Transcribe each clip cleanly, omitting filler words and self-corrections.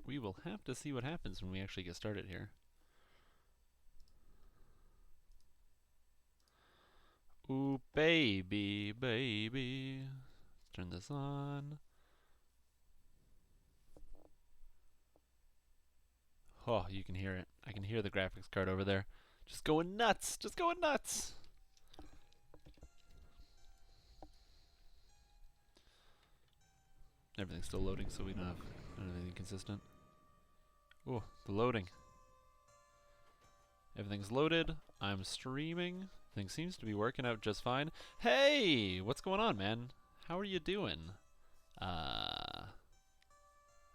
we will have to see what happens when we actually get started here. Ooh, baby, baby. Let's turn this on. Oh, you can hear it. I can hear the graphics card over there. Just going nuts. Just going nuts. Everything's still loading, so we don't have anything consistent. Oh, the loading. Everything's loaded. I'm streaming. Things seems to be working out just fine. Hey, what's going on, man? How are you doing? Hey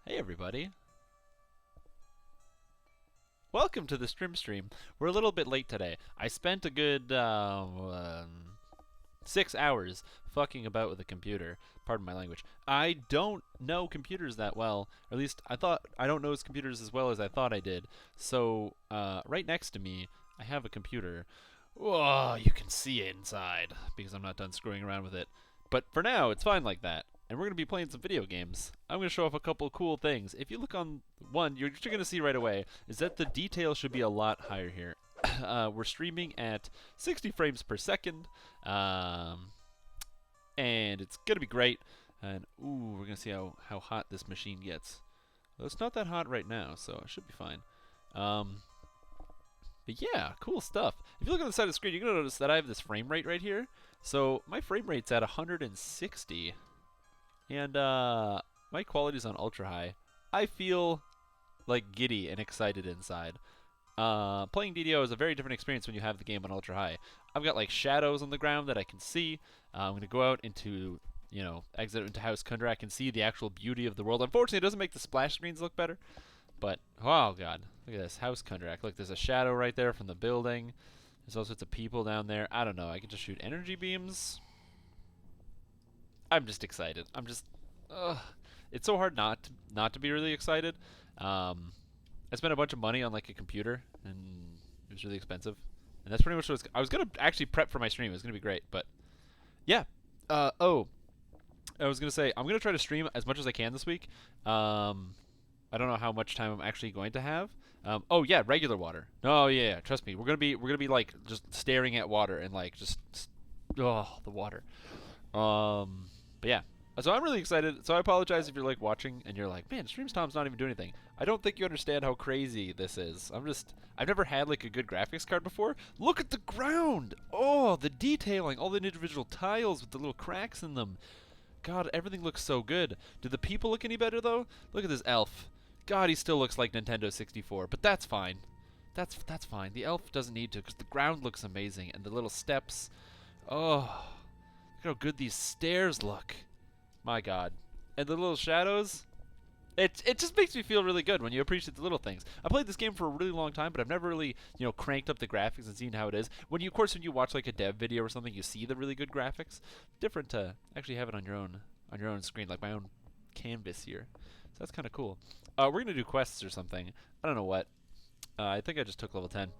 everybody. Welcome to the Strimstream. We're a little bit late today. I spent a good 6 hours fucking about with a computer. Pardon my language. I don't know computers that well. Or at least I don't know computers as well as I thought I did. So right next to me, I have a computer. Oh, you can see it inside because I'm not done screwing around with it. But for now, it's fine like that. And we're going to be playing some video games. I'm going to show off a couple cool things. If you look on one, you're going to see right away is that the detail should be a lot higher here. We're streaming at 60 frames per second. And it's going to be great. And, ooh, we're going to see how hot this machine gets. Well, it's not that hot right now, so it should be fine. But yeah, cool stuff. If you look on the side of the screen, you're going to notice that I have this frame rate right here. So my frame rate's at 160. And my quality's on ultra high. I feel like giddy and excited inside. Playing DDO is a very different experience when you have the game on ultra high. I've got like shadows on the ground that I can see. I'm going to go out into, exit into House Kundra. I can see the actual beauty of the world. Unfortunately, it doesn't make the splash screens look better. But, oh god, look at this, House Kundra. Look, there's a shadow right there from the building. There's all sorts of people down there. I don't know, I can just shoot energy beams. I'm just excited. It's so hard not to be really excited. I spent a bunch of money on like a computer, and it was really expensive. And that's pretty much what I was gonna actually prep for my stream. It was gonna be great, but yeah. Oh, I was gonna say I'm gonna try to stream as much as I can this week. I don't know how much time I'm actually going to have. Oh yeah, regular water. No, yeah, trust me. We're gonna be like just staring at water and like just the water. But yeah. So I'm really excited. So I apologize if you're like watching and you're like, man, Tom's not even doing anything. I don't think you understand how crazy this is. I've never had like a good graphics card before. Look at the ground. Oh, the detailing, all the individual tiles with the little cracks in them. God, everything looks so good. Do the people look any better though? Look at this elf. God, he still looks like Nintendo 64, but that's fine. That's fine. The elf doesn't need to because the ground looks amazing and the little steps. Oh, look how good these stairs look. My god. And the little shadows. It just makes me feel really good when you appreciate the little things. I played this game for a really long time, but I've never really, cranked up the graphics and seen how it is. When you watch like a dev video or something, you see the really good graphics. Different to actually have it on your own screen, like my own canvas here. So that's kind of cool. We're gonna do quests or something. I don't know what. I think I just took level 10.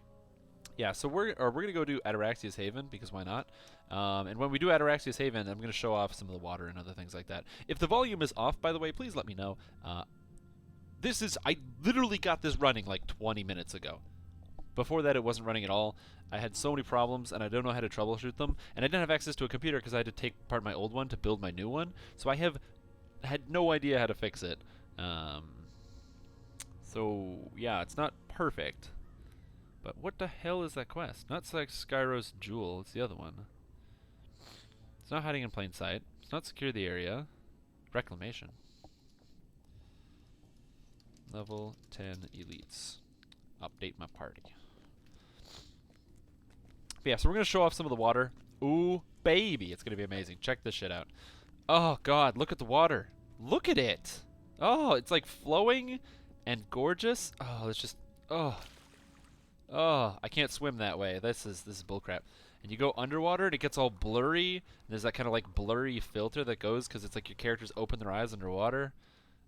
Yeah, so we're gonna go do Ataraxia's Haven because why not? And when we do Ataraxia's Haven, I'm gonna show off some of the water and other things like that. If the volume is off, by the way, please let me know. I literally got this running like 20 minutes ago. Before that, it wasn't running at all. I had so many problems, and I don't know how to troubleshoot them. And I didn't have access to a computer because I had to take apart my old one to build my new one. So I had no idea how to fix it. So yeah, it's not perfect. But what the hell is that quest? Not like Skyro's Jewel, it's the other one. It's not hiding in plain sight. It's not secure the area. Reclamation. Level 10 elites. Update my party. But yeah, so we're going to show off some of the water. Ooh, baby, it's going to be amazing. Check this shit out. Oh, God, look at the water. Look at it. Oh, it's like flowing and gorgeous. Oh, it's just, oh, I can't swim that way. This is bullcrap. And you go underwater and it gets all blurry. And there's that kind of like blurry filter that goes because it's like your characters open their eyes underwater.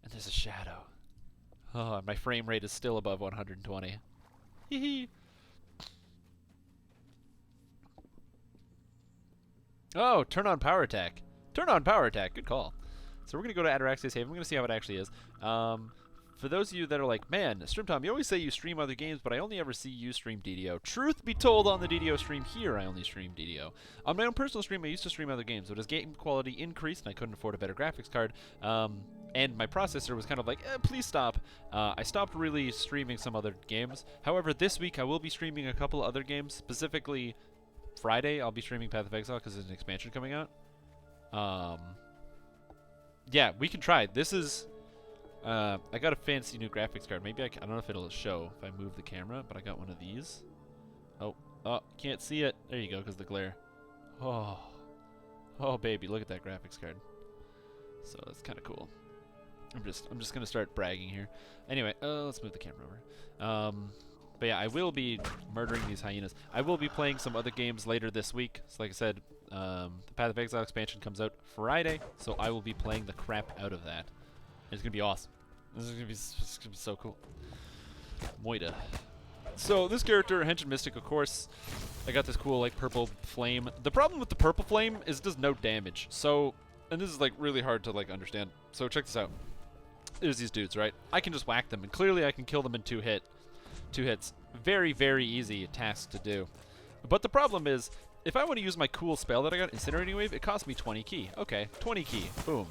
And there's a shadow. Oh, my frame rate is still above 120. Hee hee. Oh, turn on power attack. Turn on power attack. Good call. So we're going to go to Ataraxia's Haven. We're going to see how it actually is. for those of you that are like, man, Strimtom, you always say you stream other games, but I only ever see you stream DDO. Truth be told, on the DDO stream here, I only stream DDO. On my own personal stream, I used to stream other games, but as game quality increased and I couldn't afford a better graphics card, and my processor was kind of like, please stop, I stopped really streaming some other games. However, this week I will be streaming a couple other games. Specifically, Friday, I'll be streaming Path of Exile because there's an expansion coming out. Yeah, we can try. This is... I got a fancy new graphics card. Maybe I don't know if it'll show if I move the camera, but I got one of these. Oh, can't see it. There you go, because the glare. Oh, baby, look at that graphics card. So that's kind of cool. I'm just gonna start bragging here. Anyway, let's move the camera over. But yeah, I will be murdering these hyenas. I will be playing some other games later this week. So like I said, the Path of Exile expansion comes out Friday, so I will be playing the crap out of that. It's gonna be awesome. This is gonna be so cool. Moida. So this character, Henshin Mystic, of course, I got this cool like purple flame. The problem with the purple flame is it does no damage. So, and this is like really hard to like understand. So check this out. There's these dudes, right? I can just whack them, and clearly I can kill them in two hits. Very, very easy task to do. But the problem is, if I want to use my cool spell that I got, Incinerating Wave, it costs me 20 key. Okay, 20 key. Boom.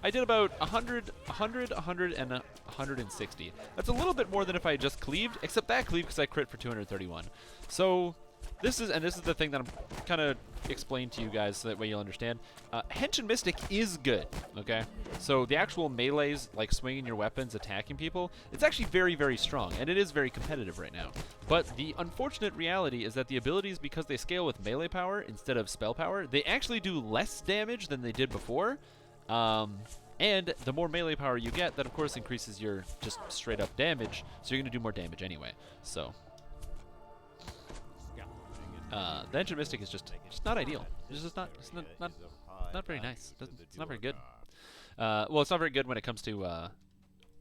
I did about 100, and 160. That's a little bit more than if I just cleaved, except that cleaved because I crit for 231. So this is the thing that I'm kind of explain to you guys so that way you'll understand. Henshin Mystic is good, okay? So the actual melees, like swinging your weapons, attacking people, it's actually very, very strong, and it is very competitive right now. But the unfortunate reality is that the abilities, because they scale with melee power instead of spell power, they actually do less damage than they did before. And the more melee power you get, that of course increases your just straight up damage, so you're going to do more damage anyway. So the Henshin Mystic is just not ideal. It's just not very nice. It's not very good. Well, it's not very good when it comes to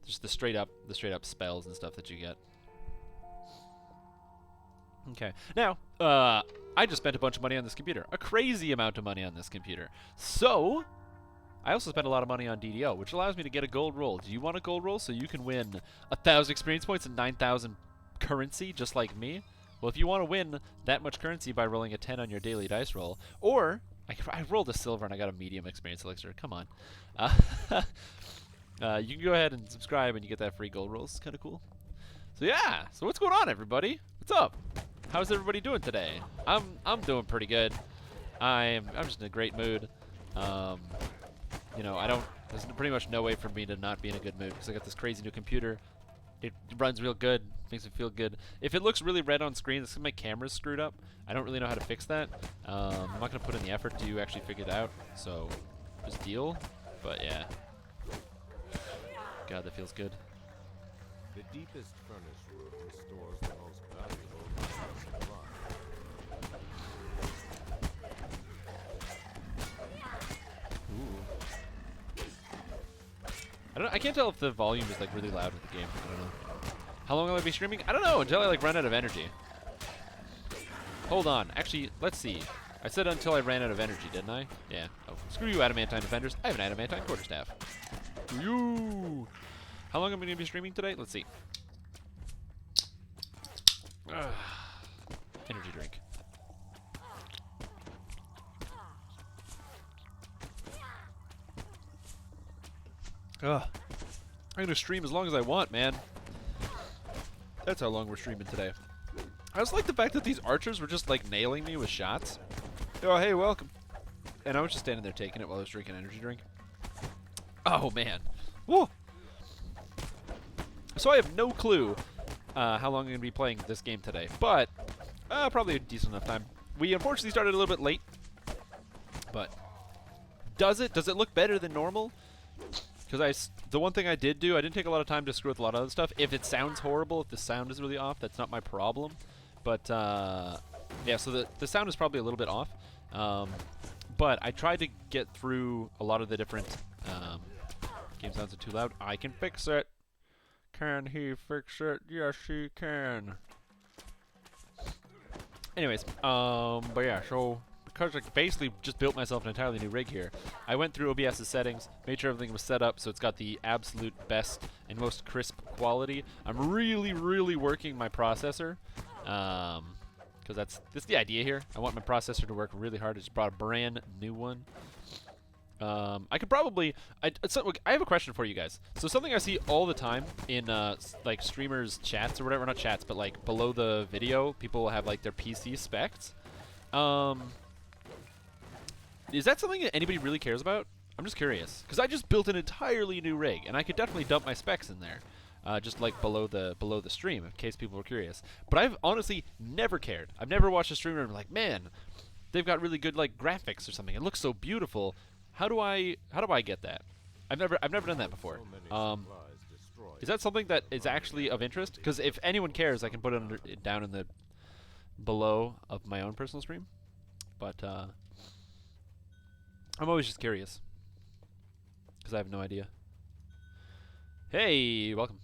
just the straight up spells and stuff that you get. Okay. Now, I just spent a bunch of money on this computer. A crazy amount of money on this computer. So I also spent a lot of money on DDO, which allows me to get a gold roll. Do you want a gold roll so you can win 1,000 experience points and 9,000 currency, just like me? Well, if you want to win that much currency by rolling a 10 on your daily dice roll, or I rolled a silver and I got a medium experience elixir. Come on. You can go ahead and subscribe and you get that free gold roll. It's kind of cool. So yeah. So what's going on, everybody? What's up? How's everybody doing today? I'm doing pretty good. I'm just in a great mood. You know, there's pretty much no way for me to not be in a good mood because I got this crazy new computer. It runs real good, makes me feel good. If it looks really red on screen, it's because my camera's screwed up. I don't really know how to fix that. I'm not going to put in the effort to actually figure it out, so just deal. But yeah. God, that feels good. The deepest furnace room stores the most valuable minerals of I can't tell if the volume is like really loud with the game. I don't know. How long will I be streaming? I don't know, until I like run out of energy. Hold on. Actually, let's see. I said until I ran out of energy, didn't I? Yeah. Oh, screw you, adamantine defenders. I have an adamantine quarterstaff. Screw you. How long am I going to be streaming today? Let's see. Energy drink. I'm gonna stream as long as I want, man. That's how long we're streaming today. I just like the fact that these archers were just like nailing me with shots. Oh, hey, welcome. And I was just standing there taking it while I was drinking an energy drink. Oh, man. Whoa. So I have no clue how long I'm gonna be playing this game today, but probably a decent enough time. We unfortunately started a little bit late, but does it look better than normal? Because the one thing I did do, I didn't take a lot of time to screw with a lot of other stuff. If it sounds horrible, if the sound is really off, that's not my problem. But, yeah, so the sound is probably a little bit off. But I tried to get through a lot of the different game sounds are too loud. I can fix it. Can he fix it? Yes, he can. Anyways, but yeah, so basically just built myself an entirely new rig here. I went through OBS's settings, made sure everything was set up so it's got the absolute best and most crisp quality. I'm really, really working my processor, because that's the idea here. I want my processor to work really hard. I just brought a brand new one. I could probably. I have a question for you guys. So something I see all the time in like streamers' chats or whatever, not chats, but like below the video, people will have like their PC specs. Is that something that anybody really cares about? I'm just curious, because I just built an entirely new rig, and I could definitely dump my specs in there, just like below the stream, in case people were curious. But I've honestly never cared. I've never watched a streamer and been like, man, they've got really good like graphics or something. It looks so beautiful. How do I get that? I've never done that before. Is that something that is actually of interest? Because if anyone cares, I can put it down in the below of my own personal stream. But I'm always just curious, because I have no idea. Hey, welcome.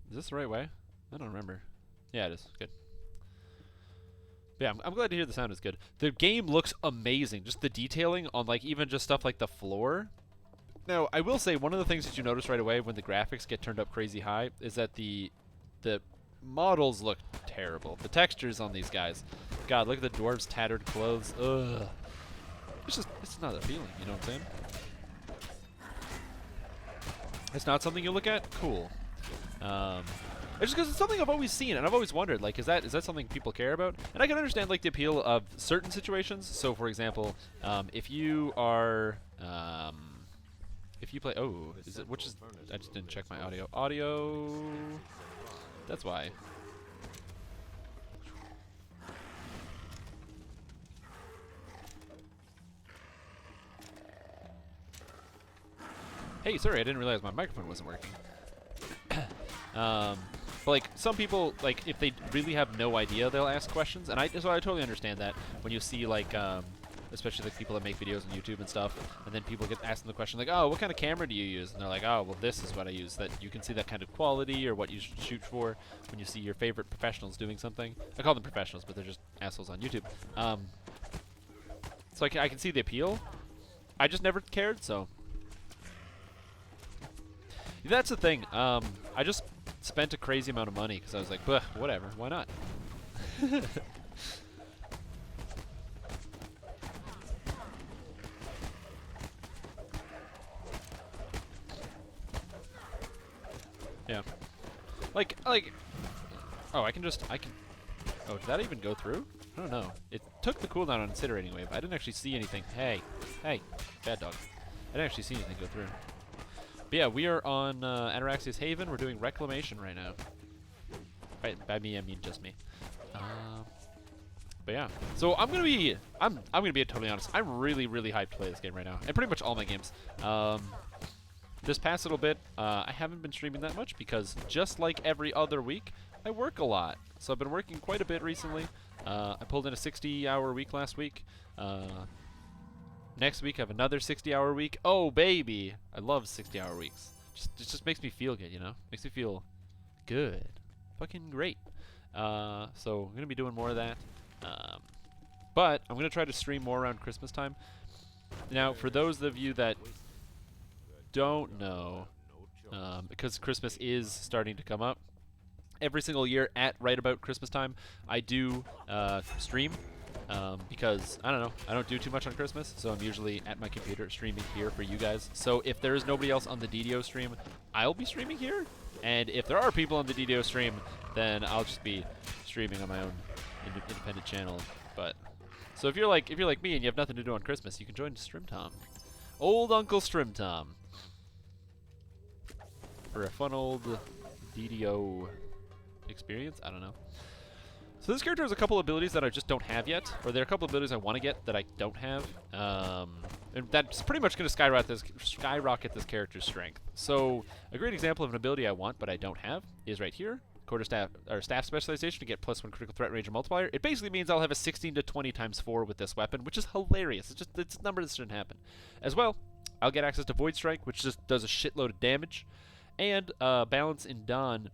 Is this the right way? I don't remember. Yeah, it is. Good. Yeah, I'm glad to hear the sound is good. The game looks amazing. Just the detailing on like even just stuff like the floor. Now, I will say one of the things that you notice right away when the graphics get turned up crazy high is that the models look terrible. The textures on these guys. God, look at the dwarves' tattered clothes. Ugh. It's not appealing, you know what I'm saying? It's not something you look at? Cool. It's just because it's something I've always seen, and I've always wondered, like, is that something people care about? And I can understand, like, the appeal of certain situations. So, for example, if you are, if you play, oh, is it, which is, I just didn't check my audio. Audio, that's why. Hey, sorry, I didn't realize my microphone wasn't working. But like some people, like if they really have no idea, they'll ask questions, and so I totally understand that when you see like, especially like people that make videos on YouTube and stuff, and then people get asking the question like, oh, what kind of camera do you use? And they're like, oh, well, this is what I use. That you can see that kind of quality or what you should shoot for when you see your favorite professionals doing something. I call them professionals, but they're just assholes on YouTube. So I can see the appeal. I just never cared, so. That's the thing. I just spent a crazy amount of money because I was like, "Bah, whatever, why not?" Yeah. Like. Oh, I can. Oh, did that even go through? I don't know. It took the cooldown on Incinerating Wave. I didn't actually see anything. Hey, bad dog. I didn't actually see anything go through. But yeah, we are on Ataraxia's Haven. We're doing Reclamation right now. Right, by me, I mean just me. But yeah, so I'm gonna be totally honest. I'm really, really hyped to play this game right now, and pretty much all my games. This past little bit, I haven't been streaming that much because just like every other week, I work a lot. So I've been working quite a bit recently. I pulled in a 60-hour week last week. Next week I have another 60-hour week. Oh baby, I love 60-hour weeks. It just makes me feel good, you know. Makes me feel good, fucking great. So I'm gonna be doing more of that. But I'm gonna try to stream more around Christmas time. Now, for those of you that don't know, because Christmas is starting to come up, every single year at right about Christmas time, I do stream. Because, I don't know, I don't do too much on Christmas, so I'm usually at my computer streaming here for you guys. So if there is nobody else on the DDO stream, I'll be streaming here. And if there are people on the DDO stream, then I'll just be streaming on my own independent channel. But so if you're like me and you have nothing to do on Christmas, you can join Strimtom. Old Uncle Strimtom. For a fun old DDO experience, I don't know. So this character has a couple abilities that I just don't have yet, or there are a couple abilities I want to get that I don't have, and that's pretty much going to skyrocket this character's strength. So a great example of an ability I want but I don't have is right here, quarterstaff or staff specialization to get +1 critical threat range and multiplier. It basically means I'll have a 16 to 20 times 4 with this weapon, which is hilarious. It's a number that shouldn't happen. As well, I'll get access to Void Strike, which just does a shitload of damage, and Balance in Dawn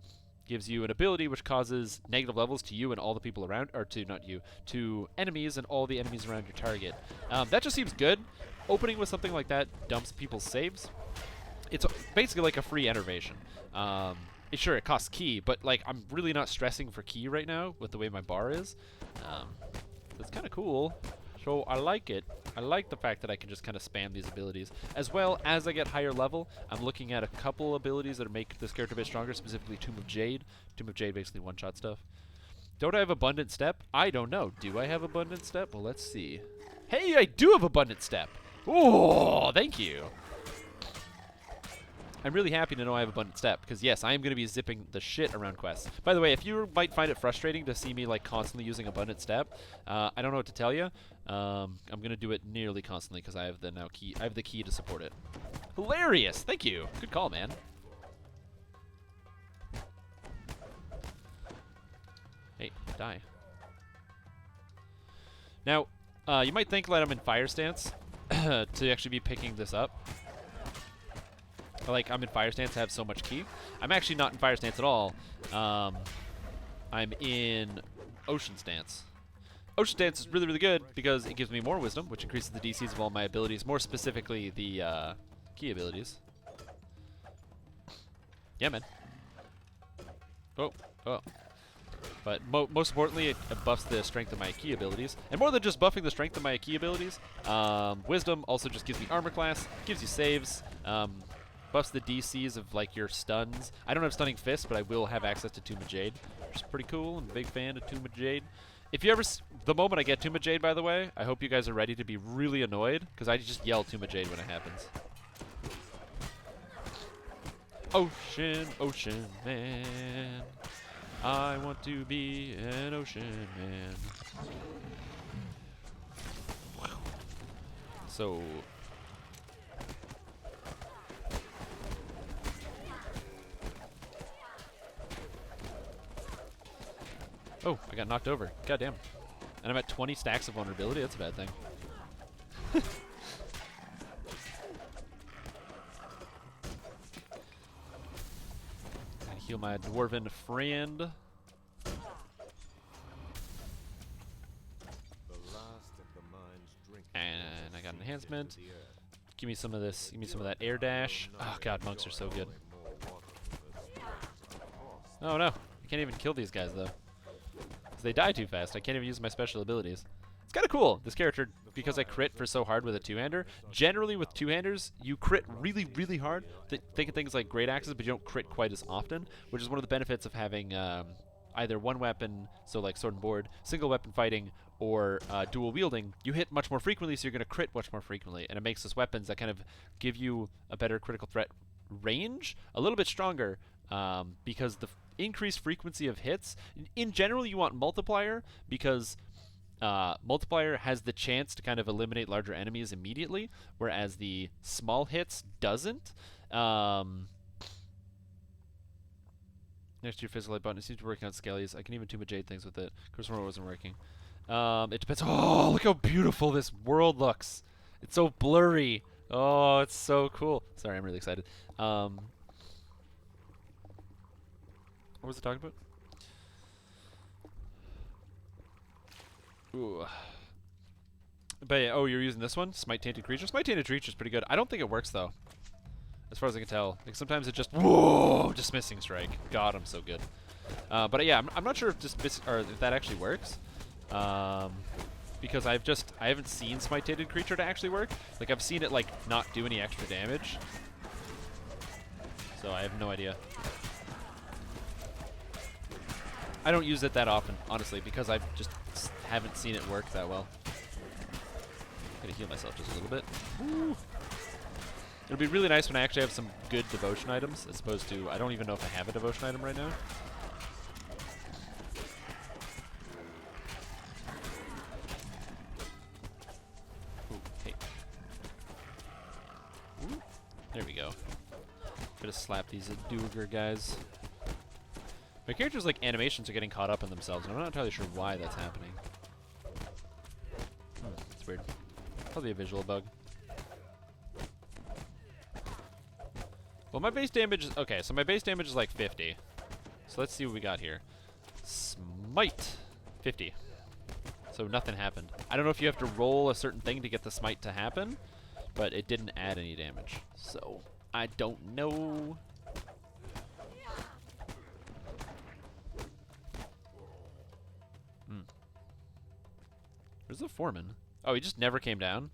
gives you an ability which causes negative levels to you and all the people around, or to not you, to enemies and all the enemies around your target. That just seems good. Opening with something like that dumps people's saves. It's basically like a free enervation. Sure, it costs key, but like I'm really not stressing for key right now with the way my bar is. It's kind of cool. So I like it. I like the fact that I can just kind of spam these abilities. As well, as I get higher level, I'm looking at a couple abilities that make this character a bit stronger, specifically Tomb of Jade. Tomb of Jade basically one-shot stuff. Don't I have Abundant Step? I don't know. Do I have Abundant Step? Well, let's see. Hey, I do have Abundant Step! Oh, thank you! I'm really happy to know I have Abundant Step, because yes, I am going to be zipping the shit around quests. By the way, if you might find it frustrating to see me like constantly using Abundant Step, I don't know what to tell you. I'm going to do it nearly constantly because I have the key. I have the key to support it. Hilarious! Thank you. Good call, man. Hey, die. Now, you might think that I'm in fire stance to actually be picking this up. Like, I'm in fire stance to have so much key. I'm actually not in fire stance at all. I'm in ocean stance. Ocean stance is really, really good because it gives me more wisdom, which increases the DCs of all my abilities, more specifically the key abilities. Yeah, man. Oh. But most importantly, it buffs the strength of my key abilities. And more than just buffing the strength of my key abilities, wisdom also just gives me armor class, gives you saves, buffs the DCs of like your stuns. I don't have Stunning Fist, but I will have access to Tomb of Jade, which is pretty cool. I'm a big fan of Tomb of Jade. If you ever, the moment I get Tomb of Jade, by the way, I hope you guys are ready to be really annoyed, because I just yell Tomb of Jade when it happens. Ocean, ocean man, I want to be an ocean man. So... Oh, I got knocked over. Goddamn. And I'm at 20 stacks of vulnerability. That's a bad thing. Gotta heal my dwarven friend. The last of the mind's drinking And I got an enhancement. into the earth. Give me some of this. Give me some of that air dash. Oh god, monks are so good. Oh no. I can't even kill these guys though. They die too fast. I can't even use my special abilities. It's kind of cool, this character, because I crit for so hard with a two-hander. Generally, with two-handers, you crit really, really hard. Think of things like great axes, but you don't crit quite as often, which is one of the benefits of having either one weapon, so like sword and board, single weapon fighting, or dual wielding. You hit much more frequently, so you're going to crit much more frequently, and it makes those weapons that kind of give you a better critical threat range, a little bit stronger, because the increased frequency of hits. In general, you want multiplier because multiplier has the chance to kind of eliminate larger enemies immediately, whereas the small hits doesn't. Next to your physical light button, it seems to be working on Skellies. I can even Tomb of Jade things with it. Cursor wasn't working. It depends. Oh, look how beautiful this world looks. It's so blurry. Oh, it's so cool. Sorry, I'm really excited. What was it talking about? Ooh. But yeah, oh, you're using this one? Smite Tainted Creature? Smite Tainted Creature is pretty good. I don't think it works, though. As far as I can tell. Like, sometimes it just... Whoa! Dismissing Strike. God, I'm so good. But yeah, I'm not sure if if that actually works. Because I haven't seen Smite Tainted Creature to actually work. Like, I've seen it, like, not do any extra damage. So I have no idea. I don't use it that often, honestly, because I just haven't seen it work that well. I'm gonna heal myself just a little bit. Woo. It'll be really nice when I actually have some good devotion items, as opposed to, I don't even know if I have a devotion item right now. Ooh, hey. Ooh. There we go. Gotta slap these Duergar guys. My character's like animations are getting caught up in themselves, and I'm not entirely sure why that's happening. It's weird. Probably a visual bug. Well, my base damage is... Okay, so my base damage is like 50. So let's see what we got here. Smite, 50. So nothing happened. I don't know if you have to roll a certain thing to get the smite to happen, but it didn't add any damage. So I don't know. Where's the foreman? Oh, he just never came down.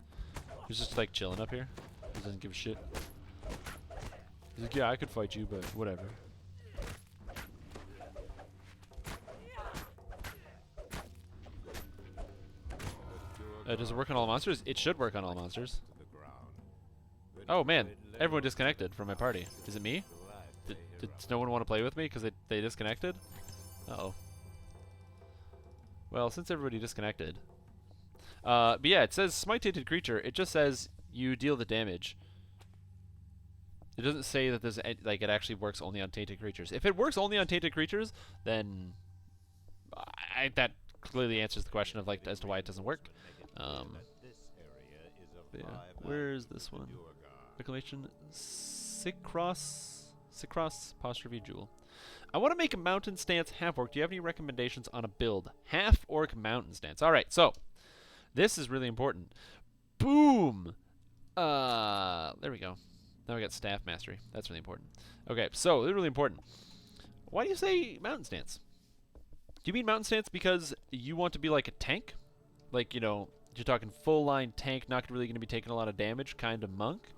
He's just like chilling up here. He doesn't give a shit. He's like, yeah, I could fight you, but whatever. Does it work on all monsters? It should work on all monsters. Oh man, everyone disconnected from my party. Is it me? Does no one want to play with me because they disconnected? Uh-oh. Well, since everybody disconnected. But yeah, it says smite tainted creature. It just says you deal the damage. It doesn't say that this like it actually works only on tainted creatures. If it works only on tainted creatures, then that clearly answers the question of like as to why it doesn't work. But yeah, where's this one? Reclamation Sicross Apostrophe Jewel. I want to make a mountain stance half orc. Do you have any recommendations on a build? Half orc mountain stance. All right, so this is really important. Boom. There we go. Now we got staff mastery. That's really important. Okay, so they're really important. Why do you say mountain stance? Do you mean mountain stance because you want to be like a tank? Like, you know, you're talking full line tank, not really going to be taking a lot of damage, kind of monk?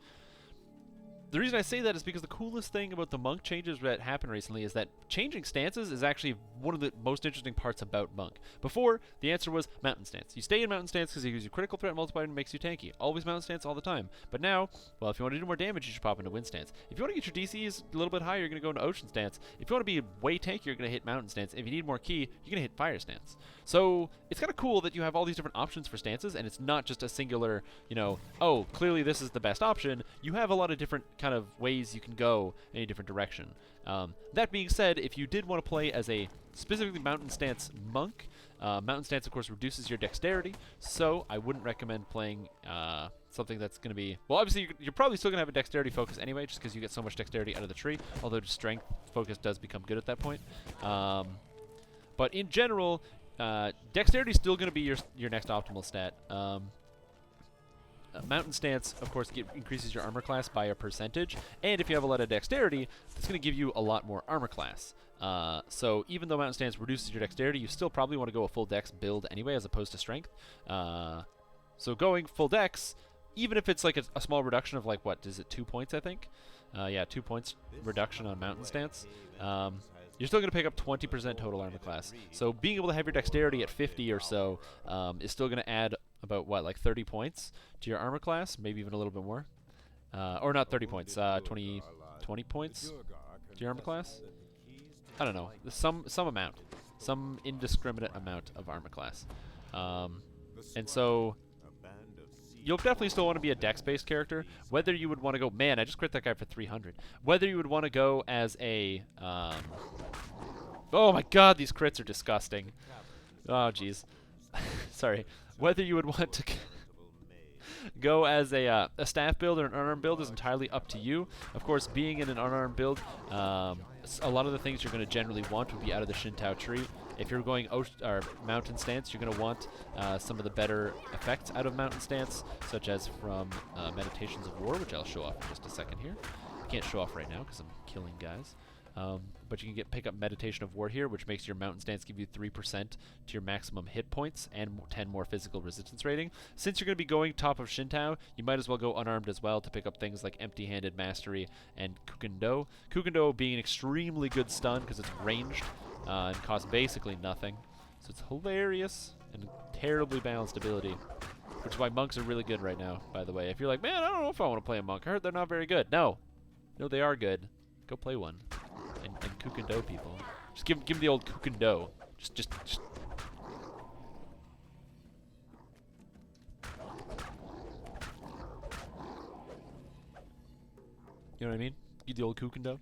The reason I say that is because the coolest thing about the monk changes that happened recently is that changing stances is actually one of the most interesting parts about monk. Before, the answer was mountain stance. You stay in mountain stance because it gives you critical threat multiplier and makes you tanky. Always mountain stance all the time. But now, well, if you want to do more damage, you should pop into wind stance. If you want to get your DCs a little bit higher, you're going to go into ocean stance. If you want to be way tanky, you're going to hit mountain stance. If you need more key, you're going to hit fire stance. So it's kind of cool that you have all these different options for stances, and it's not just a singular, you know, oh, clearly this is the best option. You have a lot of different kind of ways you can go in a different direction. That being said, if you did want to play as a specifically mountain stance monk, mountain stance of course reduces your dexterity, so I wouldn't recommend playing something that's going to be, well, obviously you're probably still going to have a dexterity focus anyway, just because you get so much dexterity out of the tree, although strength focus does become good at that point. But in general, dexterity is still going to be your next optimal stat. Mountain stance, of course, increases your armor class by a percentage, and if you have a lot of dexterity, it's going to give you a lot more armor class. So even though mountain stance reduces your dexterity, you still probably want to go a full dex build anyway, as opposed to strength. So going full dex, even if it's like a small reduction of like, what, is it 2 points, I think? Yeah, 2 points reduction on mountain stance. You're still going to pick up 20% total armor class. So being able to have your dexterity at 50 or so is still going to add about, what, like 30 points to your armor class? Maybe even a little bit more. Or not 30 points, 20 points to your armor class? I don't know. Some amount. Some indiscriminate amount of armor class. And so you'll definitely still want to be a dex-based character. Whether you would want to go, man, I just crit that guy for 300. Whether you would want to go as a, oh my god, these crits are disgusting. Oh, jeez. Sorry. Whether you would want to go as a staff build or an unarmed build is entirely up to you. Of course, being in an unarmed build, a lot of the things you're going to generally want would be out of the Shintao tree. If you're going mountain stance, you're going to want some of the better effects out of mountain stance, such as from Meditations of War, which I'll show off in just a second here. I can't show off right now because I'm killing guys. But you can pick up Meditation of War here, which makes your mountain stance give you 3% to your maximum hit points and 10 more physical resistance rating. Since you're going to be going top of Shintao, you might as well go unarmed as well to pick up things like Empty-Handed Mastery and Kukendo. Kukendo being an extremely good stun because it's ranged and costs basically nothing. So it's hilarious and terribly balanced ability, which is why monks are really good right now, by the way. If you're like, man, I don't know if I want to play a monk. I heard they're not very good. No, they are good. Go play one. And Kukendo people. Just give them the old Kukendo. Just. You know what I mean? Give the old Kukendo.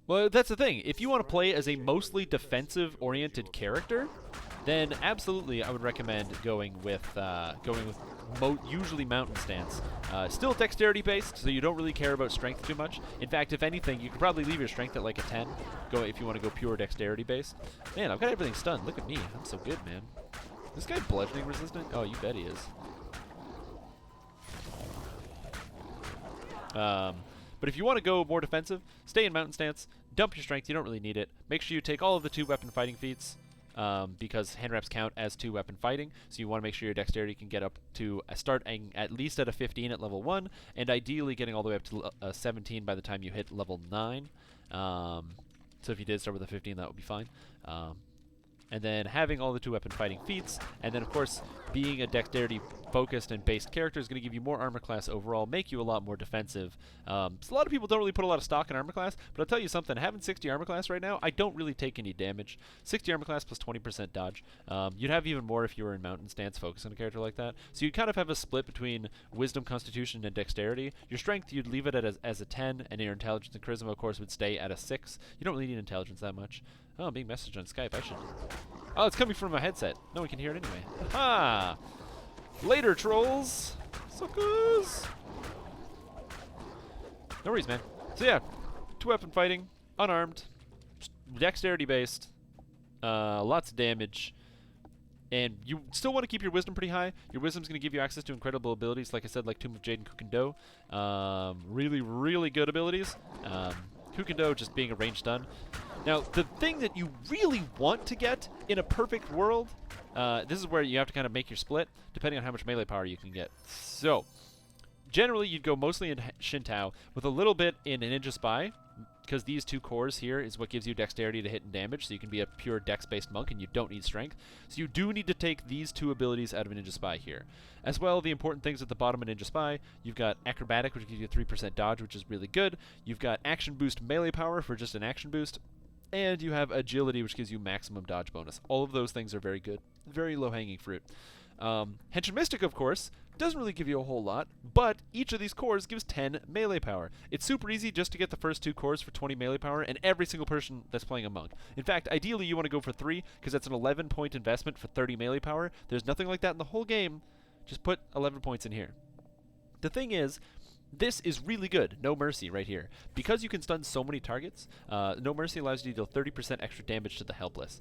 Well, that's the thing. If you want to play as a mostly defensive-oriented character, then absolutely I would recommend going with usually mountain stance. Still dexterity based, so you don't really care about strength too much. In fact, if anything, you could probably leave your strength at like a 10. Go if you want to go pure dexterity based. Man, I've got everything stunned. Look at me. I'm so good, man. This guy bludgeoning resistant? Oh, you bet he is. But if you want to go more defensive, stay in mountain stance, dump your strength, you don't really need it. Make sure you take all of the 2-weapon fighting feats, because hand wraps count as 2-weapon fighting, so you want to make sure your dexterity can get up to starting at least at a 15 at level 1, and ideally getting all the way up to 17 by the time you hit level 9. So if you did start with a 15, that would be fine. And then having all the 2-weapon fighting feats, and then of course being a dexterity focused and based character is going to give you more armor class overall, make you a lot more defensive. So a lot of people don't really put a lot of stock in armor class, but I'll tell you something, having 60 armor class right now, I don't really take any damage. 60 armor class plus 20% dodge. You'd have even more if you were in mountain stance focus on a character like that. So you'd kind of have a split between wisdom, constitution, and dexterity. Your strength, you'd leave it at as a 10, and your intelligence and charisma, of course, would stay at a 6. You don't really need intelligence that much. Oh, I'm being messaged on Skype. I should... Oh, it's coming from my headset. No one can hear it anyway. Ha! Later, trolls! Suckers! No worries, man. So yeah, 2-weapon fighting, unarmed, dexterity-based, lots of damage, and you still want to keep your wisdom pretty high. Your wisdom's going to give you access to incredible abilities, like I said, like Tomb of Jade and Kukendo. Really, really good abilities. Kukendo just being a ranged stun. Now, the thing that you really want to get in a perfect world, this is where you have to kind of make your split, depending on how much melee power you can get. So, generally, you'd go mostly in Shintao, with a little bit in a Ninja Spy, because these 2 cores here is what gives you dexterity to hit and damage, so you can be a pure dex-based monk, and you don't need strength. So you do need to take these 2 abilities out of a Ninja Spy here. As well, the important things at the bottom of Ninja Spy, you've got Acrobatic, which gives you a 3% dodge, which is really good. You've got Action Boost melee power for just an action boost. And you have Agility, which gives you maximum dodge bonus. All of those things are very good. Very low-hanging fruit. Henshin Mystic, of course, doesn't really give you a whole lot, but each of these cores gives 10 melee power. It's super easy just to get the first 2 cores for 20 melee power, and every single person that's playing a monk. In fact, ideally you want to go for 3, because that's an 11-point investment for 30 melee power. There's nothing like that in the whole game. Just put 11 points in here. The thing is, this is really good, No Mercy right here. Because you can stun so many targets, No Mercy allows you to deal 30% extra damage to the helpless.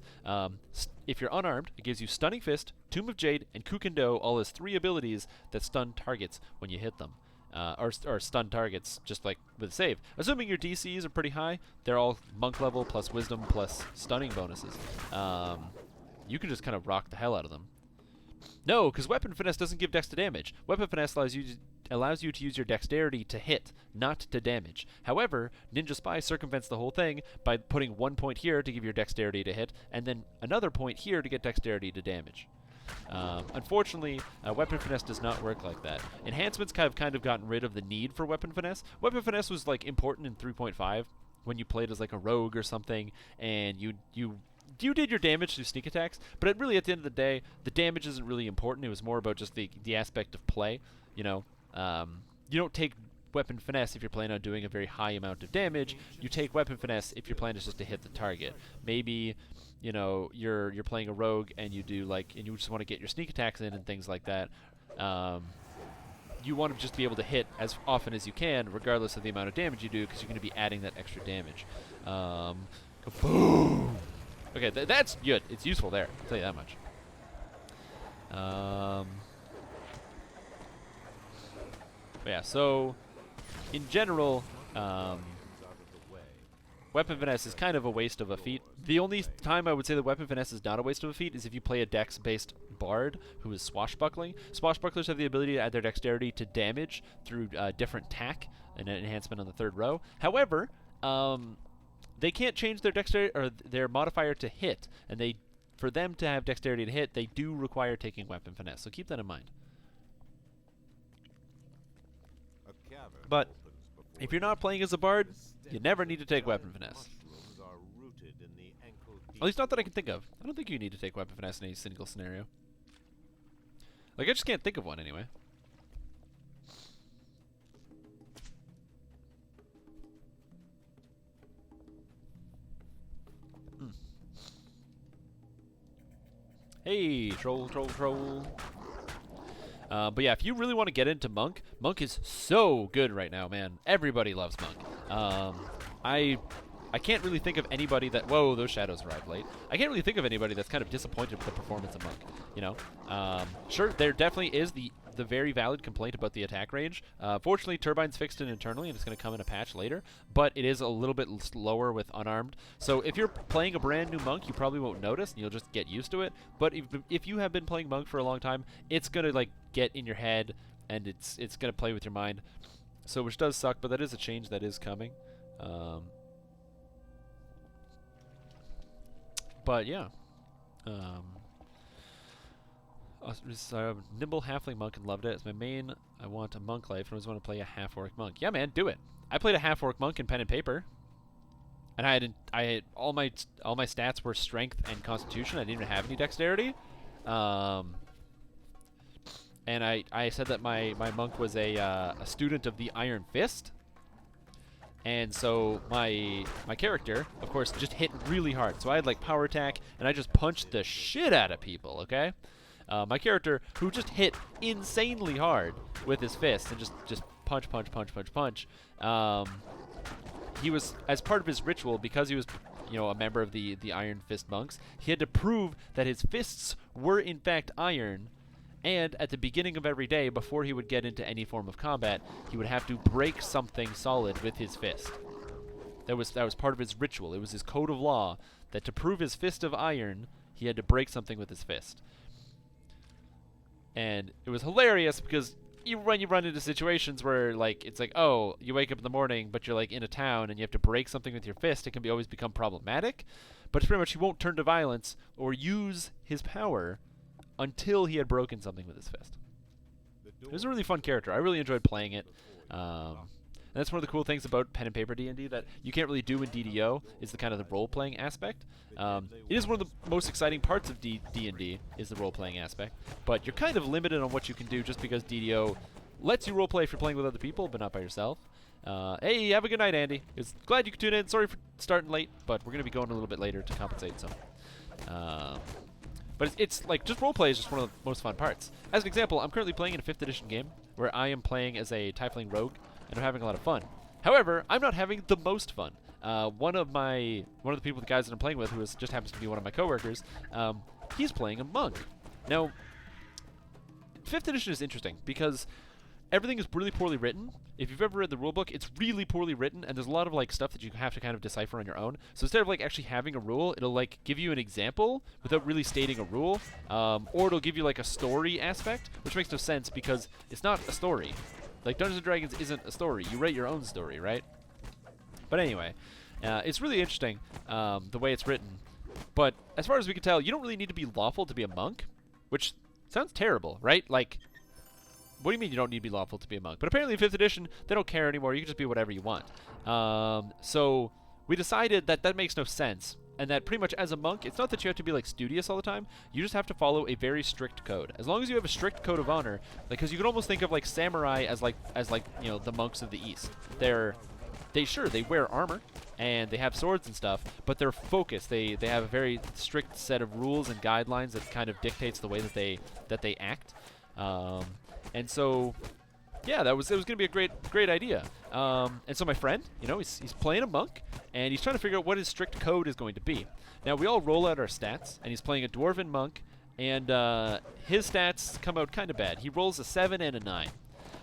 If you're unarmed, it gives you Stunning Fist, Tomb of Jade, and Kukendo, all as 3 abilities that stun targets when you hit them. Or stun targets, just like with a save. Assuming your DCs are pretty high, they're all monk level plus wisdom plus stunning bonuses. You can just kind of rock the hell out of them. No, because Weapon Finesse doesn't give dex to damage. Weapon Finesse allows you to use your dexterity to hit, not to damage. However, Ninja Spy circumvents the whole thing by putting 1 point here to give your dexterity to hit, and then another point here to get dexterity to damage. Unfortunately, Weapon Finesse does not work like that. Enhancements kind of gotten rid of the need for Weapon Finesse. Weapon Finesse was like important in 3.5 when you played as like a rogue or something, and you did your damage through sneak attacks, but really at the end of the day, the damage isn't really important. It was more about just the aspect of play. You know, you don't take Weapon Finesse if you're planning on doing a very high amount of damage. You take Weapon Finesse if your plan is just to hit the target. Maybe, you know, you're playing a rogue and you do and you just want to get your sneak attacks in and things like that. You want to just be able to hit as often as you can, regardless of the amount of damage you do, because you're going to be adding that extra damage. Kaboom! Okay, that's good. It's useful there. I'll tell you that much. Yeah, so in general, Weapon Finesse is kind of a waste of a feat. The only time I would say that Weapon Finesse is not a waste of a feat is if you play a dex-based bard who is swashbuckling. Swashbucklers have the ability to add their dexterity to damage through different tack, and an enhancement on the 3rd row. However, they can't change their dexterity or their modifier to hit, and for them to have dexterity to hit, they do require taking Weapon Finesse. So keep that in mind. But if you're not playing as a bard, you never need to take Weapon Finesse. At least not that I can think of. I don't think you need to take Weapon Finesse in any single scenario. Like, I just can't think of one anyway. Hey, troll. But yeah, if you really want to get into Monk, Monk is so good right now, man. Everybody loves Monk. I can't really think of anybody that. Whoa, those shadows arrived late. I can't really think of anybody that's kind of disappointed with the performance of Monk. You know, sure, there definitely is the very valid complaint about the attack range. Fortunately, Turbine's fixed it internally, and it's going to come in a patch later. But it is a little bit slower with unarmed. So if you're playing a brand new Monk, you probably won't notice, and you'll just get used to it. But if you have been playing Monk for a long time, it's going to like get in your head, and it's going to play with your mind. So which does suck, but that is a change that is coming. But yeah. Nimble Halfling Monk and loved it. As my main, I want a Monk life and always want to play a half-orc Monk. Yeah, man, do it. I played a half-orc Monk in pen and paper. And I had all my stats were strength and constitution. I didn't even have any dexterity. And I said that my monk was a student of the Iron Fist. And so my character, of course, just hit really hard. So I had like power attack, and I just punched the shit out of people. Okay, my character who just hit insanely hard with his fist and just punch. He was, as part of his ritual, because he was, you know, a member of the Iron Fist monks, he had to prove that his fists were in fact iron. And at the beginning of every day, before he would get into any form of combat, he would have to break something solid with his fist. That was part of his ritual. It was his code of law that to prove his fist of iron, he had to break something with his fist. And it was hilarious because when you run into situations where like it's like, oh, you wake up in the morning, but you're like in a town and you have to break something with your fist, it can always become problematic. But it's pretty much he won't turn to violence or use his power until he had broken something with his fist. It was a really fun character. I really enjoyed playing it. And that's one of the cool things about pen and paper D&D that you can't really do in DDO is the kind of the role-playing aspect. It is one of the most exciting parts of D&D is the role-playing aspect, but you're kind of limited on what you can do just because DDO lets you role-play if you're playing with other people, but not by yourself. Hey, have a good night, Andy. It's glad you could tune in. Sorry for starting late, but we're going to be going a little bit later to compensate. So. But it's like, just roleplay is just one of the most fun parts. As an example, I'm currently playing in a 5th edition game where I am playing as a Tiefling Rogue, and I'm having a lot of fun. However, I'm not having the most fun. One of the people, the guys that I'm playing with, who just happens to be one of my coworkers, he's playing a monk. Now, 5th edition is interesting because everything is really poorly written. If you've ever read the rulebook, it's really poorly written, and there's a lot of like stuff that you have to kind of decipher on your own. So instead of like actually having a rule, it'll like give you an example without really stating a rule, or it'll give you like a story aspect, which makes no sense because it's not a story. Like Dungeons & Dragons isn't a story. You write your own story, right? But anyway, it's really interesting the way it's written. But as far as we can tell, you don't really need to be lawful to be a monk, which sounds terrible, right? Like, what do you mean you don't need to be lawful to be a monk? But apparently in 5th edition, they don't care anymore. You can just be whatever you want. So we decided that that makes no sense. And that pretty much as a monk, it's not that you have to be like studious all the time. You just have to follow a very strict code. As long as you have a strict code of honor, like, because you can almost think of like samurai as like you know, the monks of the East. They wear armor and they have swords and stuff, but they're focused. They have a very strict set of rules and guidelines that kind of dictates the way that they act. And so, yeah, it was going to be a great idea. And so my friend, you know, he's playing a monk, and he's trying to figure out what his strict code is going to be. Now, we all roll out our stats, and he's playing a dwarven monk, and his stats come out kind of bad. He rolls a 7 and a 9.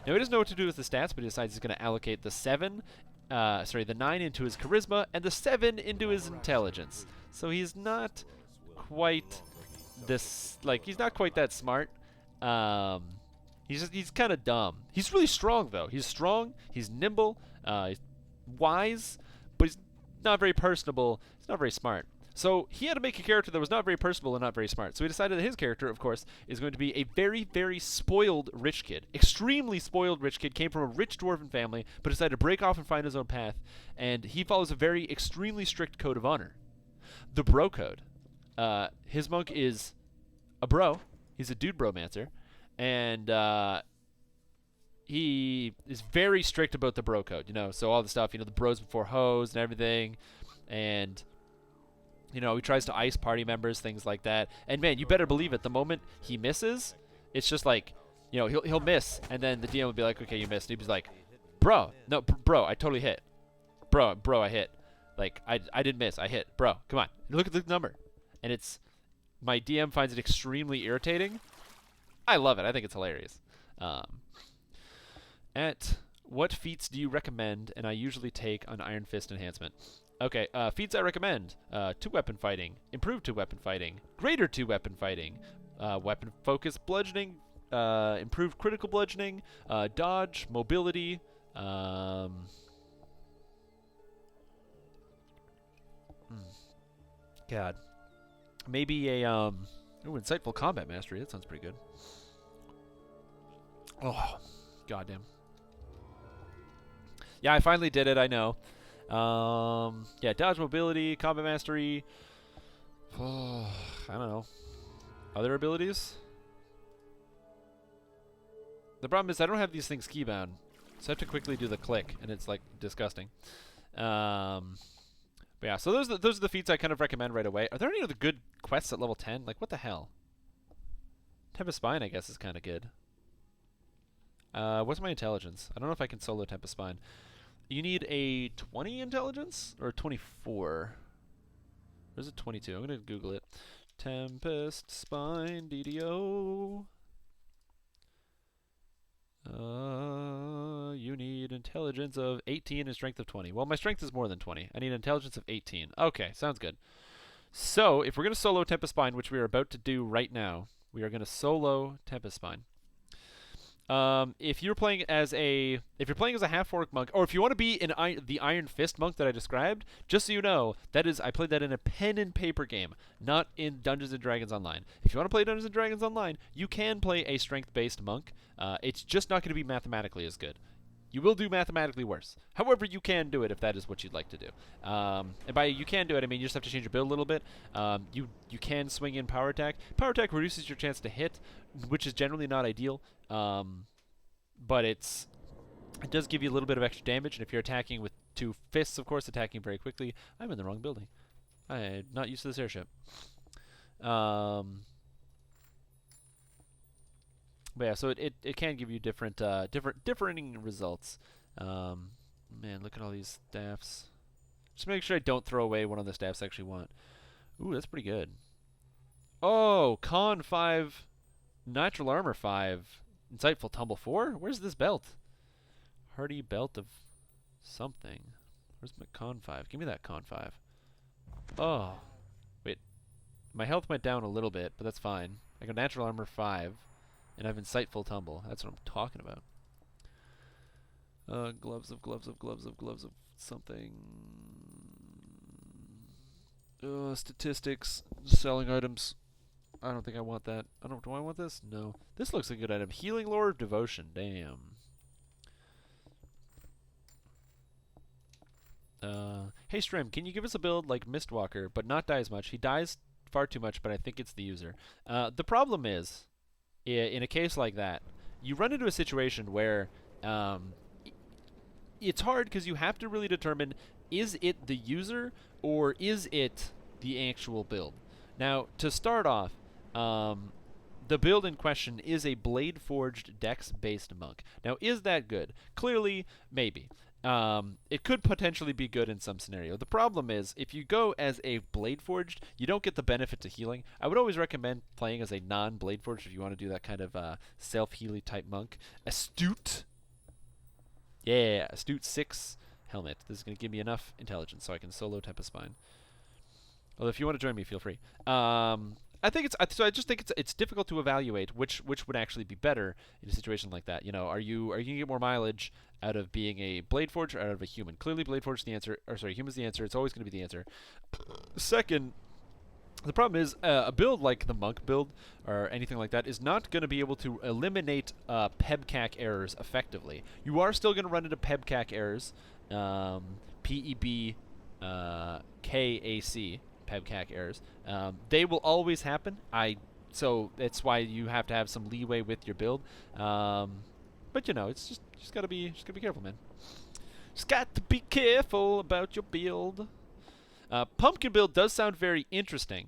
Now, he doesn't know what to do with the stats, but he decides he's going to allocate the 9 into his charisma, and the 7 into his intelligence. So he's not quite he's not quite that smart. He's kind of dumb. He's really strong, though. He's strong, he's nimble, he's wise, but he's not very personable. He's not very smart. So he had to make a character that was not very personable and not very smart. So he decided that his character, of course, is going to be a very, very spoiled rich kid. Extremely spoiled rich kid, came from a rich dwarven family, but decided to break off and find his own path. And he follows a very extremely strict code of honor. The bro code. His monk is a bro. He's a dude bromancer. And he is very strict about the bro code, you know, so all the stuff, you know, the bros before hoes and everything, and, you know, he tries to ice party members, things like that. And man, you better believe it, the moment he misses, it's just like You know, he'll miss, and then the DM will be like, okay, you missed. And he'll be like, Be hidden bro, within. no, bro, I totally hit. Bro, I hit. Like, I didn't miss. I hit. Bro, come on. Look at the number. And it's, my DM finds it extremely irritating. I love it. I think it's hilarious. Um, at what feats do you recommend? And I usually take on Iron Fist enhancement. Okay, feats I recommend: two-weapon fighting, improved two-weapon fighting, greater two-weapon fighting, weapon focus bludgeoning, improved critical bludgeoning, dodge, mobility. God, maybe a ooh, insightful combat mastery. That sounds pretty good. Oh, goddamn. Yeah, I finally did it. I know. Yeah, dodge, mobility, combat mastery. Oh, I don't know. Other abilities? The problem is I don't have these things keybound, so I have to quickly do the click, and it's like disgusting. But yeah, so those are the feats I kind of recommend right away. Are there any other good quests at level 10? Like, what the hell? Tempest Spine, I guess, is kind of good. What's my intelligence? I don't know if I can solo Tempest Spine. You need a 20 intelligence or 24? Or is it 22? I'm gonna Google it. Tempest Spine DDO. You need intelligence of 18 and strength of 20. Well, my strength is more than 20. I need intelligence of 18. Okay, sounds good. So, if we're going to solo Tempest Spine, which we are about to do right now, we are going to solo Tempest Spine. If you're playing as a half orc monk, or if you want to be in the Iron Fist monk that I described, just so you know, that is I played that in a pen and paper game, not in Dungeons and Dragons Online. If you want to play Dungeons and Dragons Online, you can play a strength-based monk. It's just not going to be mathematically as good. You will do mathematically worse. However, you can do it if that is what you'd like to do. And by you can do it, I mean you just have to change your build a little bit. You can swing in power attack. Power attack reduces your chance to hit, which is generally not ideal. But it does give you a little bit of extra damage, and if you're attacking with two fists, of course, attacking very quickly. I'm in the wrong building. I'm not used to this airship. But yeah, so it can give you differing results. Man, look at all these staffs. Just make sure I don't throw away one of the staffs I actually want. Ooh, that's pretty good. Oh, Con 5, Natural Armor 5, Insightful Tumble 4? Where's this belt? Hardy Belt of something. Where's my Con 5? Give me that Con 5. Oh. Wait. My health went down a little bit, but that's fine. I got Natural Armor 5, and I have Insightful Tumble. That's what I'm talking about. Gloves of something. Statistics, selling items. I don't think I want that. Do I want this? No. This looks like a good item. Healing Lore of Devotion. Damn. Hey Strim, can you give us a build like Mistwalker, but not die as much? He dies far too much, but I think it's the user. The problem is, in a case like that, you run into a situation where it's hard because you have to really determine, is it the user or is it the actual build? Now, to start off, the build in question is a Blade Forged Dex-based monk. Now, is that good? Clearly, maybe. It could potentially be good in some scenario. The problem is, if you go as a Blade Forged, you don't get the benefit to healing. I would always recommend playing as a non-Blade Forged if you want to do that kind of self-healy type monk. Astute. Yeah, Astute 6 helmet. This is going to give me enough intelligence so I can solo Tempest Spine. Although if you want to join me, feel free. I think I just think it's difficult to evaluate which would actually be better in a situation like that. You know, are you gonna get more mileage out of being a Blade Forge or out of a human? Clearly, Blade Forge is the answer. Or sorry, human's the answer. It's always going to be the answer. Second, the problem is a build like the monk build or anything like that is not going to be able to eliminate PEBCAC errors effectively. You are still going to run into PEBCAC errors, PEB KAC. PEBCAC errors. They will always happen. So that's why you have to have some leeway with your build. But you know, it's just gotta be careful, man. Just got to be careful about your build. Pumpkin build does sound very interesting.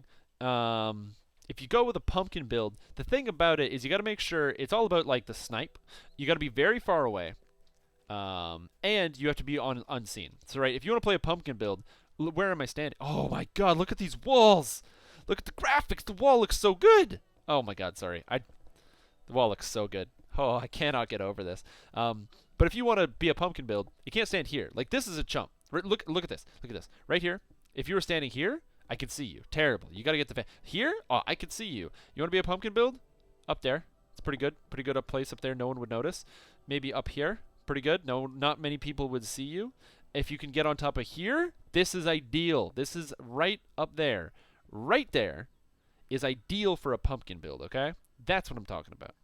if you go with a pumpkin build, the thing about it is you got to make sure it's all about like the snipe. You got to be very far away, and you have to be on unseen. So right, if you want to play a pumpkin build, where am I standing? Oh my God! Look at these walls. Look at the graphics. The wall looks so good. Oh my God! Sorry, the wall looks so good. Oh, I cannot get over this. But if you want to be a pumpkin build, you can't stand here. Like this is a chump. Look at this. Look at this. Right here. If you were standing here, I could see you. Terrible. You got to get the here. Oh, I could see you. You want to be a pumpkin build? Up there. It's pretty good. Pretty good up place up there. No one would notice. Maybe up here. Pretty good. No, not many people would see you. If you can get on top of here, this is ideal. This is right up there. Right there is ideal for a pumpkin build, okay? That's what I'm talking about.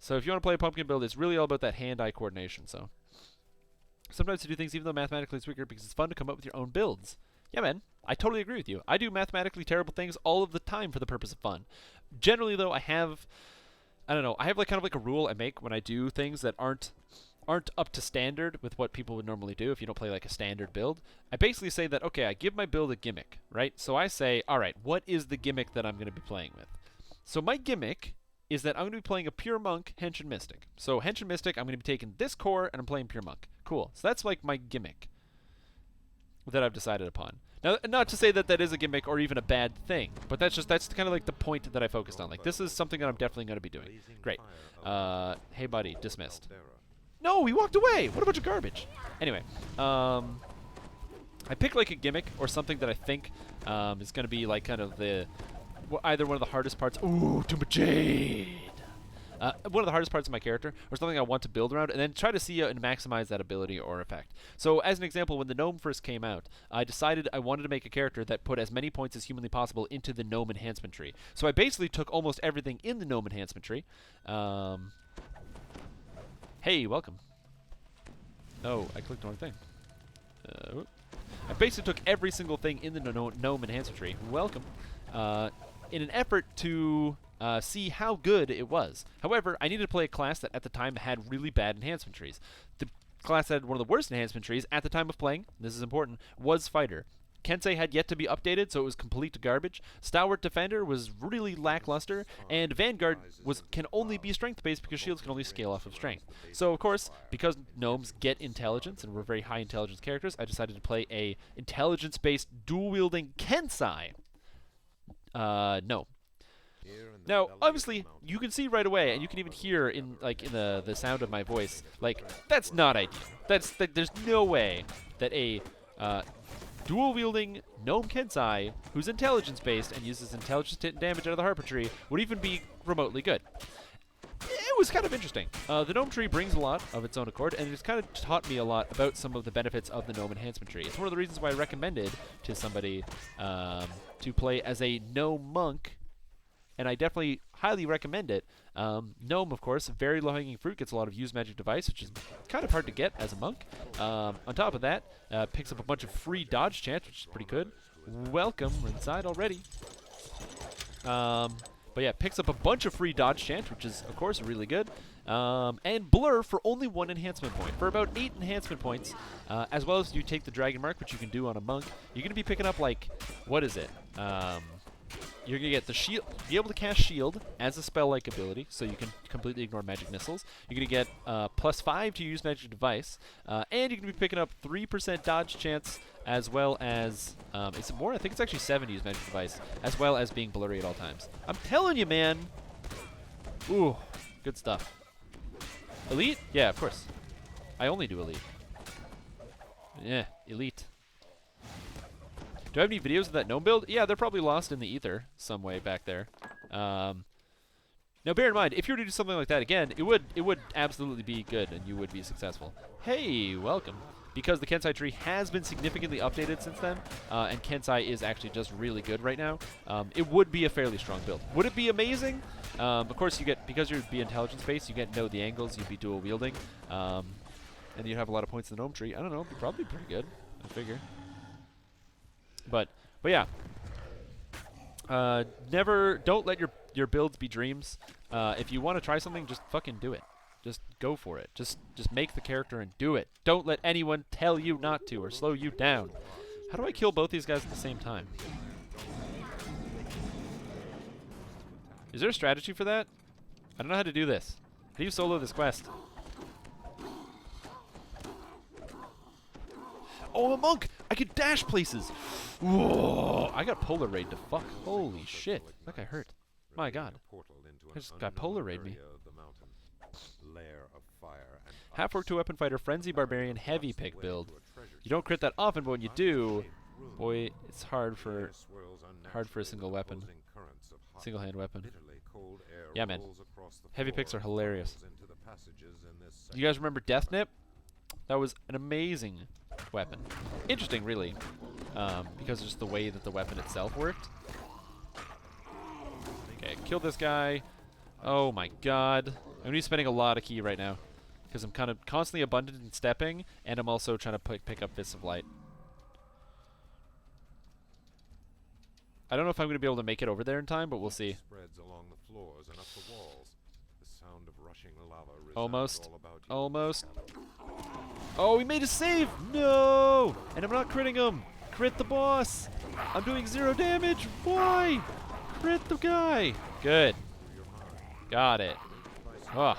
So if you want to play a pumpkin build, it's really all about that hand-eye coordination, so. Sometimes you do things even though mathematically it's weaker because it's fun to come up with your own builds. Yeah, man. I totally agree with you. I do mathematically terrible things all of the time for the purpose of fun. Generally, though, I have like kind of like a rule I make when I do things that aren't up to standard with what people would normally do if you don't play like a standard build. I basically say that, okay, I give my build a gimmick, right? So I say, all right, what is the gimmick that I'm going to be playing with? So my gimmick is that I'm going to be playing a pure monk, hench, and mystic. So hench and mystic, I'm going to be taking this core and I'm playing pure monk. Cool. So that's like my gimmick that I've decided upon. Now, not to say that that is a gimmick or even a bad thing, but that's kind of like the point that I focused on. Like, this is something that I'm definitely going to be doing. Great. Hey, buddy, dismissed. No, he walked away. What a bunch of garbage. Anyway, I pick like a gimmick or something that I think is going to be like kind of either one of the hardest parts. Ooh, Tomb of Jade. One of the hardest parts of my character, or something I want to build around, and then try to see and maximize that ability or effect. So, as an example, when the gnome first came out, I decided I wanted to make a character that put as many points as humanly possible into the gnome enhancement tree. So I basically took almost everything in the gnome enhancement tree. Hey, welcome. Oh, I clicked the wrong thing. I basically took every single thing in the gnome enhancement tree. Welcome. In an effort to see how good it was. However, I needed to play a class that at the time had really bad enhancement trees. The class that had one of the worst enhancement trees at the time of playing, this is important, was Fighter. Kensei had yet to be updated, so it was complete garbage. Stalwart Defender was really lackluster, and Vanguard can only be strength-based because shields can only scale off of strength. So, of course, because gnomes get intelligence, and we're very high intelligence characters, I decided to play a intelligence-based dual-wielding Kensei. No. Now, obviously, you can see right away, and you can even hear in the sound of my voice, like, that's not ideal. There's no way that a dual-wielding gnome Kensei, who's intelligence-based and uses intelligence to hit damage out of the Harper tree, would even be remotely good. It was kind of interesting. The gnome tree brings a lot of its own accord, and it's kind of taught me a lot about some of the benefits of the gnome enhancement tree. It's one of the reasons why I recommended to somebody to play as a gnome monk, and I definitely highly recommend it. Gnome, of course, very low-hanging fruit, gets a lot of use magic device, which is kind of hard to get as a monk. On top of that, picks up a bunch of free dodge chance, which is pretty good. Welcome, we're inside already. But yeah, picks up a bunch of free dodge chance, which is, of course, really good. And Blur for only 1 enhancement point. For about 8 enhancement points, as well as you take the Dragon Mark, which you can do on a monk, you're going to be picking up, like, what is it? You're going to get the shield, be able to cast shield as a spell-like ability, so you can completely ignore magic missiles. You're going to get +5 to use magic device, and you're going to be picking up 3% dodge chance, as well as, is it more? I think it's actually 7 to use magic device, as well as being blurry at all times. I'm telling you, man. Ooh, good stuff. Elite? Yeah, of course. I only do Elite. Yeah, Elite. Do I have any videos of that gnome build? Yeah, they're probably lost in the ether some way back there. Now, bear in mind, if you were to do something like that again, it would absolutely be good, and you would be successful. Hey, welcome. Because the Kensei tree has been significantly updated since then, and Kensei is actually just really good right now, it would be a fairly strong build. Would it be amazing? Of course, because you'd be intelligence-based, you get know the angles, you'd be dual-wielding, and you'd have a lot of points in the gnome tree. I don't know, it'd be probably pretty good, I figure. But yeah, don't let your builds be dreams. If you want to try something, just fucking do it. Just go for it. Just make the character and do it. Don't let anyone tell you not to or slow you down. How do I kill both these guys at the same time? Is there a strategy for that? I don't know how to do this. How do you solo this quest? Oh, a monk! I could dash places! Whoa! I got polar raid to fuck. Holy shit. That guy hurt. My god. I just got polar raid me. Half-orc to weapon fighter, frenzy barbarian, heavy pick build. You don't crit that often, but when you do, boy, it's hard for a single weapon. Single hand weapon. Yeah, man. Heavy picks are hilarious. You guys remember Death Nip? That was an amazing weapon. Interesting, really, because of just the way that the weapon itself worked. Okay, kill this guy. Oh my god. I'm going to be spending a lot of ki right now, because I'm kind of constantly abundant in stepping, and I'm also trying to pick up Fists of Light. I don't know if I'm going to be able to make it over there in time, but we'll see. Almost. Almost. Oh, he made a save! No! And I'm not critting him! Crit the boss! I'm doing 0 damage! Why? Crit the guy! Good. Got it. Oh.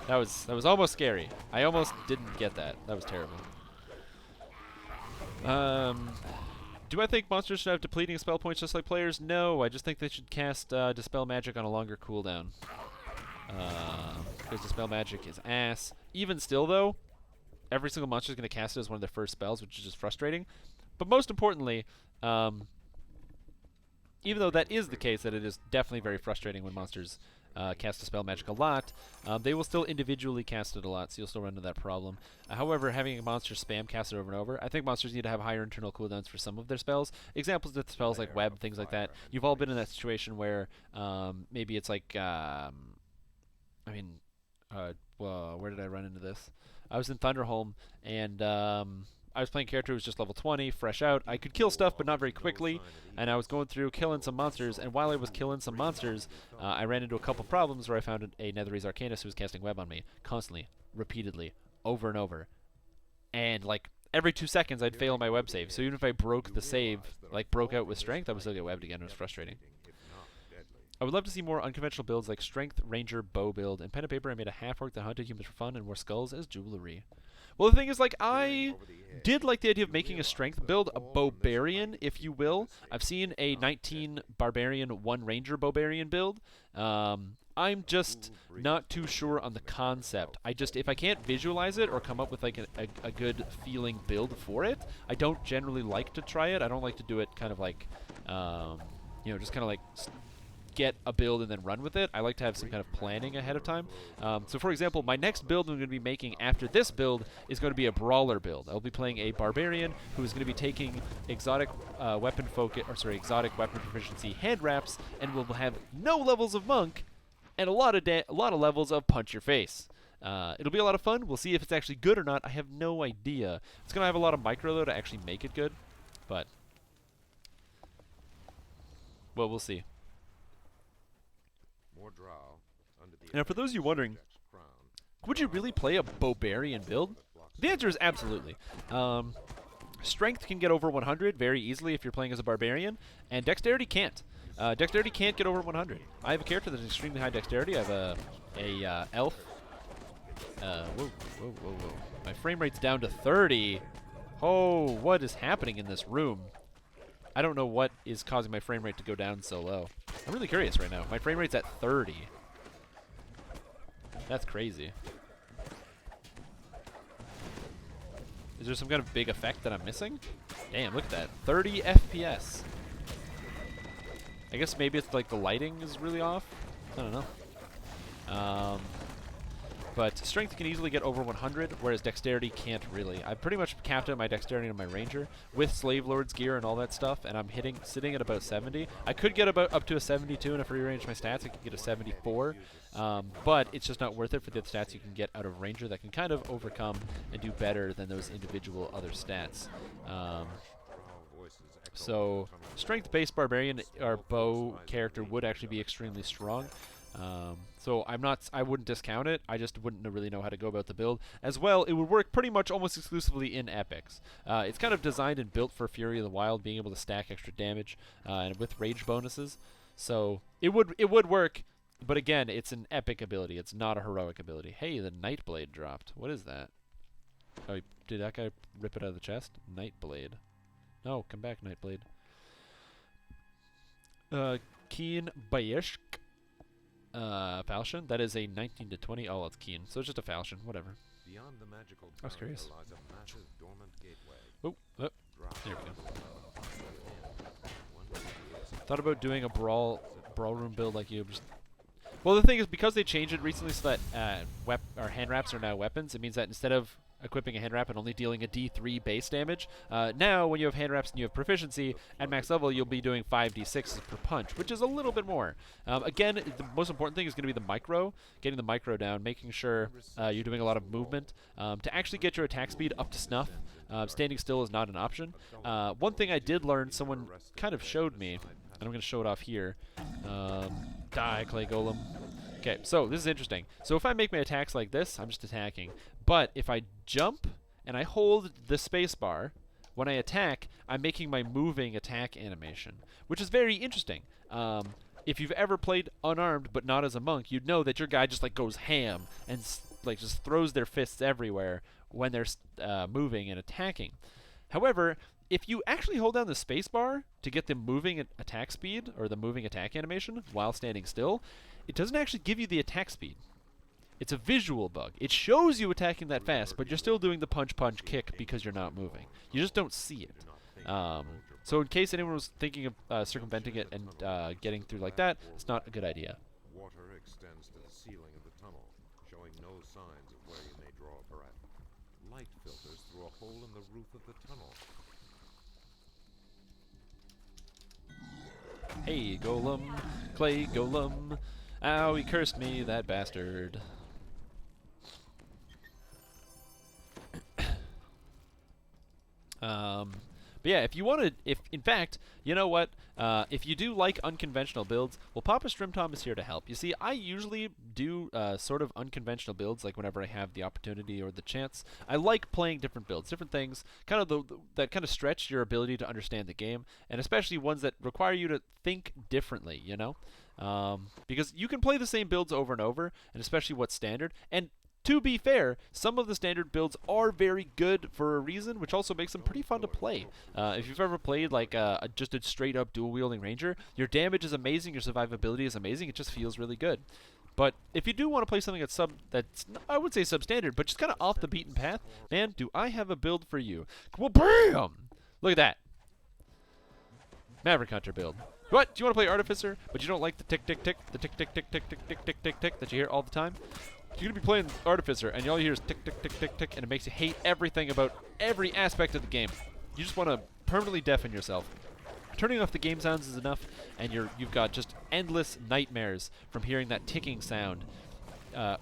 That was almost scary. I almost didn't get that. That was terrible. Do I think monsters should have depleting spell points just like players? No, I just think they should cast Dispel Magic on a longer cooldown. Because Dispel Magic is ass. Even still, though, every single monster is going to cast it as one of their first spells, which is just frustrating. But most importantly, even though that is the case, that it is definitely very frustrating when monsters cast Dispel Magic a lot, they will still individually cast it a lot, so you'll still run into that problem. However, having a monster spam cast it over and over, I think monsters need to have higher internal cooldowns for some of their spells. Examples of spells like Web, things like that. You've all been in that situation where maybe it's like, well, where did I run into this? I was in Thunderholm, and I was playing a character who was just level 20, fresh out. I could kill stuff, but not very quickly, and I was going through killing some monsters, and while I was killing some monsters, I ran into a couple problems where I found a Netherese Arcanist who was casting Web on me, constantly, repeatedly, over and over. And, like, every 2 seconds I'd fail my Web save, so even if I broke the save, like, broke out with Strength, I would still get webbed again. It was frustrating. I would love to see more unconventional builds like Strength, Ranger, Bow build. In Pen and Paper, I made a half-orc that hunted humans for fun and wore skulls as jewelry. Well, the thing is, like, I did like the idea of making a Strength build, a Barbarian, if you will. I've seen a 19 Barbarian, 1 Ranger Barbarian build. I'm just not too sure on the concept. If I can't visualize it or come up with, like, a good feeling build for it, I don't generally like to try it. I don't like to do it kind of like, just kind of like get a build and then run with it. I like to have some kind of planning ahead of time. So for example, my next build I'm going to be making after this build is going to be a brawler build. I'll be playing a barbarian who is going to be taking exotic weapon proficiency hand wraps, and will have no levels of monk and a lot of levels of punch your face. It'll be a lot of fun. We'll see if it's actually good or not. I have no idea. It's going to have a lot of micro though to actually make it good, but well, we'll see. Now, for those of you wondering, would you really play a Barbarian build? The answer is absolutely. Strength can get over 100 very easily if you're playing as a Barbarian, and Dexterity can't. Dexterity can't get over 100. I have a character that has extremely high Dexterity. I have a elf. Whoa. My frame rate's down to 30. Oh, what is happening in this room? I don't know what is causing my frame rate to go down so low. I'm really curious right now. My frame rate's at 30. That's crazy. Is there some kind of big effect that I'm missing? Damn, look at that. 30 FPS. I guess maybe it's like the lighting is really off. I don't know. But Strength can easily get over 100, whereas Dexterity can't really. I pretty much capped out my Dexterity on my Ranger with Slave Lord's gear and all that stuff, and I'm sitting at about 70. I could get up to a 72, and if I rearrange my stats, I could get a 74. But it's just not worth it for the stats you can get out of Ranger that can kind of overcome and do better than those individual other stats. So Strength-based Barbarian or Bow character would actually be extremely strong. So I wouldn't discount it. I just wouldn't really know how to go about the build. As well, it would work pretty much almost exclusively in epics. It's kind of designed and built for Fury of the Wild, being able to stack extra damage and with rage bonuses. So it would work, but again, it's an epic ability. It's not a heroic ability. Hey, the Nightblade dropped. What is that? Oh, did that guy rip it out of the chest? Nightblade. No, come back, Nightblade. Keen Bayishk. Falchion. That is a 19 to 20. Oh, it's Keen. So it's just a Falchion. Whatever. Beyond the magical I was curious. lies a massive dormant gateway. Oh, there we go. One Thought about doing a brawl room build like you. Well, the thing is, because they changed it recently so that hand wraps are now weapons, it means that instead of equipping a hand wrap and only dealing a D3 base damage, now when you have hand wraps and you have proficiency, at max level you'll be doing 5d6s per punch, which is a little bit more. Again, the most important thing is going to be the micro, getting the micro down, making sure you're doing a lot of movement. To actually get your attack speed up to snuff, standing still is not an option. One thing I did learn, someone kind of showed me, and I'm going to show it off here. Die, Clay Golem. Okay, so this is interesting. So if I make my attacks like this, I'm just attacking. But if I jump and I hold the space bar, when I attack, I'm making my moving attack animation, which is very interesting. If you've ever played unarmed but not as a monk, you'd know that your guy just like goes ham and like just throws their fists everywhere when they're moving and attacking. However, if you actually hold down the space bar to get the moving attack speed or the moving attack animation while standing still, it doesn't actually give you the attack speed. It's a visual bug. It shows you attacking that fast, but you're still doing the punch, punch, kick because you're not moving. You just don't see it. So in case anyone was thinking of circumventing it and getting through like that, it's not a good idea. water extends to the ceiling of the tunnel, showing no signs of where you may draw a breath. Light filters through a hole in the roof of the tunnel. Hey, Golem, Clay Golem. Ow, he cursed me, that bastard. But yeah, if you wanted, in fact, you know what? If you do like unconventional builds, well, Papa Strimtom is here to help. You see, I usually do sort of unconventional builds, like whenever I have the opportunity or the chance. I like playing different builds, different things, kind of that kind of stretch your ability to understand the game, and especially ones that require you to think differently, you know? Because you can play the same builds over and over, and especially what's standard, and to be fair, some of the standard builds are very good for a reason, which also makes them pretty fun to play. If you've ever played like just a straight-up dual-wielding ranger, your damage is amazing, your survivability is amazing, it just feels really good. But if you do want to play something that's I would say substandard, but just kind of off the beaten path, man, do I have a build for you. Well, bam! Look at that. Maverick Hunter build. What? Do you want to play Artificer, but you don't like the tick-tick-tick, the tick-tick-tick-tick-tick-tick-tick-tick that you hear all the time? You're going to be playing Artificer, and all you hear is tick-tick-tick-tick-tick, and it makes you hate everything about every aspect of the game. You just want to permanently deafen yourself. Turning off the game sounds is enough, and you've got just endless nightmares from hearing that ticking sound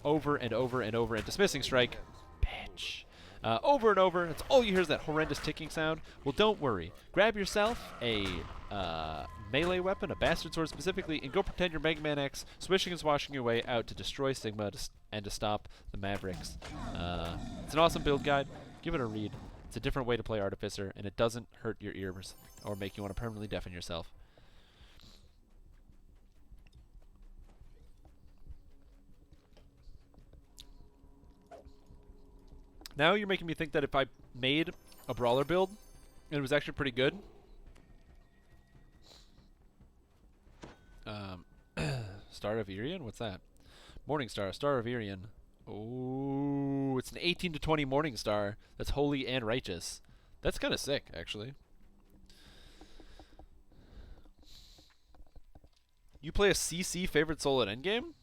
over and over and over, and Dismissing Strike, bitch. Over and over, that's all you hear is that horrendous ticking sound. Well, don't worry. Grab yourself a melee weapon, a Bastard Sword specifically, and go pretend you're Mega Man X, swishing and swashing your way out to destroy Sigma and to stop the Mavericks. It's an awesome build guide. Give it a read. It's a different way to play Artificer, and it doesn't hurt your ears or make you want to permanently deafen yourself. Now you're making me think that if I made a brawler build, and it was actually pretty good. Star of Irian? What's that? Morningstar, Star of Irian. Oh, it's an 18 to 20 Morningstar. That's holy and righteous. That's kind of sick, actually. You play a CC favorite soul at endgame?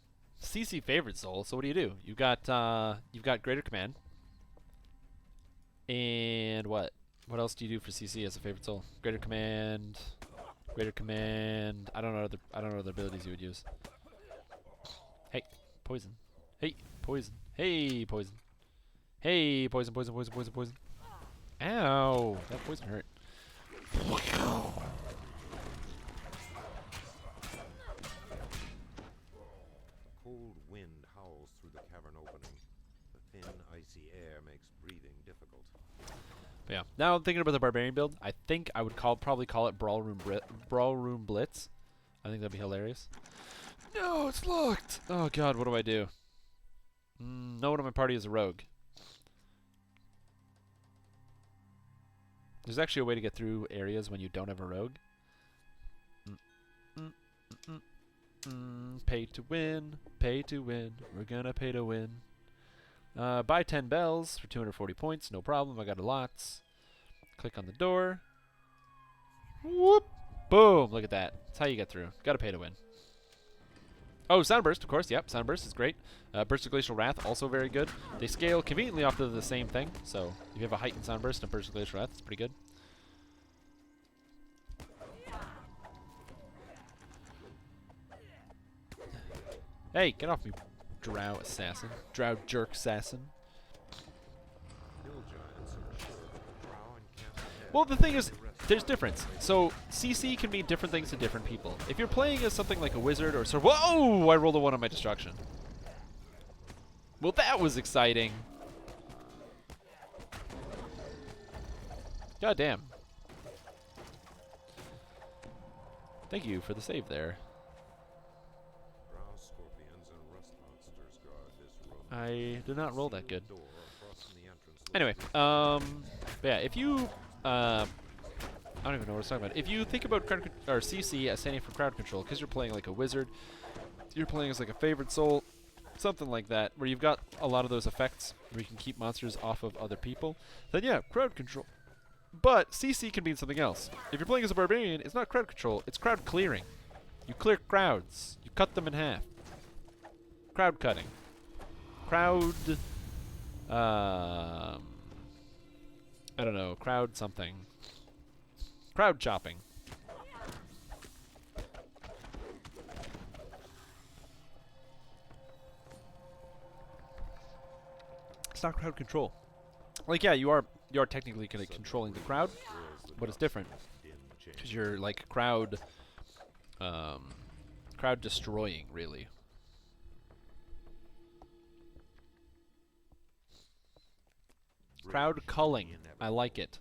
CC favorite soul. So what do? You've got Greater Command. And what? What else do you do for CC as a favorite soul? Greater Command. Greater Command. I don't know other abilities you would use. Hey, poison. Hey, poison. Hey, poison. Hey, poison, poison, poison, poison, poison. Ow, that poison hurt. Cold wind howls through the cavern opening. The thin, icy air makes breathing difficult. But yeah, now I'm thinking about the barbarian build. I think I would probably call it Brawl Room Blitz. I think that'd be hilarious. No, it's locked! Oh god, what do I do? No one in my party is a rogue. There's actually a way to get through areas when you don't have a rogue. Pay to win, pay to win. We're gonna pay to win. Buy 10 bells for 240 points, no problem. I got lots. Click on the door. Whoop! Boom! Look at that. That's how you get through. Gotta pay to win. Oh, Soundburst, of course. Yep, Soundburst is great. Burst of Glacial Wrath, also very good. They scale conveniently off of the same thing. So if you have a heightened Soundburst and a Burst of Glacial Wrath, it's pretty good. Hey, get off me, Drow Assassin. Drow Jerk Assassin. Well, the thing is, there's difference. So, CC can mean different things to different people. If you're playing as something like a wizard or sort of— whoa! I rolled a 1 on my destruction. Well, that was exciting. God damn. Thank you for the save there. I did not roll that good. Anyway, yeah, if you, I don't even know what I was talking about. If you think about crowd or CC as standing for crowd control, because you're playing like a wizard, you're playing as like a favored soul, something like that, where you've got a lot of those effects where you can keep monsters off of other people, then yeah, crowd control. But CC can mean something else. If you're playing as a barbarian, it's not crowd control, it's crowd clearing. You clear crowds. You cut them in half. Crowd cutting. Crowd, I don't know, crowd something. Crowd chopping. It's not crowd control. Like, yeah, you are technically kind of controlling the crowd, but it's different. Because you're like crowd destroying, really. Crowd culling. I like it.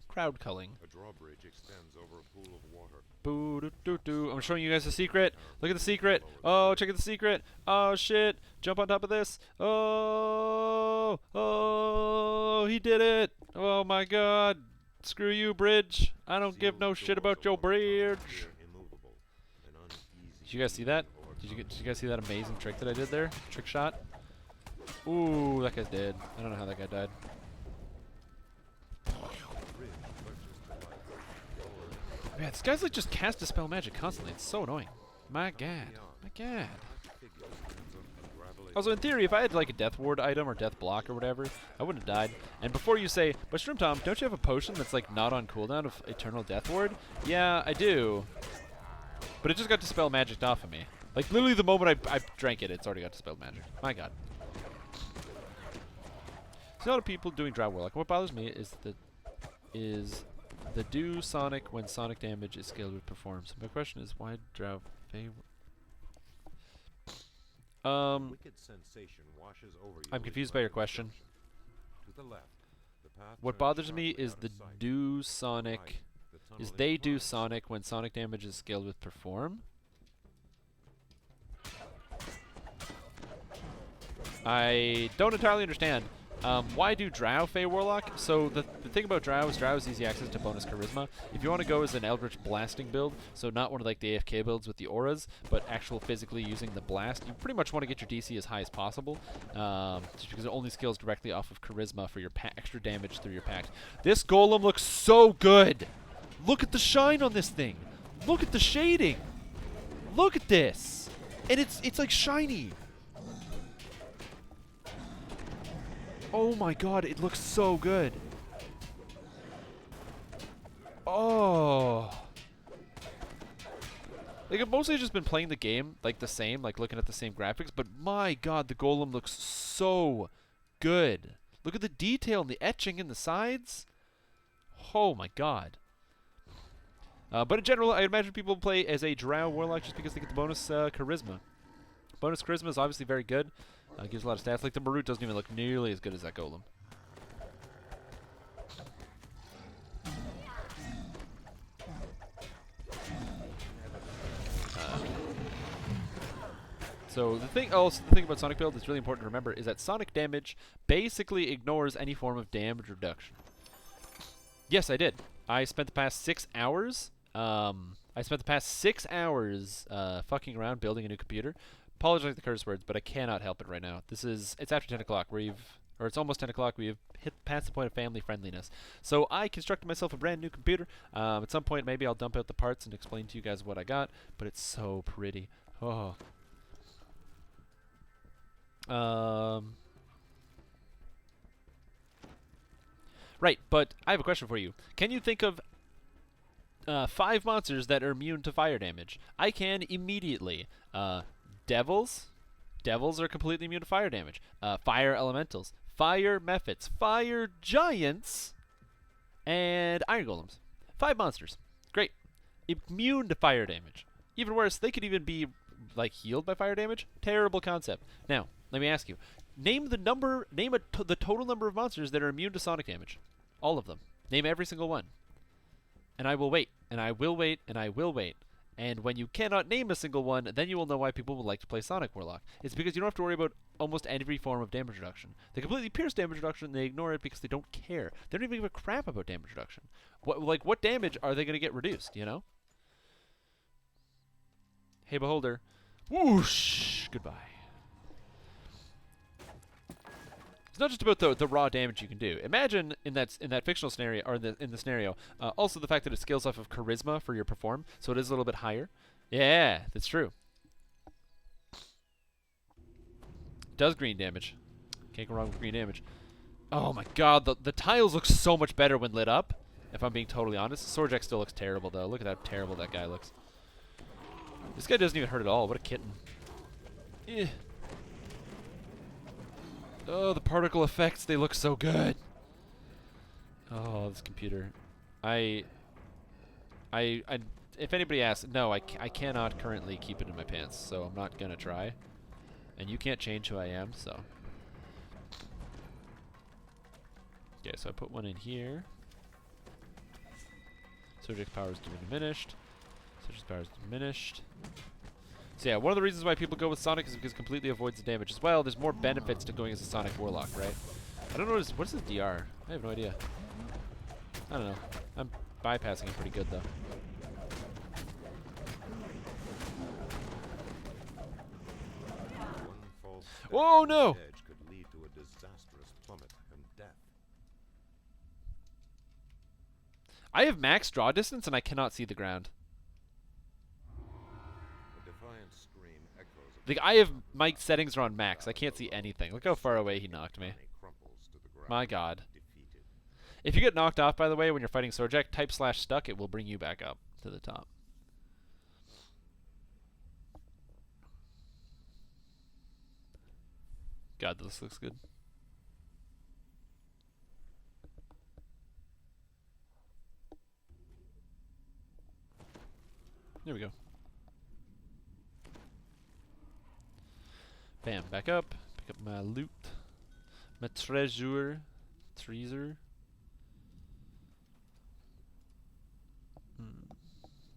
Crowd culling. A drawbridge extends over a pool of water. Boo doo doo doo. I'm showing you guys the secret. Look at the secret. Oh, check out the secret. Oh shit. Jump on top of this. Oh, oh, he did it. Oh my god. Screw you, bridge. I don't give no shit about your bridge. Did you guys see that? Did you guys see that amazing trick that I did there? Trick shot. Ooh, that guy's dead. I don't know how that guy died. Man, this guy's like just cast Dispel Magic constantly. It's so annoying. My god. My god. Also, in theory, if I had like a Death Ward item or Death Block or whatever, I wouldn't have died. And before you say, but Strimstream, don't you have a potion that's like not on cooldown of Eternal Death Ward? Yeah, I do. But it just got Dispel Magic off of me. Like literally the moment I drank it, it's already got Dispel Magic. My god. There's a lot of people doing Drow Warlock. What bothers me is the do Sonic when Sonic damage is scaled with performs. My question is, why Drow favor? I'm confused by your question. What bothers me is the do Sonic. Is they do Sonic when Sonic damage is scaled with perform? I don't entirely understand. Why do Drow Fey Warlock? So the thing about Drow is easy access to bonus Charisma. If you want to go as an Eldritch Blasting build, so not one of like the AFK builds with the auras, but actual physically using the blast, you pretty much want to get your DC as high as possible, just because it only scales directly off of Charisma for your extra damage through your pact. This Golem looks so good! Look at the shine on this thing! Look at the shading! Look at this! And it's like shiny! Oh my god, it looks so good. Oh. Like, I've mostly just been playing the game, like, the same, like, looking at the same graphics, but my god, the Golem looks so good. Look at the detail and the etching in the sides. Oh my god. But in general, I imagine people play as a Drow Warlock just because they get the bonus Charisma. Bonus Charisma is obviously very good. Gives a lot of stats. Like the Marut doesn't even look nearly as good as that Golem. So the thing about Sonic build that's really important to remember is that Sonic damage basically ignores any form of damage reduction. Yes, I did. I spent the past 6 hours. Fucking around building a new computer. Apologize for the curse words, but I cannot help it right now. It's after 10 o'clock. It's almost 10 o'clock. We've hit past the point of family friendliness. So I constructed myself a brand new computer. At some point, maybe I'll dump out the parts and explain to you guys what I got. But it's so pretty. Oh. Right, but I have a question for you. Can you think of 5 monsters that are immune to fire damage? I can immediately. Devils. Devils are completely immune to fire damage. Fire elementals. Fire mephits. Fire giants. And iron golems. 5 monsters. Great. Immune to fire damage. Even worse, they could even be like healed by fire damage. Terrible concept. Now, let me ask you. Name the total number of monsters that are immune to sonic damage. All of them. Name every single one. And I will wait. And I will wait. And I will wait. And when you cannot name a single one, then you will know why people would like to play Sonic Warlock. It's because you don't have to worry about almost every form of damage reduction. They completely pierce damage reduction, and they ignore it because they don't care. They don't even give a crap about damage reduction. What damage are they going to get reduced, you know? Hey, Beholder. Whoosh! Goodbye. It's not just about the raw damage you can do. Imagine in that fictional scenario, or in the scenario, also the fact that it scales off of charisma for your perform, so it is a little bit higher. Yeah, that's true. Does green damage. Can't go wrong with green damage. Oh my god, the tiles look so much better when lit up, if I'm being totally honest. Sorjak still looks terrible, though. Look at how terrible that guy looks. This guy doesn't even hurt at all. What a kitten. Eh. Oh, the particle effects, they look so good. Oh, this computer. If anybody asks, no, I cannot currently keep it in my pants, so I'm not going to try. And you can't change who I am, so. Okay, so I put one in here. Surgic's power is diminished. Surgic's power is diminished. So yeah, one of the reasons why people go with Sonic is because it completely avoids the damage as well. There's more benefits to going as a Sonic Warlock, right? I don't know what is his DR? I have no idea. I don't know. I'm bypassing it pretty good though. Oh no! Edge could lead to a disastrous plummet and death. I have max draw distance and I cannot see the ground. I have my settings are on max. I can't see anything. Look how far away he knocked me. My god. If you get knocked off, by the way, when you're fighting Sorjak, type /stuck. It will bring you back up to the top. God, this looks good. There we go. Bam, back up. Pick up my loot. My treasure.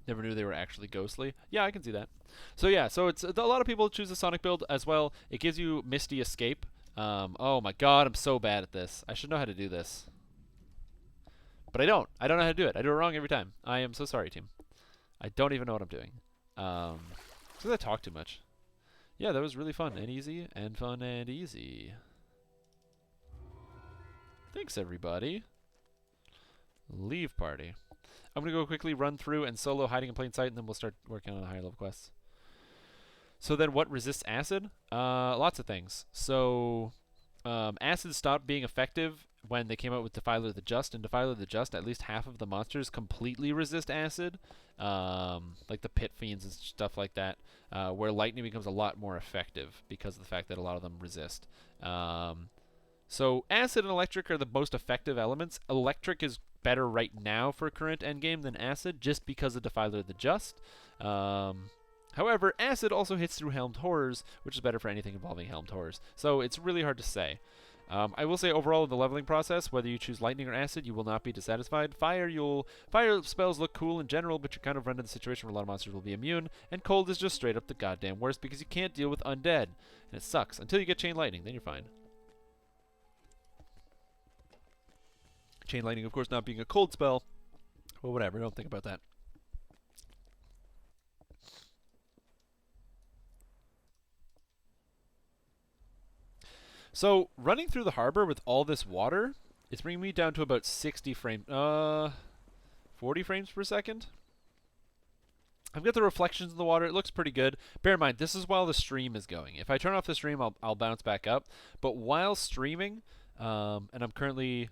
Never knew they were actually ghostly. Yeah, I can see that. So yeah, so it's a lot of people choose the Sonic build as well. It gives you Misty Escape. Oh my god, I'm so bad at this. I should know how to do this. But I don't. I don't know how to do it. I do it wrong every time. I am so sorry, team. I don't even know what I'm doing. Because I talk too much. Yeah, that was really fun and easy, and fun and easy. Thanks, everybody. Leave party. I'm going to go quickly run through and solo hiding in plain sight, and then we'll start working on the higher level quests. So then what resists acid? Lots of things. So acid stopped being effective when they came out with Defiler the Just. In Defiler the Just, at least half of the monsters completely resist acid. Like the pit fiends and stuff like that, where lightning becomes a lot more effective because of the fact that a lot of them resist. So acid and electric are the most effective elements. Electric is better right now for current endgame than acid, just because of Defiler the Just. However, acid also hits through Helmed Horrors, which is better for anything involving Helmed Horrors. So it's really hard to say. I will say overall in the leveling process, whether you choose lightning or acid, you will not be dissatisfied. Fire spells look cool in general, but you kind of run into the situation where a lot of monsters will be immune, and cold is just straight up the goddamn worst because you can't deal with undead, and it sucks until you get chain lightning. Then you're fine. Chain lightning, of course, not being a cold spell. Well, whatever. Don't think about that. So, running through the harbor with all this water is bringing me down to about 60 frames. 40 frames per second? I've got the reflections in the water. It looks pretty good. Bear in mind, this is while the stream is going. If I turn off the stream, I'll bounce back up. But while streaming, and I'm currently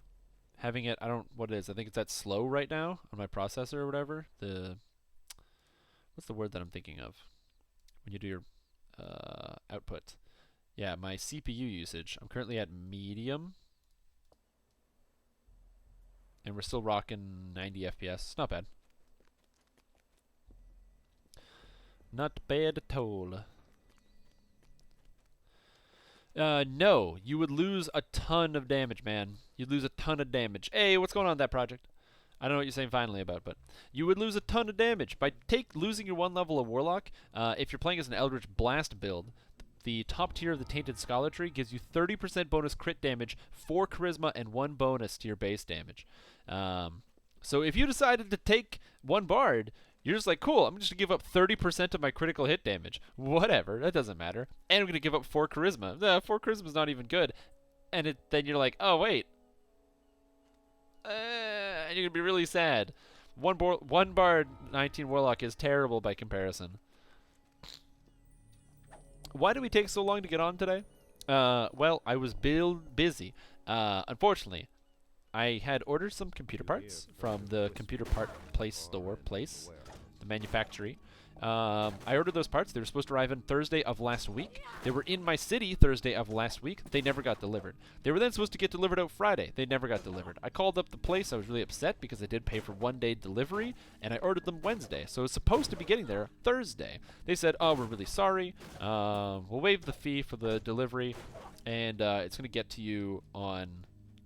having it, I don't what it is. I think it's at slow right now on my processor or whatever. What's the word that I'm thinking of when you do your output? Yeah, my CPU usage. I'm currently at medium. And we're still rocking 90 FPS. Not bad. Not bad at all. No, you would lose a ton of damage, man. You'd lose a ton of damage. Hey, what's going on with that project? I don't know what you're saying finally about, but you would lose a ton of damage. By losing your 1 level of Warlock, if you're playing as an Eldritch Blast build, the top tier of the Tainted Scholar tree gives you 30% bonus crit damage, 4 charisma, and 1 bonus to your base damage. So if you decided to take 1 bard, you're just like, cool, I'm just going to give up 30% of my critical hit damage. Whatever, that doesn't matter. And I'm going to give up 4 charisma. 4 charisma is not even good. And then you're like, oh, wait. And you're going to be really sad. 1 bard, 19 warlock is terrible by comparison. Why did we take so long to get on today? Well, I was busy. Unfortunately, I had ordered some computer parts from the computer part place, the manufactory. I ordered those parts. They were supposed to arrive on Thursday of last week. They were in my city Thursday of last week. They never got delivered. They were then supposed to get delivered out Friday. They never got delivered. I called up the place. I was really upset because I did pay for 1-day delivery, and I ordered them Wednesday. So it was supposed to be getting there Thursday. They said, oh, we're really sorry. We'll waive the fee for the delivery, and it's going to get to you on...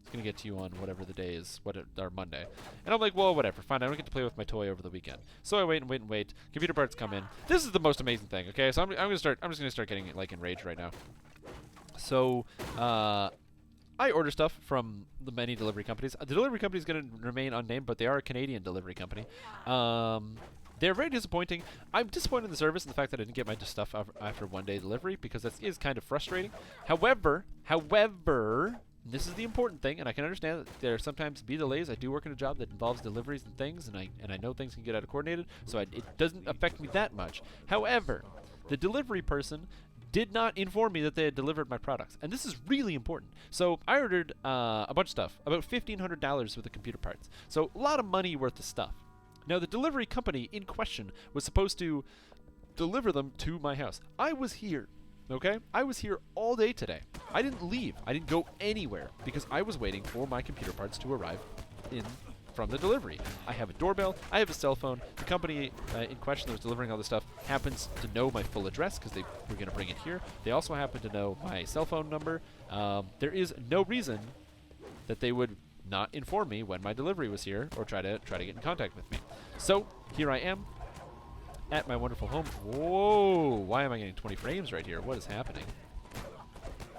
It's going to get to you on whatever the day is, or Monday. And I'm like, well, whatever, fine, I don't get to play with my toy over the weekend. So I wait and wait and wait. Computer parts come in. This is the most amazing thing, okay? So I'm just going to start getting like enraged right now. So I order stuff from the many delivery companies. The delivery company is going to remain unnamed, but they are a Canadian delivery company. They're very disappointing. I'm disappointed in the service and the fact that I didn't get my stuff after 1-day delivery because that is kind of frustrating. However, this is the important thing, and I can understand that there sometimes be delays. I do work in a job that involves deliveries and things, and I know things can get out of coordinated, so it doesn't affect me that much. However, the delivery person did not inform me that they had delivered my products, and this is really important. So I ordered a bunch of stuff, about $1,500 worth of computer parts. So a lot of money worth of stuff. Now, the delivery company in question was supposed to deliver them to my house. I was here. Okay? I was here all day today. I didn't leave. I didn't go anywhere because I was waiting for my computer parts to arrive from the delivery. I have a doorbell. I have a cell phone. The company in question that was delivering all this stuff happens to know my full address because they were going to bring it here. They also happen to know my cell phone number. There is no reason that they would not inform me when my delivery was here or try to get in contact with me. So here I am. At my wonderful home. Whoa! Why am I getting 20 frames right here? What is happening?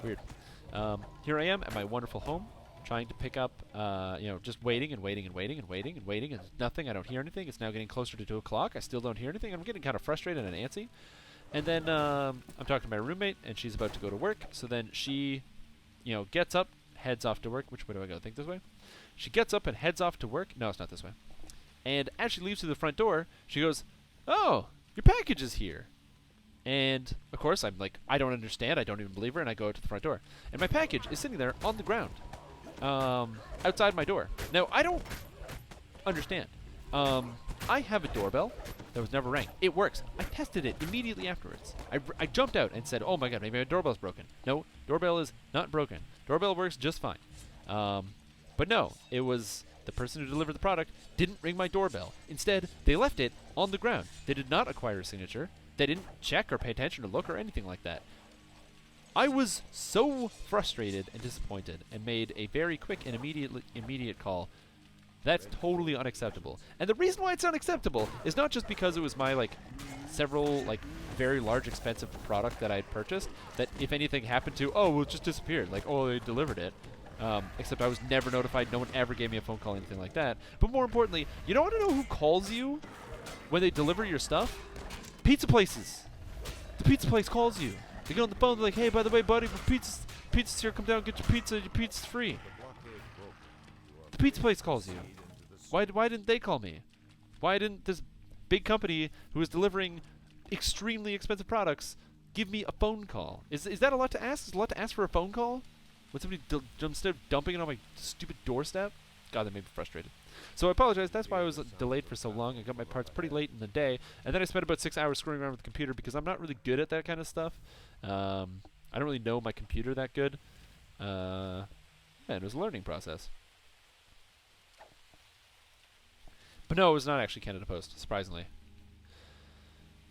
Weird. Here I am at my wonderful home, trying to pick up, just waiting and waiting and waiting and waiting and waiting, and nothing. I don't hear anything. It's now getting closer to 2 o'clock. I still don't hear anything. I'm getting kind of frustrated and antsy. And then I'm talking to my roommate, and she's about to go to work. So then she, gets up, heads off to work. Which way do I go? Think this way? She gets up and heads off to work. No, it's not this way. And as she leaves through the front door, she goes, oh, your package is here. And, of course, I'm like, I don't understand. I don't even believe her. And I go to the front door. And my package is sitting there on the ground outside my door. Now, I don't understand. I have a doorbell that was never rang. It works. I tested it immediately afterwards. I jumped out and said, oh, my God, maybe my doorbell's broken. No, doorbell is not broken. Doorbell works just fine. But no, it was... The person who delivered the product didn't ring my doorbell. Instead, they left it on the ground. They did not acquire a signature. They didn't check or pay attention or look or anything like that. I was so frustrated and disappointed and made a very quick and immediate call. That's totally unacceptable. And the reason why it's unacceptable is not just because it was my like several like very large expensive product that I had purchased that if anything happened to, oh, well, it just disappeared. Like, oh, they delivered it. Except I was never notified. No one ever gave me a phone call, anything like that. But more importantly, you don't want to know who calls you when they deliver your stuff? Pizza places. The pizza place calls you. They get on the phone, they're like, hey, by the way, buddy, pizza's here, come down, get your pizza, free. The pizza place calls you. Why didn't they call me? Why didn't this big company who is delivering extremely expensive products give me a phone call? Is that a lot to ask? Is it a lot to ask for a phone call? When somebody instead of dumping it on my stupid doorstep? God, that made me frustrated. So I apologize. That's why I was delayed for so long. I got my parts pretty late in the day, and then I spent about 6 hours screwing around with the computer because I'm not really good at that kind of stuff. I don't really know my computer that good. Yeah, it was a learning process. But no, it was not actually Canada Post, surprisingly.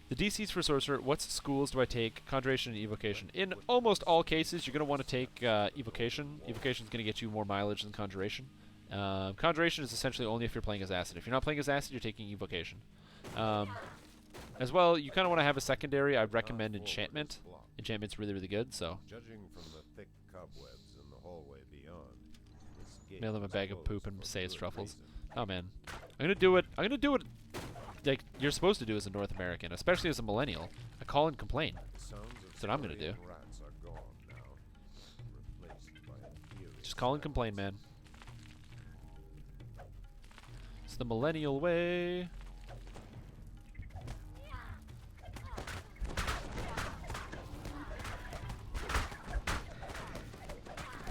The DCs for Sorcerer, what schools do I take? Conjuration and Evocation. In almost all cases, you're going to want to take Evocation. Evocation is going to get you more mileage than Conjuration. Conjuration is essentially only if you're playing as Acid. If you're not playing as Acid, you're taking Evocation. As well, you kind of want to have a secondary. I'd recommend Enchantment. Enchantment's really, really good, so. Judging from the thick cobwebs in the hallway beyond, Mail them a bag of poop and say it's truffles. Oh, man. I'm going to do it like you're supposed to do as a North American, especially as a millennial. I call and complain. That's what I'm going to do. Just call and complain, man. It's the millennial way.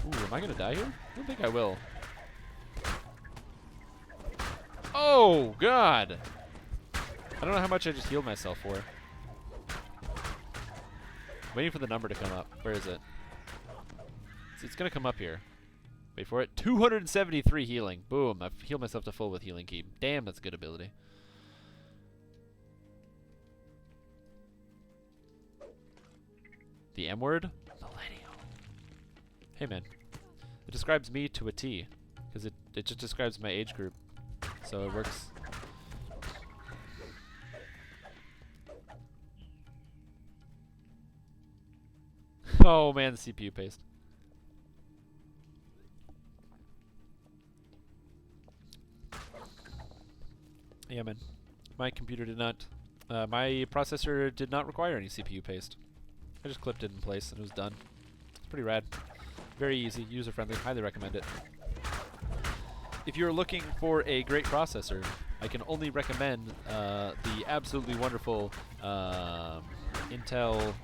Ooh, am I going to die here? I don't think I will. Oh, God! I don't know how much I just healed myself for. Waiting for the number to come up. Where is it? It's going to come up here. Wait for it. 273 healing. Boom. I've healed myself to full with Healing Key. Damn, that's a good ability. The M word? Millennial. Hey, man. It describes me to a T. Because it just describes my age group. So it works. Oh man, the CPU paste. Yeah, man. My computer did not. My processor did not require any CPU paste. I just clipped it in place and it was done. It's pretty rad. Very easy, user friendly. Highly recommend it. If you're looking for a great processor, I can only recommend the absolutely wonderful Intel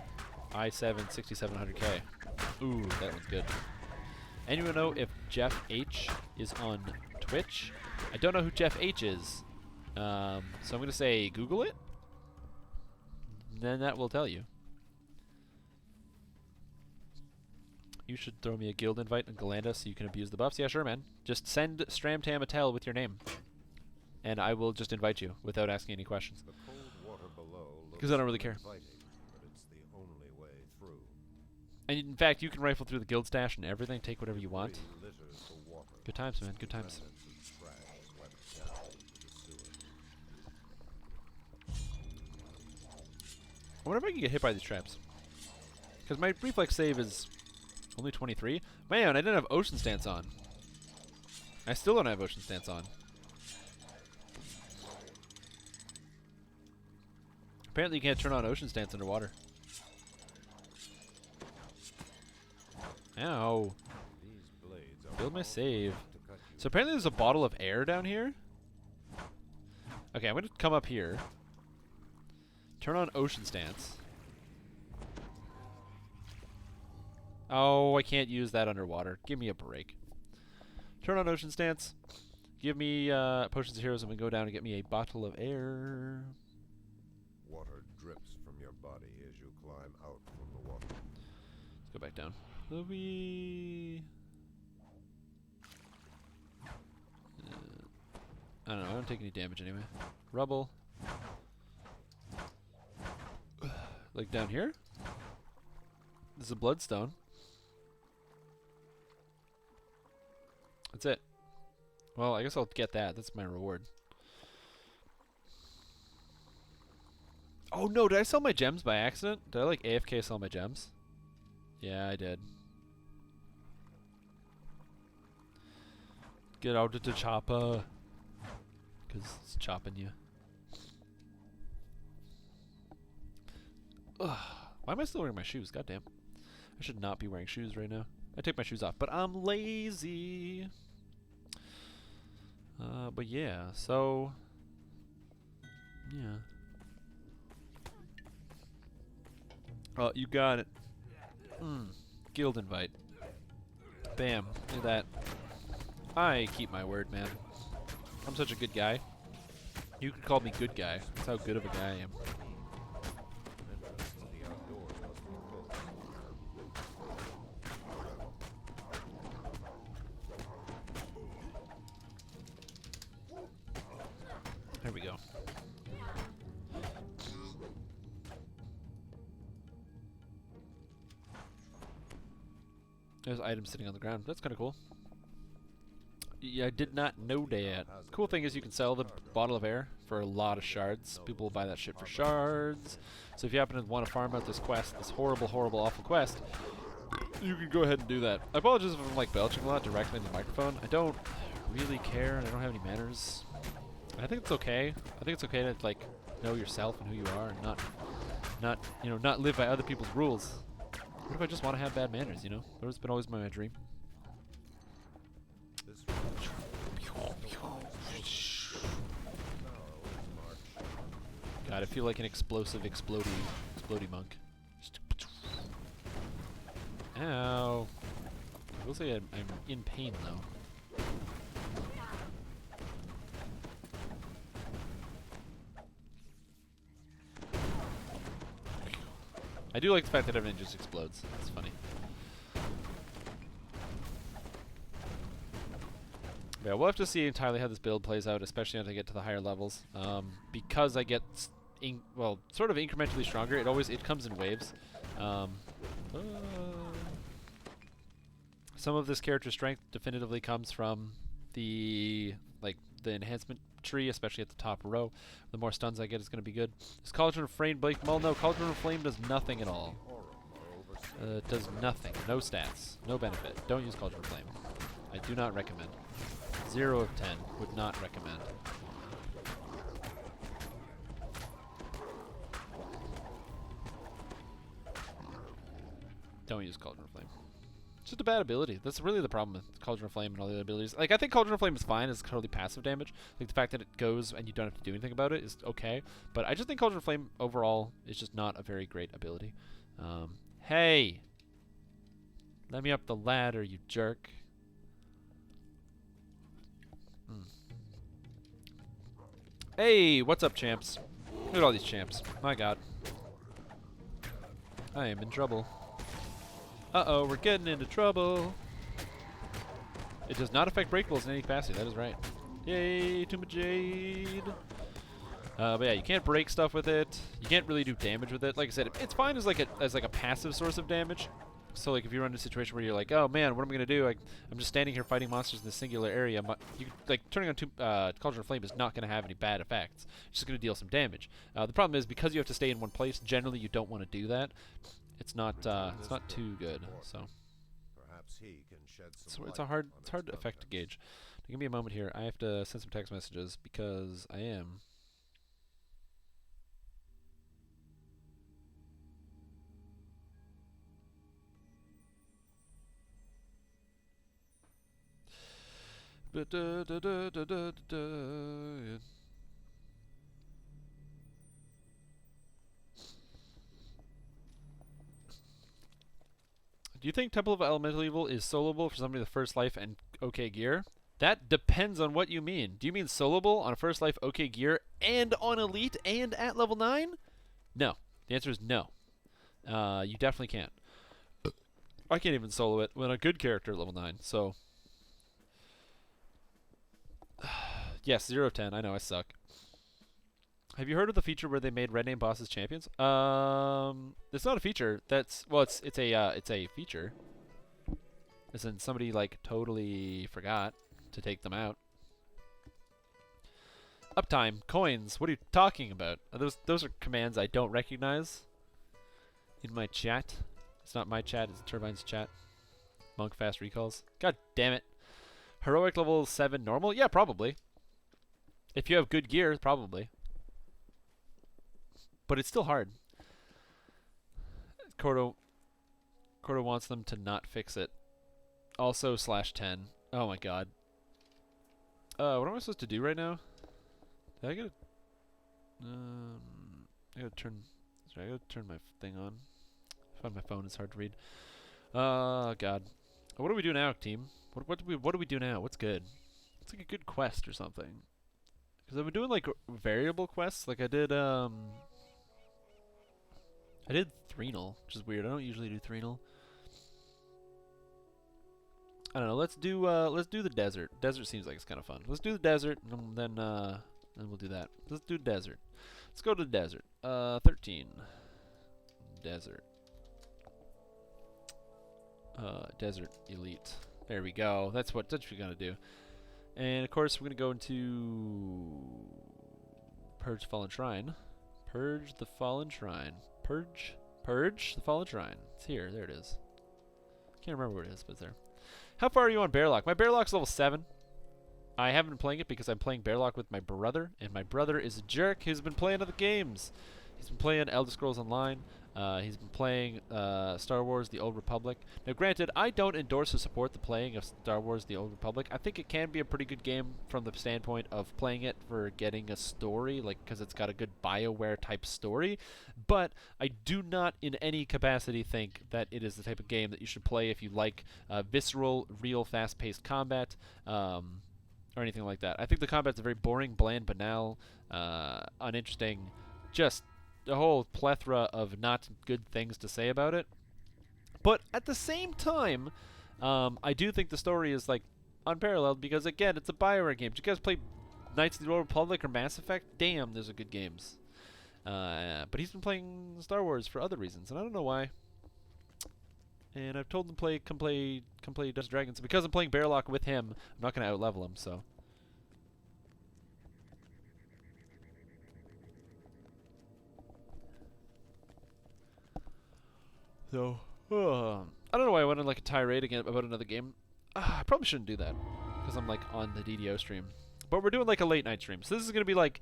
i7 6700K. Ooh, that one's good. Anyone know if Jeff H is on Twitch? I don't know who Jeff H is, so I'm going to say Google it. Then that will tell you. You should throw me a guild invite in Galanda so you can abuse the buffs. Yeah, sure, man. Just send Stramtam a tell with your name, and I will just invite you without asking any questions. Because I don't really care. And in fact, you can rifle through the guild stash and everything, take whatever you want. Good times, man. Good times. I wonder if I can get hit by these traps. Because my reflex save is only 23. Man, I didn't have Ocean Stance on. I still don't have Ocean Stance on. Apparently you can't turn on Ocean Stance underwater. Ow. Build my save. So apparently there's a bottle of air down here. Okay, I'm going to come up here. Turn on Ocean Stance. Oh, I can't use that underwater. Give me a break. Turn on Ocean Stance. Give me Potions of Heroes and we go down and get me a bottle of air. Water drips from your body as you climb out from the water. Let's go back down. Louis. I don't know. I don't take any damage anyway. Rubble. Like down here? This is a bloodstone. That's it. Well, I guess I'll get that. That's my reward. Oh no, did I sell my gems by accident? Did I like AFK sell my gems? Yeah, I did. Get out of the chopper. Because it's chopping you. Ugh. Why am I still wearing my shoes? Goddamn. I should not be wearing shoes right now. I take my shoes off, but I'm lazy. But yeah, so... Yeah. Oh, you got it. Guild invite. Bam. Look at that. I keep my word, man. I'm such a good guy. You could call me good guy. That's how good of a guy I am. There we go. There's items sitting on the ground. That's kind of cool. Yeah, I did not know that. Cool thing is you can sell the bottle of air for a lot of shards. People will buy that shit for shards. So if you happen to want to farm out this quest, this horrible, horrible, awful quest, you can go ahead and do that. I apologize if I'm like belching a lot directly in the microphone. I don't really care, and I don't have any manners. I think it's okay. I think it's okay to like know yourself and who you are, and not live by other people's rules. What if I just want to have bad manners? You know, that's been always my dream. God, I feel like an explosive, explodey monk. Ow! I will say I'm in pain though. I do like the fact that everything just explodes. It's funny. Yeah, we'll have to see entirely how this build plays out, especially as I get to the higher levels. Because I get, sort of incrementally stronger. It comes in waves. Some of this character's strength definitively comes from the enhancement tree, especially at the top row. The more stuns I get is going to be good. Is Cauldron of Flame Blake? Well, no, Cauldron of Flame does nothing at all. Does nothing. No stats. No benefit. Don't use Cauldron of Flame. I do not recommend. 0 of 10. Would not recommend. Don't use Cauldron of Flame. It's just a bad ability. That's really the problem with Cauldron of Flame and all the other abilities. Like, I think Cauldron of Flame is fine. It's totally passive damage. Like, the fact that it goes and you don't have to do anything about it is okay. But I just think Cauldron of Flame overall is just not a very great ability. Hey! Let me up the ladder, you jerk. Hey, what's up, champs? Look at all these champs. My god. I am in trouble. Uh-oh, we're getting into trouble. It does not affect breakables in any capacity, that is right. Yay, Tomb of Jade. But yeah, you can't break stuff with it. You can't really do damage with it. Like I said, it's fine as like a passive source of damage. So like if you run into a situation where you're like, oh man, what am I gonna do? I'm just standing here fighting monsters in this singular area. Turning on Cauldron of Flame is not gonna have any bad effects. It's just gonna deal some damage. The problem is because you have to stay in one place. Generally, you don't want to do that. It's not too good. So Perhaps he can shed some it's light hard on it's hard to its affect contents. gauge. Give me a moment here. I have to send some text messages because I am. Do you think Temple of Elemental Evil is soloable for somebody with First Life and OK Gear? That depends on what you mean. Do you mean soloable on a First Life OK Gear and on Elite and at level 9? No. The answer is no. You definitely can't. I can't even solo it when a good character at level 9, so... Yes, 0 of 10. I know, I suck. Have you heard of the feature where they made red name bosses champions? It's not a feature. That's well, it's a feature. As in somebody like totally forgot to take them out. Uptime, coins. What are you talking about? Those are commands I don't recognize in my chat. It's not my chat. It's Turbine's chat. Monk fast recalls. God damn it. Heroic level 7 normal? Yeah, probably. If you have good gear, probably. But it's still hard. Cordo wants them to not fix it. Also /10. Oh my god. What am I supposed to do right now? Did I get I gotta turn. Sorry, I gotta turn my thing on. I find my phone is hard to read. Oh god. What do we do now, team? What do we do now? What's good? It's like a good quest or something. Because I've been doing like variable quests. Like I did Threnal, which is weird. I don't usually do Threnal. I don't know. Let's do the desert. Desert seems like it's kind of fun. Let's do the desert, and then we'll do that. Let's do desert. Let's go to the desert. 13. Desert. Desert Elite. There we go. That's what we're gonna do. And of course we're gonna go into Purge Fallen Shrine. Purge the Fallen Shrine. Purge the Fallen Shrine. It's here. There it is. Can't remember where it is, but it's there. How far are you on Bearlock? My Bearlock's level 7. I haven't been playing it because I'm playing Bearlock with my brother, and my brother is a jerk who's been playing other games. He's been playing Elder Scrolls Online. He's been playing Star Wars The Old Republic. Now granted, I don't endorse or support the playing of Star Wars The Old Republic. I think it can be a pretty good game from the standpoint of playing it for getting a story, like because it's got a good BioWare type story. But I do not in any capacity think that it is the type of game that you should play if you like visceral, real, fast-paced combat. Or anything like that. I think the combat's very boring, bland, banal, uninteresting, just a whole plethora of not good things to say about it. But at the same time, I do think the story is like unparalleled because again, it's a BioWare game. Did you guys play Knights of the Old Republic or Mass Effect? Damn, those are good games. But he's been playing Star Wars for other reasons, and I don't know why. And I've told him come play Dungeons & Dragons. Because I'm playing Bearlock with him, I'm not going to outlevel him, so. So, I don't know why I went on like a tirade again about another game. I probably shouldn't do that, because I'm like on the DDO stream. But we're doing like a late night stream, so this is going to be like,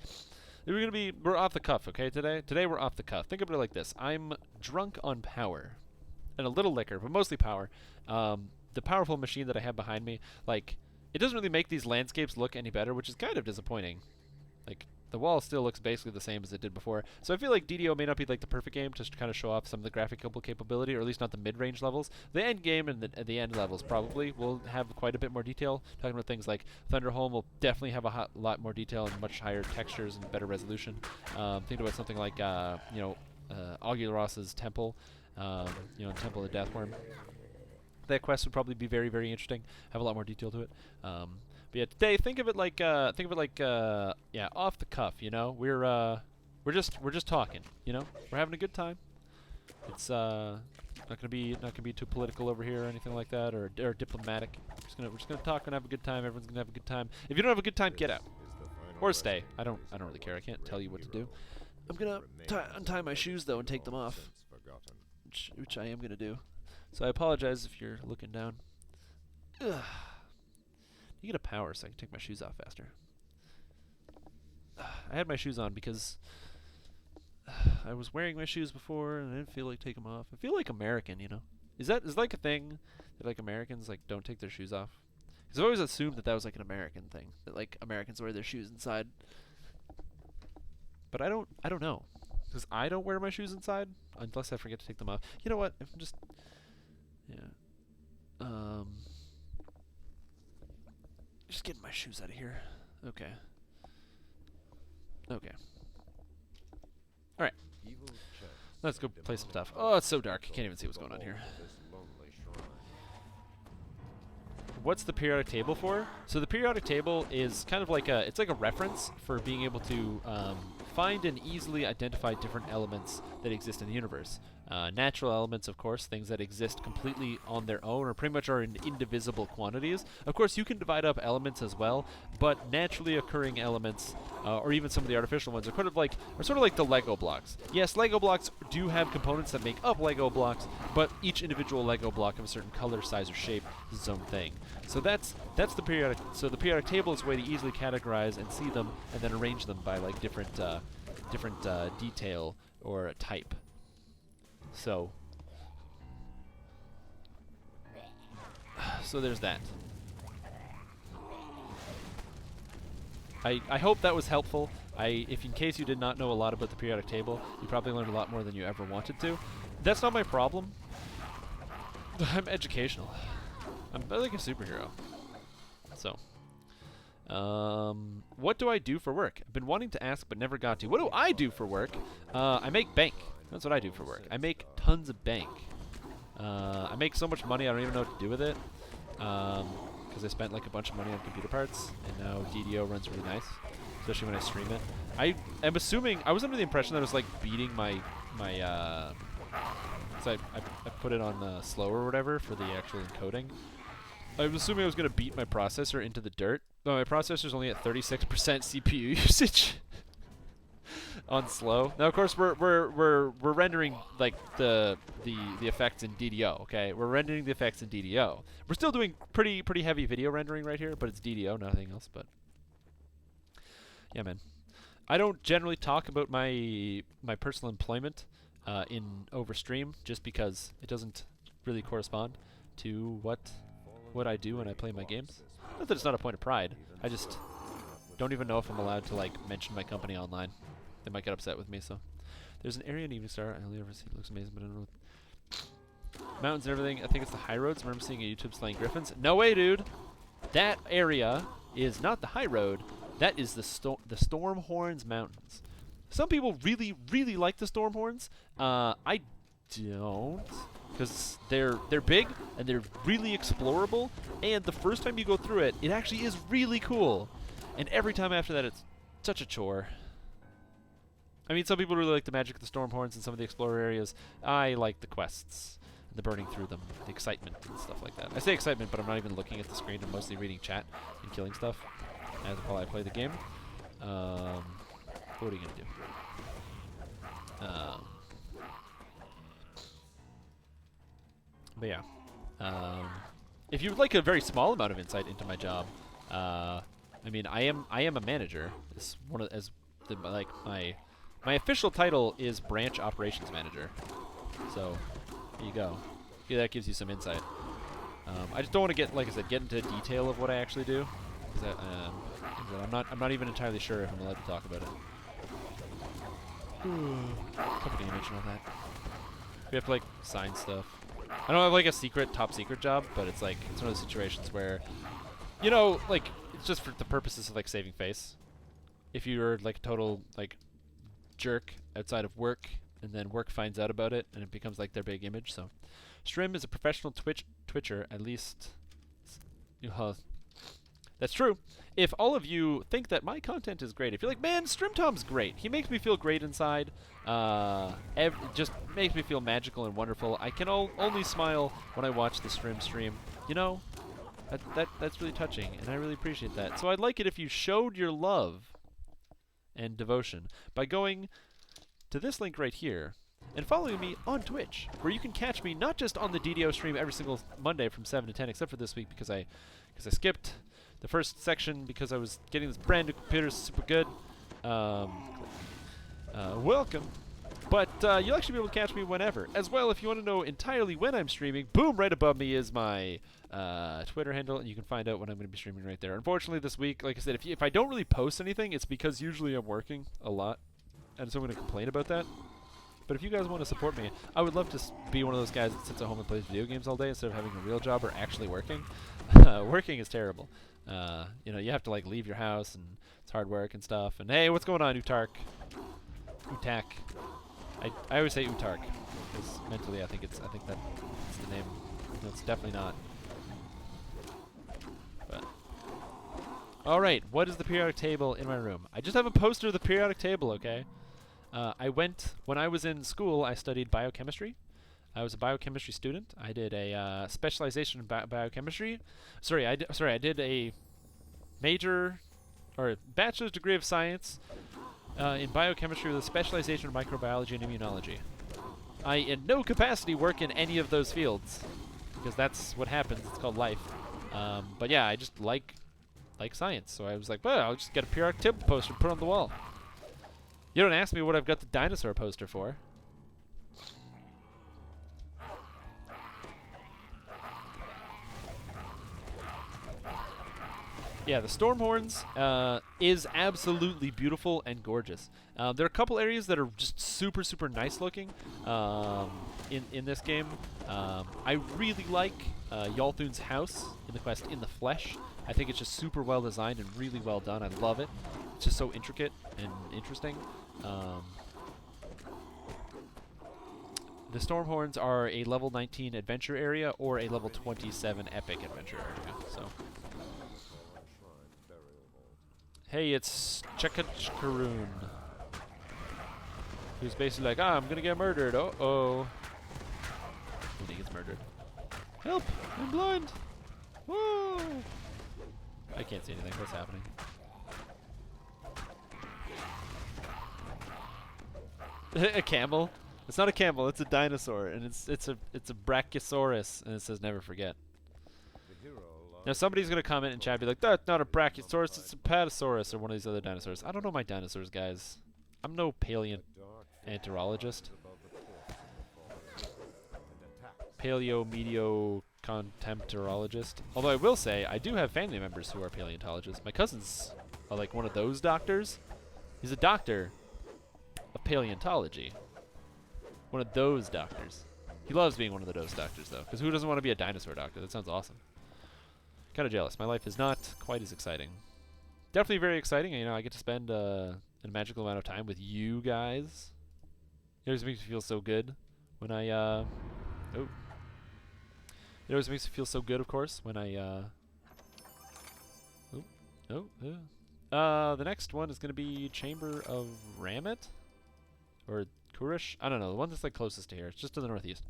we're off the cuff, okay, today? Today we're off the cuff. Think of it like this. I'm drunk on power. And a little liquor, but mostly power. The powerful machine that I have behind me, like, it doesn't really make these landscapes look any better, which is kind of disappointing. Like, the wall still looks basically the same as it did before. So I feel like DDO may not be like the perfect game just to kind of show off some of the graphical capability, or at least not the mid-range levels. The end game and the end levels probably will have quite a bit more detail. Talking about things like Thunderholm will definitely have a lot more detail and much higher textures and better resolution. Think about something like, Auguros's Temple. Temple of the Deathworm. That quest would probably be very, very interesting. Have a lot more detail to it. But yeah, today think of it like off the cuff. You know, we're just talking. You know, we're having a good time. It's not gonna be too political over here or anything like that, or diplomatic. We're just gonna talk and have a good time. Everyone's gonna have a good time. If you don't have a good time, get out or stay. I don't really care. I can't tell you what to do. I'm gonna untie my shoes though and take them off. Which I am going to do. So I apologize if you're looking down. Ugh. You get a power so I can take my shoes off faster. I had my shoes on because I was wearing my shoes before and I didn't feel like taking them off. I feel like American, you know. Is like a thing that like Americans like don't take their shoes off? Because I've always assumed that was like an American thing, that like Americans wear their shoes inside. But I don't know. Because I don't wear my shoes inside unless I forget to take them off. You know what? If I'm just, just getting my shoes out of here. Okay. All right. Let's go play some stuff. Oh, it's so dark. I can't even see what's going on here. What's the periodic table for? So the periodic table is kind of like it's like a reference for being able to find and easily identify different elements that exist in the universe. Natural elements, of course, things that exist completely on their own or pretty much are in indivisible quantities. Of course, you can divide up elements as well, but naturally occurring elements, or even some of the artificial ones, are sort of like the Lego blocks. Yes, Lego blocks do have components that make up Lego blocks, but each individual Lego block of a certain color, size, or shape is its own thing. So that's the periodic. So the periodic table is a way to easily categorize and see them, and then arrange them by like different detail or type. So there's that. I hope that was helpful. If in case you did not know a lot about the periodic table, you probably learned a lot more than you ever wanted to. That's not my problem. I'm educational. I'm like a superhero. So, what do I do for work? I've been wanting to ask but never got to. What do I do for work? I make bank. That's what I do for work. I make tons of bank. I make so much money I don't even know what to do with it. Because I spent like a bunch of money on computer parts, and now DDO runs really nice, especially when I stream it. I'm assuming I was under the impression that I was like beating my so I put it on slow or whatever for the actual encoding. I was assuming I was gonna beat my processor into the dirt. No, my processor's only at 36% CPU usage on slow. Now, of course, we're rendering like the effects in DDO. Okay, we're rendering the effects in DDO. We're still doing pretty heavy video rendering right here, but it's DDO, nothing else. But yeah, man, I don't generally talk about my personal employment over stream, just because it doesn't really correspond to what I do when I play my games. Not that it's not a point of pride. I just don't even know if I'm allowed to like mention my company online. They might get upset with me. So there's an area in Evening Star I only ever see. It looks amazing, but I don't know. Mountains and everything. I think it's the high roads. I remember seeing a YouTube slaying griffins. No way, dude. That area is not the high road. That is the Stormhorns Mountains. Some people really, really like the Stormhorns. I don't, because they're big and they're really explorable. And the first time you go through it, it actually is really cool. And every time after that, it's such a chore. I mean, some people really like the magic of the Stormhorns and some of the explorer areas. I like the quests, the burning through them, the excitement and stuff like that. I say excitement, but I'm not even looking at the screen. I'm mostly reading chat and killing stuff while I play the game. What are you gonna do? But yeah, if you would like a very small amount of insight into my job, I mean, I am a manager. It's my official title is branch operations manager. So there you go. Yeah, that gives you some insight. I just don't want to get, like I said, get into detail of what I actually do. I'm not even entirely sure if I'm allowed to talk about it. Company image and all that. We have to like sign stuff. I don't have like a top secret job, but it's like it's one of those situations where, you know, like it's just for the purposes of like saving face. If you're like a total like jerk outside of work, and then work finds out about it, and it becomes like their big image. So, Strim is a professional Twitcher, at least. That's true. If all of you think that my content is great, if you're like, man, Strimtom's great. He makes me feel great inside. Just makes me feel magical and wonderful. I can only smile when I watch the Strimstream. You know, that's really touching, and I really appreciate that. So I'd like it if you showed your love and devotion by going to this link right here and following me on Twitch, where you can catch me not just on the DDO stream every single Monday from 7 to 10, except for this week because I skipped the first section because I was getting this brand new computer, super good. Welcome. But you'll actually be able to catch me whenever. As well, if you want to know entirely when I'm streaming, boom, right above me is my Twitter handle, and you can find out when I'm going to be streaming right there. Unfortunately, this week, like I said, if I don't really post anything, it's because usually I'm working a lot, and so I'm going to complain about that. But if you guys want to support me, I would love to be one of those guys that sits at home and plays video games all day instead of having a real job or actually working. Working is terrible. You know, you have to like leave your house, and it's hard work and stuff. And hey, what's going on, Utark? Utak. I always say Utark because mentally I think that's the name. No, it's definitely not. But All right, what is the periodic table in my room? I just have a poster of the periodic table, okay? When I was in school, I studied biochemistry. I was a biochemistry student. I did a specialization in biochemistry. I did a major or bachelor's degree of science in biochemistry with a specialization in microbiology and immunology. I, in no capacity, work in any of those fields because that's what happens. It's called life. But yeah, I just like science, so I was like, well, I'll just get a periodic table poster and put it on the wall. You don't ask me what I've got the dinosaur poster for. Yeah, the Stormhorns is absolutely beautiful and gorgeous. There are a couple areas that are just super, super nice looking in this game. I really like Yalthun's house in the quest In the Flesh. I think it's just super well designed and really well done. I love it. It's just so intricate and interesting. The Stormhorns are a level 19 adventure area or a level 27 epic adventure area. So. Hey, it's Chekachkaroon, who's basically like, I'm gonna get murdered. Oh. And he gets murdered. Help! I'm blind! Whoa! I can't see anything. What's happening? A camel? It's not a camel. It's a dinosaur, and it's a brachiosaurus, and it says never forget. Now somebody's gonna comment in chat and be like, that's not a brachiosaurus, it's a patasaurus or one of these other dinosaurs. I don't know my dinosaurs, guys. I'm no paleontologist. Paleo-medio-contemptorologist. Although I will say, I do have family members who are paleontologists. My cousin's like one of those doctors. He's a doctor of paleontology. One of those doctors. He loves being one of those doctors, though, because who doesn't want to be a dinosaur doctor? That sounds awesome. Kind of jealous. My life is not quite as exciting. Definitely very exciting. You know, I get to spend a magical amount of time with you guys. It always makes me feel so good when I, It always makes me feel so good, of course, when I, the next one is going to be Chamber of Ramit? Or Kurish? I don't know. The one that's, like, closest to here. It's just to the northeast.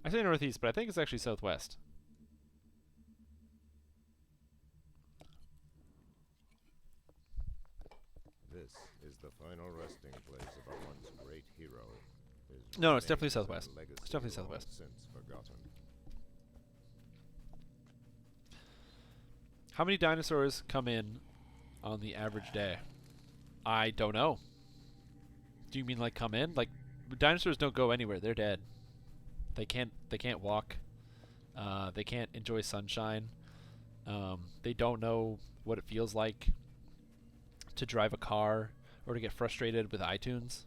I say northeast, but I think it's actually southwest. This is the final resting place of a once great hero. No, it's definitely southwest. It's definitely southwest. Since forgotten. How many dinosaurs come in on the average day? I don't know. Do you mean like come in? Like dinosaurs don't go anywhere. They're dead. They can't walk. They can't enjoy sunshine. They don't know what it feels like to drive a car or to get frustrated with iTunes.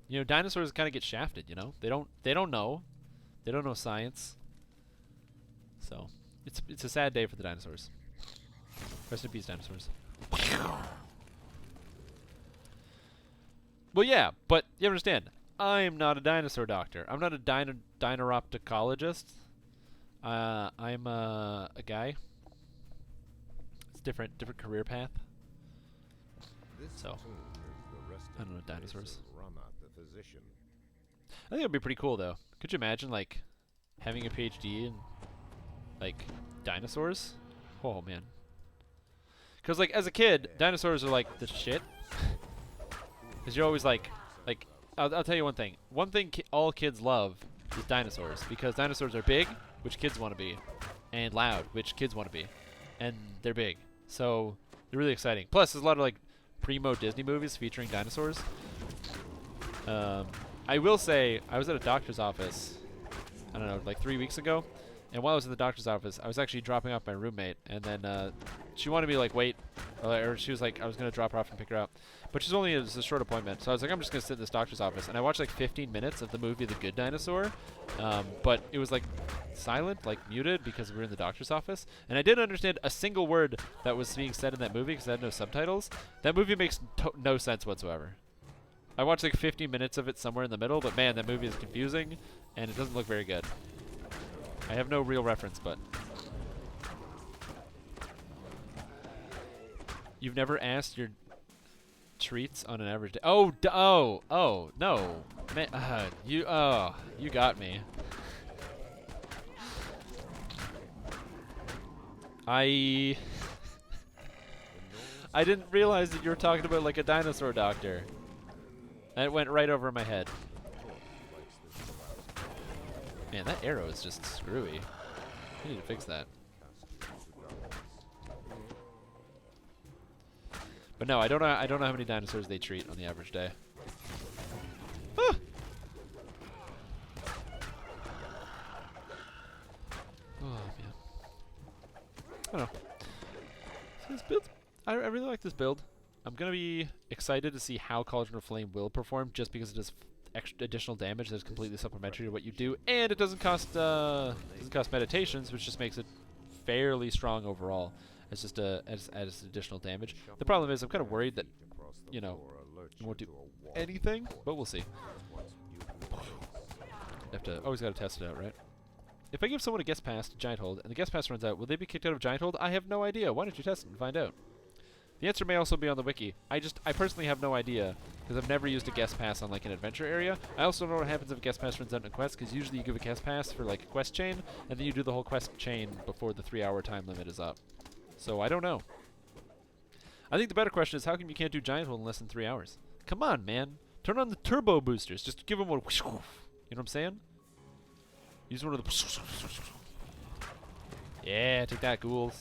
You know, dinosaurs kind of get shafted, you know? They don't know. They don't know science. So, it's a sad day for the dinosaurs. Rest in peace, dinosaurs. Well, yeah, but you understand. I'm not a dinosaur doctor. I'm not a dinoropticologist. I'm a guy. It's different career path. So, I don't know dinosaurs. I think it would be pretty cool, though. Could you imagine, like, having a PhD in, like, dinosaurs? Oh, man. Because, like, as a kid, dinosaurs are, like, the shit. Because you're always, like, I'll tell you one thing. One thing all kids love is dinosaurs. Because dinosaurs are big, which kids want to be. And loud, which kids want to be. And they're big. So, they're really exciting. Plus, there's a lot of, like, primo Disney movies featuring dinosaurs. I will say, I was at a doctor's office, I don't know, like 3 weeks ago. And while I was in the doctor's office, I was actually dropping off my roommate. And then she wanted me to, like, wait. Or she was like, I was going to drop her off and pick her up. But she's only a short appointment. So I was like, I'm just going to sit in this doctor's office. And I watched, like, 15 minutes of the movie The Good Dinosaur. But it was, like, silent, like, muted because we were in the doctor's office. And I didn't understand a single word that was being said in that movie because I had no subtitles. That movie makes no sense whatsoever. I watched, like, 15 minutes of it somewhere in the middle. But, man, that movie is confusing. And it doesn't look very good. I have no real reference, but you've never asked your treats on an average day. Oh, no, man, you got me. I didn't realize that you were talking about like a dinosaur doctor. That went right over my head. Man, that arrow is just screwy. I need to fix that. But no, I don't know how many dinosaurs they treat on the average day. Ah! Oh man. I don't know. So this build, I really like this build. I'm gonna be excited to see how Cauldron of Flame will perform, just because it does extra additional damage that's completely supplementary to what you do, and it doesn't cost meditations, which just makes it fairly strong overall. It's just as additional damage. The problem is I'm kind of worried that, you know, it won't do anything, but we'll see. Always got to test it out, right? If I give someone a guest pass to Giant Hold and the guest pass runs out, will they be kicked out of Giant Hold? I have no idea. Why don't you test it and find out? The answer may also be on the wiki. I personally have no idea, because I've never used a guest pass on like an adventure area. I also don't know what happens if a guest pass runs out in a quest, because usually you give a guest pass for like a quest chain, and then you do the whole quest chain before the 3-hour time limit is up. So I don't know. I think the better question is, how come you can't do Giant Hold in less than 3 hours? Come on, man. Turn on the turbo boosters. Just give them a... You know what I'm saying? Use one of the... Yeah, take that, ghouls.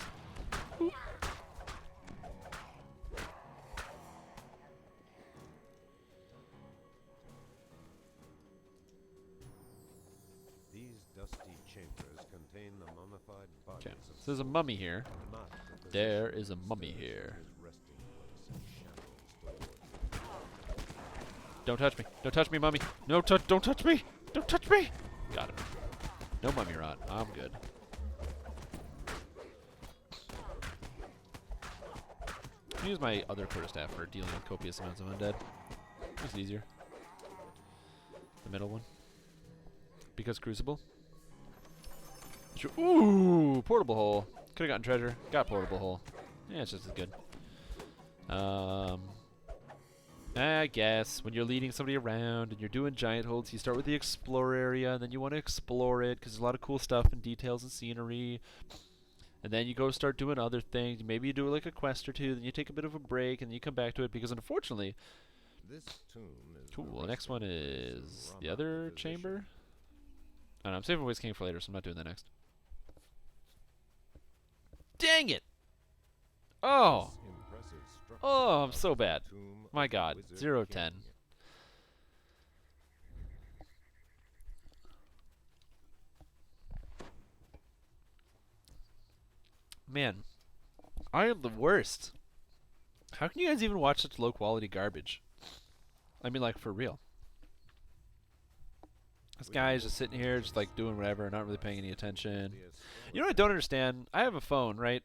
These dusty chambers contain the mummified bodies of So there's a mummy here. not the There is a mummy here. his resting place in shadows. Don't touch me. Don't touch me, mummy. No, don't touch me. Don't touch me. Got him. No mummy rot. I'm good. I'll use my other quarterstaff for dealing with copious amounts of undead. Makes it easier. The middle one. Because Crucible. Sure. Ooh, portable hole. Could have gotten treasure. Got portable hole. Yeah, it's just as good. I guess when you're leading somebody around and you're doing giant holds, you start with the explore area, and then you want to explore it because there's a lot of cool stuff and details and scenery. And then you go start doing other things. Maybe you do like a quest or two, then you take a bit of a break, and then you come back to it because unfortunately... This tomb is Cool, the next one is the other chamber. I don't know, I'm saving Wiz King for later, so I'm not doing that next. Dang it! Oh! Oh, I'm so bad. My god. 0-10. Man, I am the worst. How can you guys even watch such low quality garbage? I mean, like, for real. This guy is just sitting here, just like doing whatever, not really paying any attention. You know what I don't understand? I have a phone, right?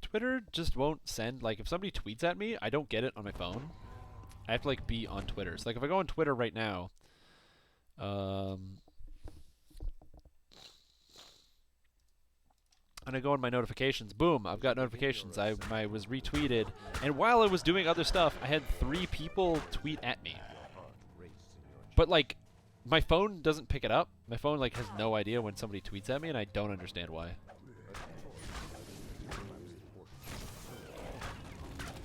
Twitter just won't send, like, if somebody tweets at me, I don't get it on my phone. I have to, like, be on Twitter. So, like, if I go on Twitter right now, and I go on my notifications, boom, I've got notifications. I was retweeted, and while I was doing other stuff, I had 3 people tweet at me. But, like, my phone doesn't pick it up. My phone, like, has no idea when somebody tweets at me, and I don't understand why.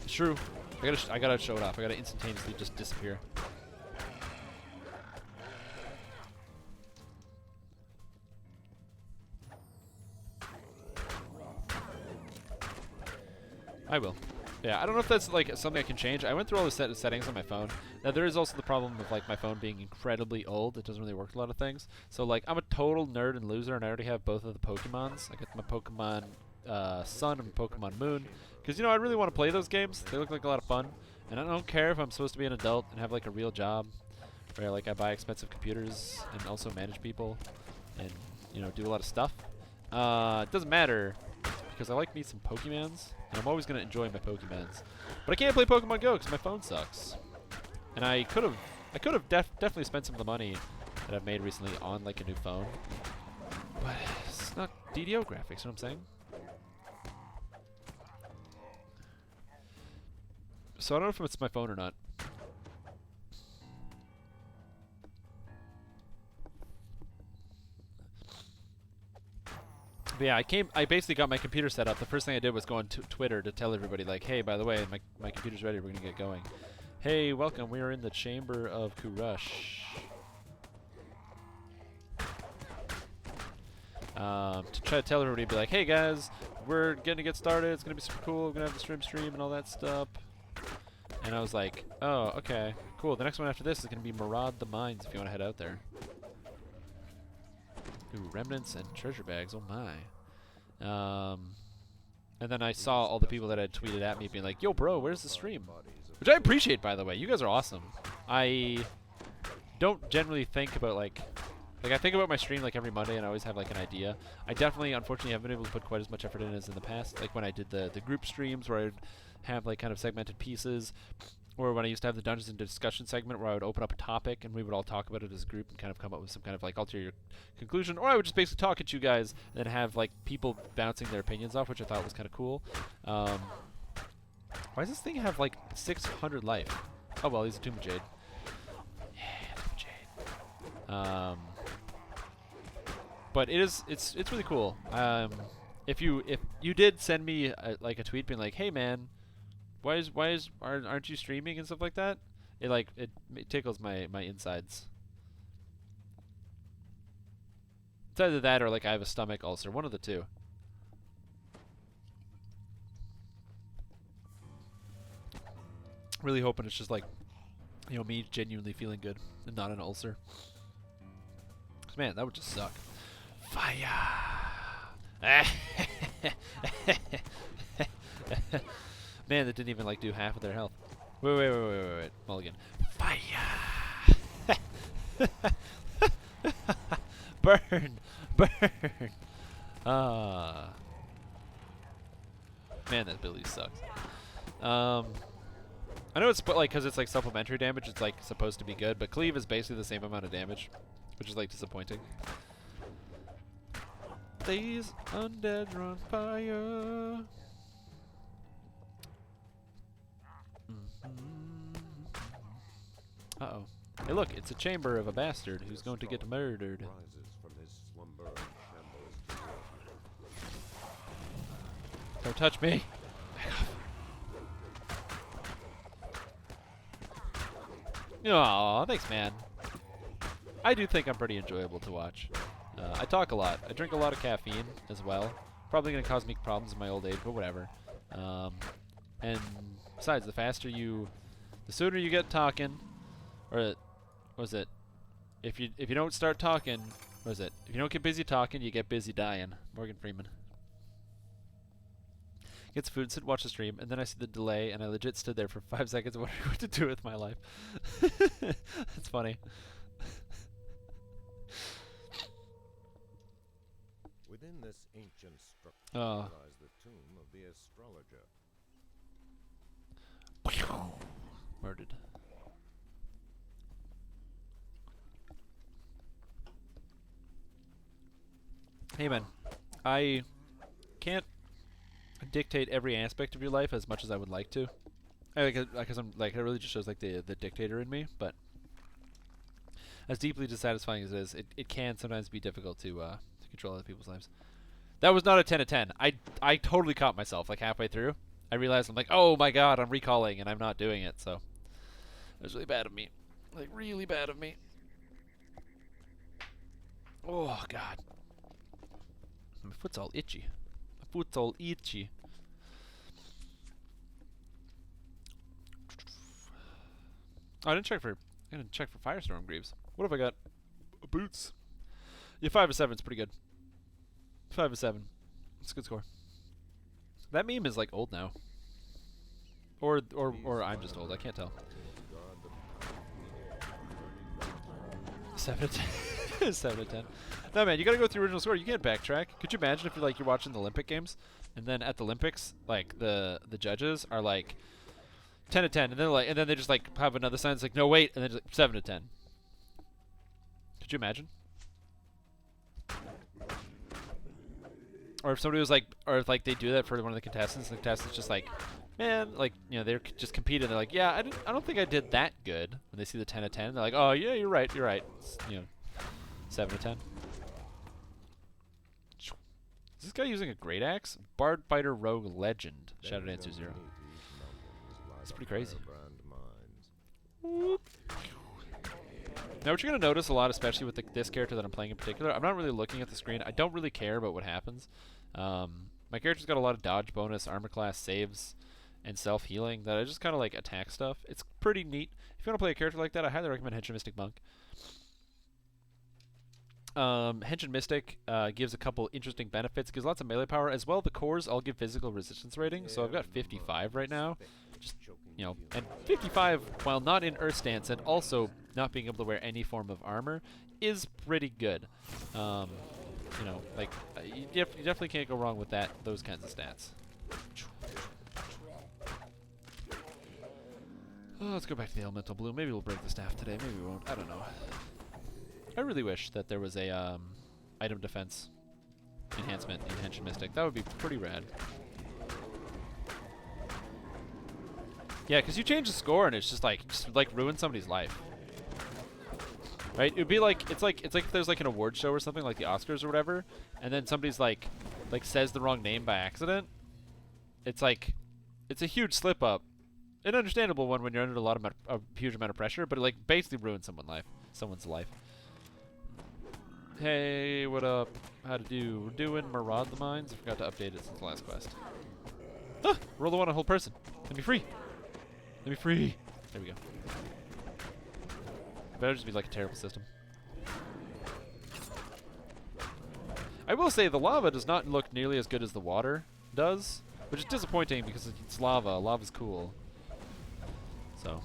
It's true. I gotta show it off. I gotta instantaneously just disappear. I will. Yeah, I don't know if that's like something I can change. I went through all the settings on my phone. Now there is also the problem of like my phone being incredibly old. It doesn't really work with a lot of things. So like I'm a total nerd and loser, and I already have both of the Pokemons. I got my Pokemon Sun and Pokemon Moon. Because, you know, I really want to play those games. They look like a lot of fun. And I don't care if I'm supposed to be an adult and have like a real job where like I buy expensive computers and also manage people and, you know, do a lot of stuff. It doesn't matter because I like me some Pokemons. And I'm always going to enjoy my Pokemons. But I can't play Pokemon Go because my phone sucks. And I could have definitely spent some of the money that I've made recently on like a new phone. But It's not DDO graphics, you know what I'm saying? So I don't know if it's my phone or not. But yeah, I basically got my computer set up. The first thing I did was go on Twitter to tell everybody, like, hey, by the way, my computer's ready, we're gonna get going. Hey, welcome, we are in the Chamber of Kurush. To try to tell everybody, be like, hey guys, we're gonna get started, it's gonna be super cool, we're gonna have the Strimstream and all that stuff. And I was like, oh, okay, cool, the next one after this is gonna be Maraud the Mines if you wanna head out there. Ooh, remnants and treasure bags, oh my. And then I saw all the people that had tweeted at me being like, yo bro, where's the stream? Which I appreciate, by the way, you guys are awesome. I don't generally think about like I think about my stream like every Monday and I always have like an idea. I definitely, unfortunately, haven't been able to put quite as much effort in as in the past. Like when I did the group streams where I'd have like kind of segmented pieces, or when I used to have the Dungeons and Discussion segment where I would open up a topic and we would all talk about it as a group and kind of come up with some kind of like ulterior conclusion, or I would just basically talk at you guys and then have like people bouncing their opinions off, which I thought was kind of cool. Why does this thing have like 600 life? Oh well, he's a Tomb of Jade. Yeah, Tomb of Jade. But it's really cool. If you did send me like a tweet being like, hey man, aren't you streaming and stuff like that? It tickles my insides. It's either that or like I have a stomach ulcer, one of the two. Really hoping it's just like, you know, me genuinely feeling good and not an ulcer. 'Cause man, that would just suck. Fire! Man, that didn't even like do half of their health. Wait. Mulligan. Fire! Burn! Man, that ability sucks. I know it's like because it's like supplementary damage, it's like supposed to be good, but cleave is basically the same amount of damage, which is like disappointing. These undead are on fire. Uh-oh. Hey look, it's a chamber of a bastard who's going to get murdered. Don't touch me! Aw, thanks man. I do think I'm pretty enjoyable to watch. I talk a lot. I drink a lot of caffeine as well. Probably going to cause me problems in my old age, but whatever. And besides, the sooner you get talking, or what was it? If you don't start talking, what is it? If you don't get busy talking, you get busy dying. Morgan Freeman. Get some food, sit, watch the stream, and then I see the delay, and I legit stood there for 5 seconds wondering what to do with my life. That's funny. Within this ancient structure lies the tomb of the astrologer. Murdered. Hey man, I can't dictate every aspect of your life as much as I would like to. Because I'm like, it really just shows like the dictator in me. But as deeply dissatisfying as it is, it can sometimes be difficult to control other people's lives. That was not a 10 of 10. I totally caught myself like halfway through. I realized I'm like, oh my god, I'm recalling and I'm not doing it. So it was really bad of me, like really bad of me. Oh god, my foot's all itchy. Foot's all itchy. Oh, I didn't check for Firestorm Greaves. What have I got? Boots. Yeah, 5 of 7 is pretty good. 5 of 7. It's a good score. That meme is like old now. Or I'm just old. I can't tell. 7 of 10. 7 of 10. No man, you gotta go with the original score. You can't backtrack. Could you imagine if you're watching the Olympic games, and then at the Olympics, like the judges are like 10 of 10, and then they just like have another sign that's like no wait, and then just like 7 of 10. Could you imagine? Or if somebody was like, or if like they do that for one of the contestants, and the contestant's just like, man, like, you know, they're just competing. They're like, yeah, I don't think I did that good. When they see the 10 of 10, they're like, oh yeah, you're right. It's, you know, 7 of 10. Is this guy using a great axe? Bard Fighter Rogue Legend. Shadow Dancer 0. It's pretty crazy. Whoop. Now what you're going to notice a lot, especially with this character that I'm playing in particular, I'm not really looking at the screen. I don't really care about what happens. My character's got a lot of dodge bonus, armor class, saves, and self-healing that I just kind of like attack stuff. It's pretty neat. If you want to play a character like that, I highly recommend Henshin Mystic Monk. Henshin Mystic gives a couple interesting benefits. Gives lots of melee power as well. The cores all give physical resistance rating, so I've got 55 right now. Just, you know, and 55 while not in Earth Stance and also not being able to wear any form of armor is pretty good. You know, like you definitely can't go wrong with that. Those kinds of stats. Oh, let's go back to the elemental blue. Maybe we'll break the staff today. Maybe we won't. I don't know. I really wish that there was a item defense enhancement in Henshin Mystic. That would be pretty rad. Yeah, because you change the score and it's just like ruin somebody's life. Right? It would be like it's like if there's like an award show or something like the Oscars or whatever, and then somebody's like says the wrong name by accident. It's like it's a huge slip up, an understandable one when you're under a huge amount of pressure, but it like basically ruins someone's life. Hey, what up? How to do? We're doing Maraud the Mines. I forgot to update it since the last quest. Ah! Roll the one on whole person. Let me free. Let me free. There we go. Better just be like a terrible system. I will say the lava does not look nearly as good as the water does, which is disappointing because it's lava. Lava's cool. So,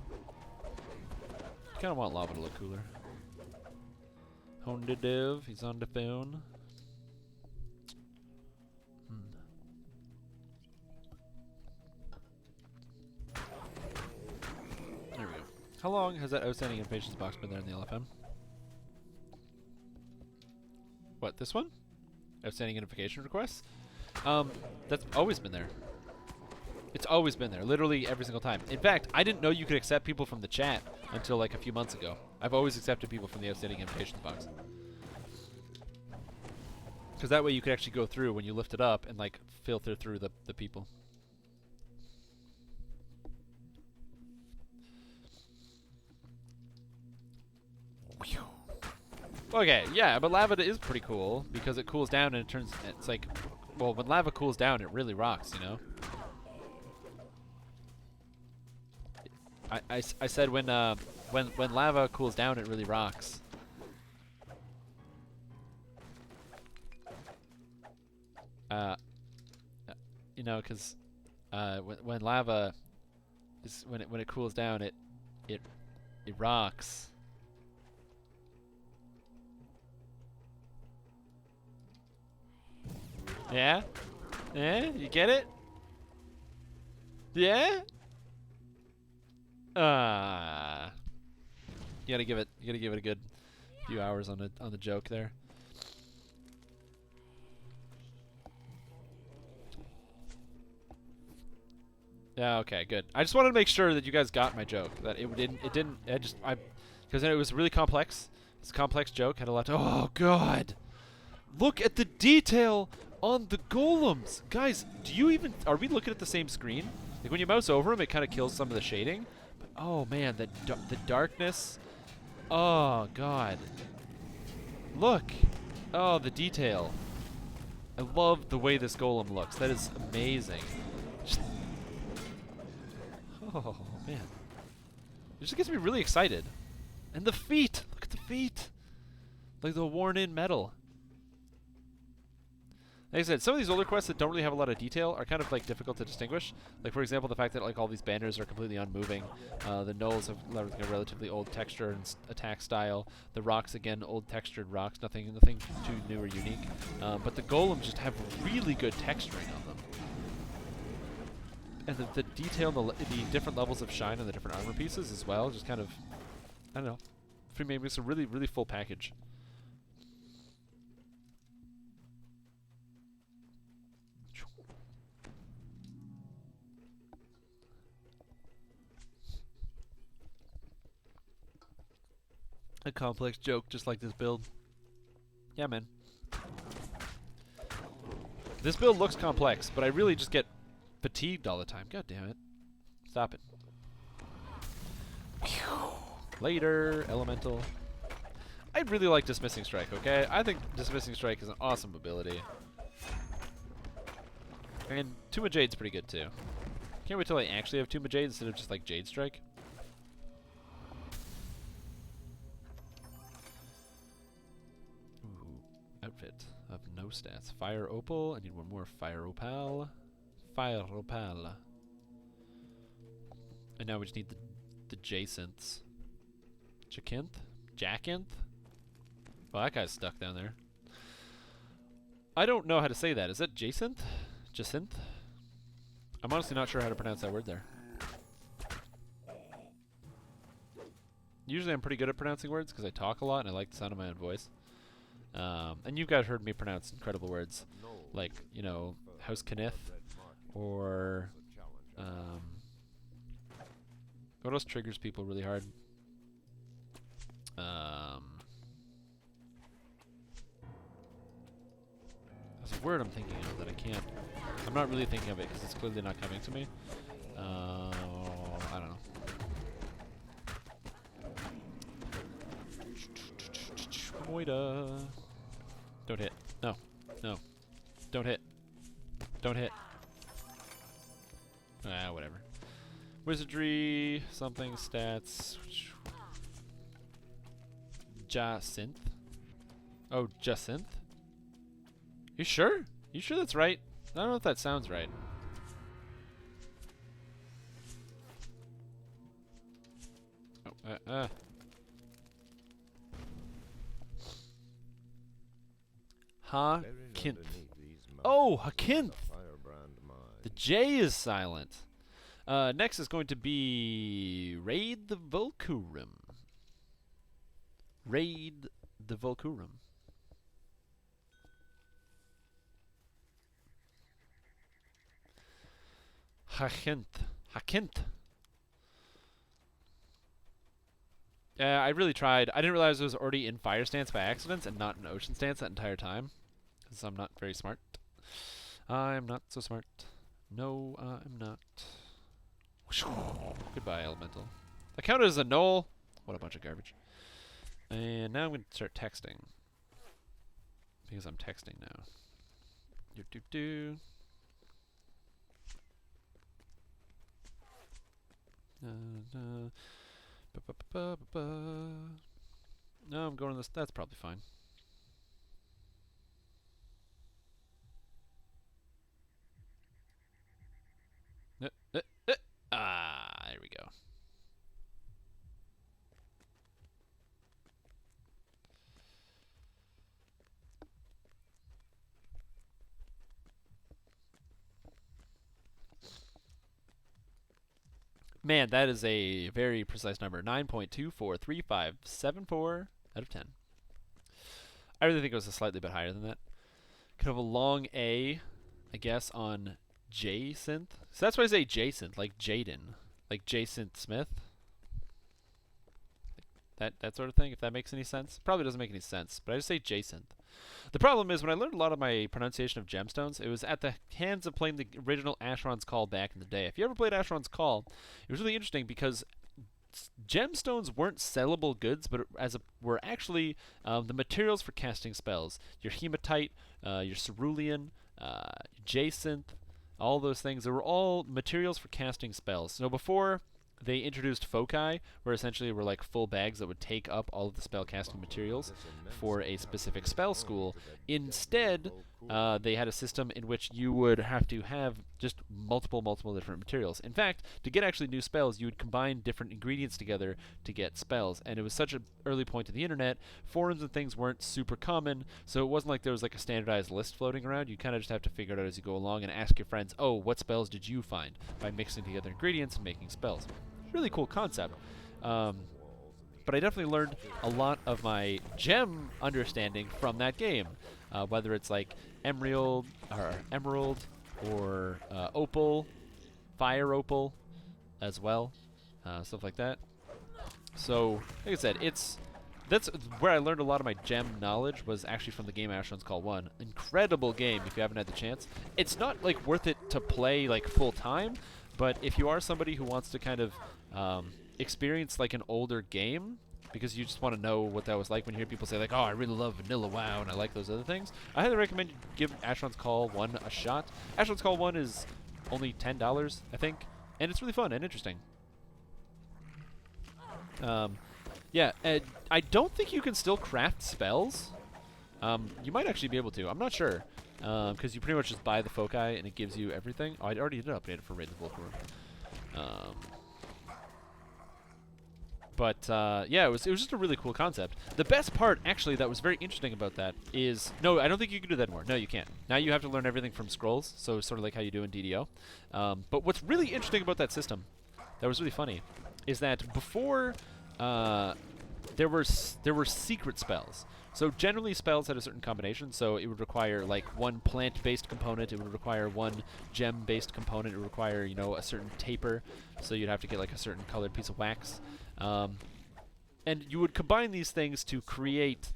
you kind of want lava to look cooler. Honda Dev, he's on the phone. There we go. How long has that outstanding impatience box been there in the LFM? What, this one? Outstanding identification requests? That's always been there. It's always been there, literally every single time. In fact, I didn't know you could accept people from the chat until like a few months ago. I've always accepted people from the outstanding invitations box. Because that way you could actually go through when you lift it up and like filter through the people. Okay, yeah, but lava is pretty cool because it cools down and it turns, it's like, well, when lava cools down, it really rocks, you know? I said when lava cools down, it really rocks. You know, because when lava is when it cools down, it rocks. Yeah? Yeah? You get it? Yeah? You gotta give it a good few hours on the joke there. Yeah, okay, good. I just wanted to make sure that you guys got my joke. That because it was really complex. It's a complex joke, had a lot to, oh god. Look at the detail on the golems. Guys, are we looking at the same screen? Like when you mouse over them, it kind of kills some of the shading. But oh man, the darkness. Oh god. Look. Oh, the detail. I love the way this golem looks. That is amazing. Oh man. It just gets me really excited. And the feet. Look at the feet. Like the worn in metal. Like I said, some of these older quests that don't really have a lot of detail are kind of like difficult to distinguish. Like for example, the fact that like all these banners are completely unmoving. The knolls have like a relatively old texture and attack style. The rocks again, old textured rocks, nothing too new or unique. But the golems just have really good texturing on them. And the detail, the different levels of shine on the different armor pieces as well, just kind of, I don't know, makes a really, really full package. a complex joke just like this build. Yeah, man. This build looks complex, but I really just get fatigued all the time. God damn it. Stop it. Later, Elemental. I really like Dismissing Strike, okay? I think Dismissing Strike is an awesome ability. And Tomb of Jade's pretty good, too. Can't wait till I actually have Tomb of Jade instead of just, like, Jade Strike. Ooh, outfit of no stats. Fire Opal. I need one more. Fire Opal. Fire Opal. And now we just need the Jacinths. Jacinth? Jacinth? Well, that guy's stuck down there. I don't know how to say that. Is that Jacinth? Jacinth? I'm honestly not sure how to pronounce that word there. Usually I'm pretty good at pronouncing words because I talk a lot and I like the sound of my own voice. And you guys heard me pronounce incredible words like, you know, House Kenneth or what else triggers people really hard? There's a word I'm thinking of that I can't. I'm not really thinking of it because it's clearly not coming to me. I don't know. Moida. Don't hit. No. No. Don't hit. Don't hit. Ah, whatever. Wizardry, something, stats. Jacinth? Oh, Jacinth? You sure? You sure that's right? I don't know if that sounds right. Oh, Hakinth. Oh, Hakinth! The J is silent. Next is going to be Raid the Volcurum. Raid the Volcurum. Hakinth. Hakinth. I really tried. I didn't realize it was already in fire stance by accident and not in ocean stance that entire time. Because I'm not very smart. I'm not so smart. No, I'm not. Goodbye, Elemental. That counted as a null. What a bunch of garbage. And now I'm going to start texting. Because I'm texting now. Do-do-do. No, I'm going to this. That's probably fine. There we go. Man, that is a very precise number. 9.243574 out of 10. I really think it was a slightly bit higher than that. Could have a long A, I guess, on J-Synth. So that's why I say J-Synth, like Jaden. Like J-Synth Smith. That sort of thing, if that makes any sense. Probably doesn't make any sense, but I just say J-Synth. The problem is, when I learned a lot of my pronunciation of gemstones, it was at the hands of playing the original Asheron's Call back in the day. If you ever played Asheron's Call, it was really interesting because gemstones weren't sellable goods, but were actually the materials for casting spells. Your hematite, your cerulean, Jacinth, all those things. They were all materials for casting spells. So before they introduced foci, where essentially were like full bags that would take up all of the spell casting materials for a specific spell school. Instead, they had a system in which you would have to have just multiple different materials. In fact, to get actually new spells, you would combine different ingredients together to get spells. And it was such an early point of the internet, forums and things weren't super common, so it wasn't like there was like a standardized list floating around. You kind of just have to figure it out as you go along and ask your friends, oh, what spells did you find? By mixing together ingredients and making spells. Really cool concept. But I definitely learned a lot of my gem understanding from that game. Whether it's like emerald or opal, fire opal as well, stuff like that. So, like I said, it's That's where I learned a lot of my gem knowledge, was actually from the game Asheron's Call 1. Incredible game if you haven't had the chance. It's not like worth it to play like full time, but if you are somebody who wants to kind of experience like an older game, because you just want to know what that was like when you hear people say like, oh, I really love Vanilla WoW and I like those other things, I highly recommend you give Asheron's Call 1 a shot. Asheron's Call 1 is only $10, I think, and it's really fun and interesting. Yeah, I don't think you can still craft spells. You might actually be able to. I'm not sure, because you pretty much just buy the foci and it gives you everything. Oh, I already did update it for Raid the Vulcan Room. Yeah, it was just a really cool concept. The best part, actually, that was very interesting about that is, no, I don't think you can do that anymore. No, you can't. Now you have to learn everything from scrolls, so sort of like how you do in DDO. But what's really interesting about that system, that was really funny, is that before there were secret spells. So generally spells had a certain combination, so it would require like one plant-based component, it would require one gem-based component, it would require, you know, a certain taper, so you'd have to get like a certain colored piece of wax. And you would combine these things to create,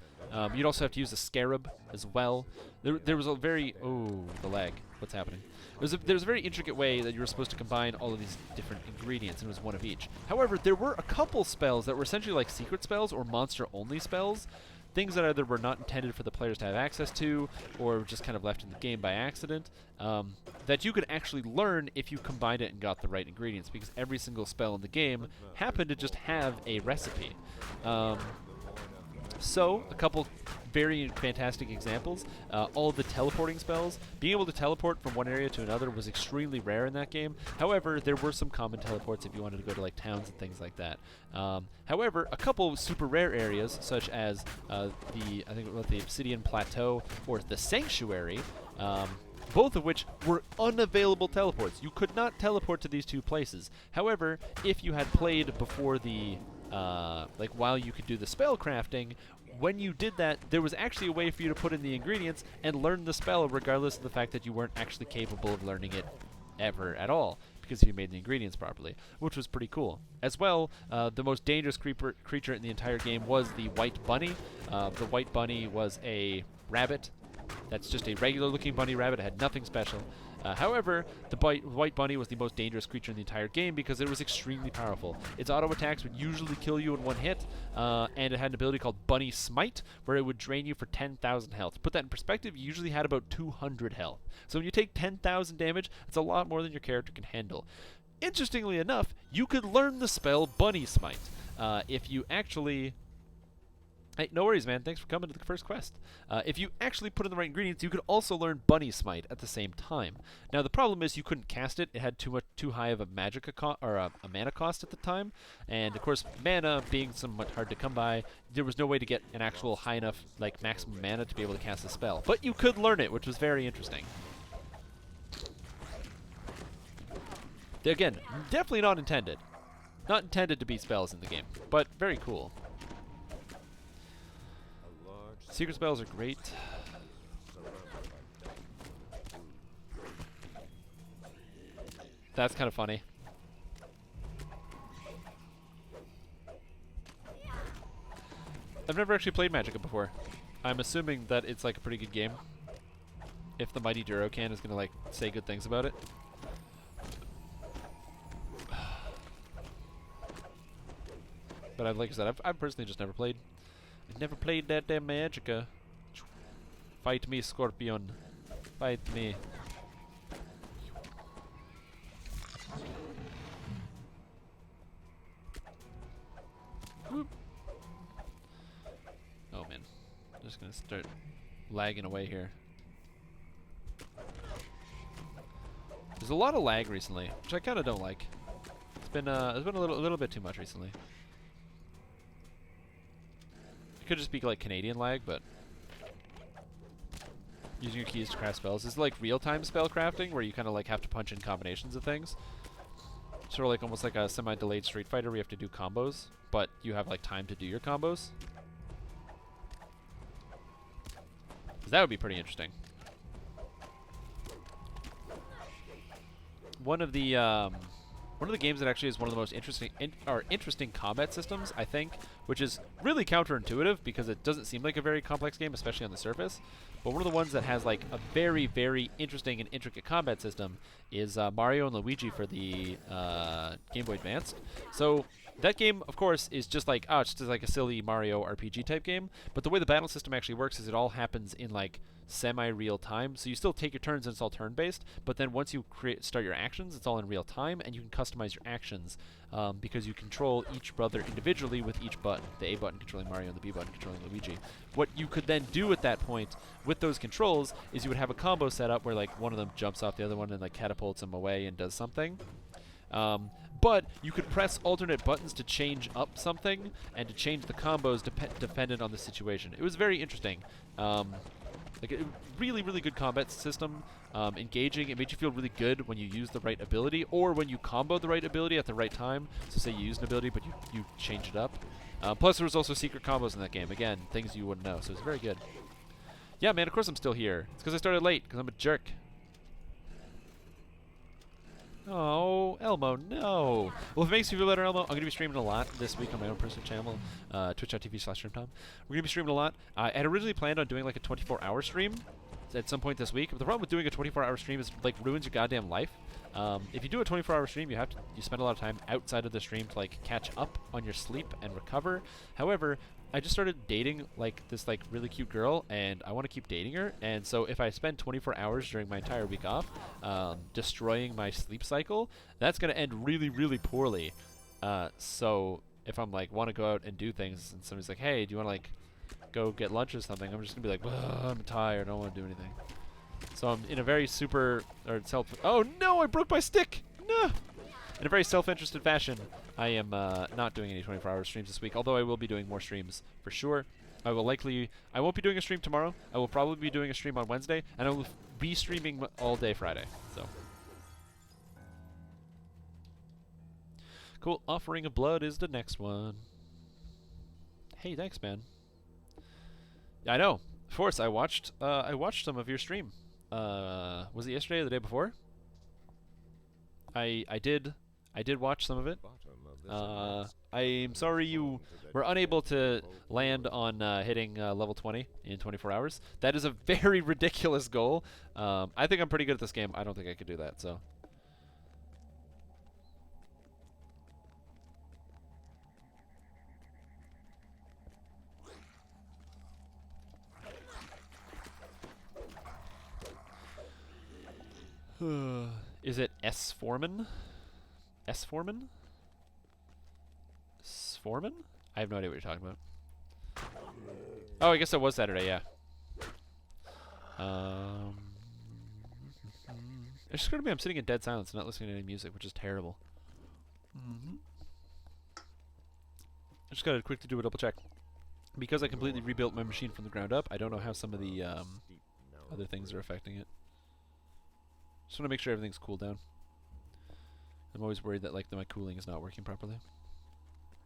you'd also have to use a scarab as well. There was a very, oh, the lag, what's happening? There was a very intricate way that you were supposed to combine all of these different ingredients, and it was one of each. However, there were a couple spells that were essentially like secret spells or monster-only spells, things that either were not intended for the players to have access to, or just kind of left in the game by accident, that you could actually learn if you combined it and got the right ingredients, because every single spell in the game happened to just have a recipe. So, a couple very fantastic examples. All the teleporting spells. Being able to teleport from one area to another was extremely rare in that game. However, there were some common teleports if you wanted to go to like towns and things like that. However, a couple super rare areas, such as I think it was the Obsidian Plateau or the Sanctuary, both of which were unavailable teleports. You could not teleport to these two places. However, if you had played before the like while you could do the spell crafting, when you did that, there was actually a way for you to put in the ingredients and learn the spell regardless of the fact that you weren't actually capable of learning it ever at all, because you made the ingredients properly, which was pretty cool. As well, the most dangerous creature in the entire game was the White Bunny. The White Bunny was a rabbit. That's just a regular-looking bunny rabbit. It had nothing special. However, the White Bunny was the most dangerous creature in the entire game because it was extremely powerful. Its auto attacks would usually kill you in one hit, and it had an ability called Bunny Smite, where it would drain you for 10,000 health. To put that in perspective, you usually had about 200 health. So when you take 10,000 damage, it's a lot more than your character can handle. Interestingly enough, you could learn the spell Bunny Smite if you actually... Hey, no worries, man. Thanks for coming to the first quest. If you actually put in the right ingredients, you could also learn Bunny Smite at the same time. Now, the problem is you couldn't cast it. It had too high of a a mana cost at the time, and of course, mana being somewhat hard to come by, there was no way to get an actual high enough, like maximum mana to be able to cast the spell. But you could learn it, which was very interesting. Again, definitely not intended. Not intended to be spells in the game, but very cool. Secret spells are great. That's kind of funny. I've never actually played Magicka before. I'm assuming that it's like a pretty good game. If the Mighty Durocan is gonna like say good things about it. But like I said, I've personally just never played. I've never played that damn Magicka. Fight me, Scorpion. Fight me. Whoop. Oh man, I'm just gonna start lagging away here. There's a lot of lag recently, which I kind of don't like. It's been a little bit too much recently. Could just be like Canadian lag, but using your keys to craft spells is like real-time spell crafting, where you kind of like have to punch in combinations of things. Sort of like almost like a semi-delayed Street Fighter where you have to do combos, but you have like time to do your combos. 'Cause that would be pretty interesting. One of the one of the games that actually is one of the most interesting combat systems, I think, which is really counterintuitive because it doesn't seem like a very complex game, especially on the surface. But one of the ones that has like a very, very interesting and intricate combat system is Mario and Luigi for the Game Boy Advance. So that game, of course, is just like it's just like a silly Mario RPG type game. But the way the battle system actually works is it all happens in like semi-real time. So you still take your turns and it's all turn-based. But then once you start your actions, it's all in real time, and you can customize your actions because you control each brother individually with each button. The A button controlling Mario and the B button controlling Luigi. What you could then do at that point with those controls is you would have a combo set up where like one of them jumps off the other one and like catapults them away and does something. But you could press alternate buttons to change up something and to change the combos dependent on the situation. It was very interesting. Like a really, really good combat system, engaging. It made you feel really good when you use the right ability or when you combo the right ability at the right time. So say you use an ability but you change it up. Plus there was also secret combos in that game. Again, things you wouldn't know. So it was very good. Yeah, man, of course I'm still here. It's because I started late, because I'm a jerk. Oh, Elmo, no. Well, if it makes you feel better, Elmo, I'm going to be streaming a lot this week on my own personal channel, twitch.tv/StrimTime. We're going to be streaming a lot. I had originally planned on doing like a 24-hour stream at some point this week, but the problem with doing a 24-hour stream is like ruins your goddamn life. If you do a 24-hour stream, you spend a lot of time outside of the stream to like catch up on your sleep and recover. However, I just started dating like this like really cute girl, and I want to keep dating her. And so if I spend 24 hours during my entire week off, destroying my sleep cycle, that's gonna end really, really poorly. So if I'm like want to go out and do things, and somebody's like, "Hey, do you want to like go get lunch or something?" I'm just gonna be like, "I'm tired. I don't want to do anything." So I'm in a very Oh no! I broke my stick. No. In a very self-interested fashion, I am not doing any 24-hour streams this week, although I will be doing more streams for sure. I won't be doing a stream tomorrow. I will probably be doing a stream on Wednesday, and I will be streaming all day Friday. So cool. Offering of Blood is the next one. Hey, thanks, man. Yeah, I know. Force, I watched some of your stream. Was it yesterday or the day before? I did watch some of it. I'm sorry you were unable to land on hitting level 20 in 24 hours. That is a very ridiculous goal. I think I'm pretty good at this game. I don't think I could do that, so. Is it S. Foreman? S. Foreman? Foreman? I have no idea what you're talking about. Oh, I guess it was Saturday, yeah. It's just gonna be I'm sitting in dead silence and not listening to any music, which is terrible. I just gotta quickly do a double check. Because I completely rebuilt my machine from the ground up, I don't know how some of the other things are affecting it. Just want to make sure everything's cooled down. I'm always worried that like my cooling is not working properly.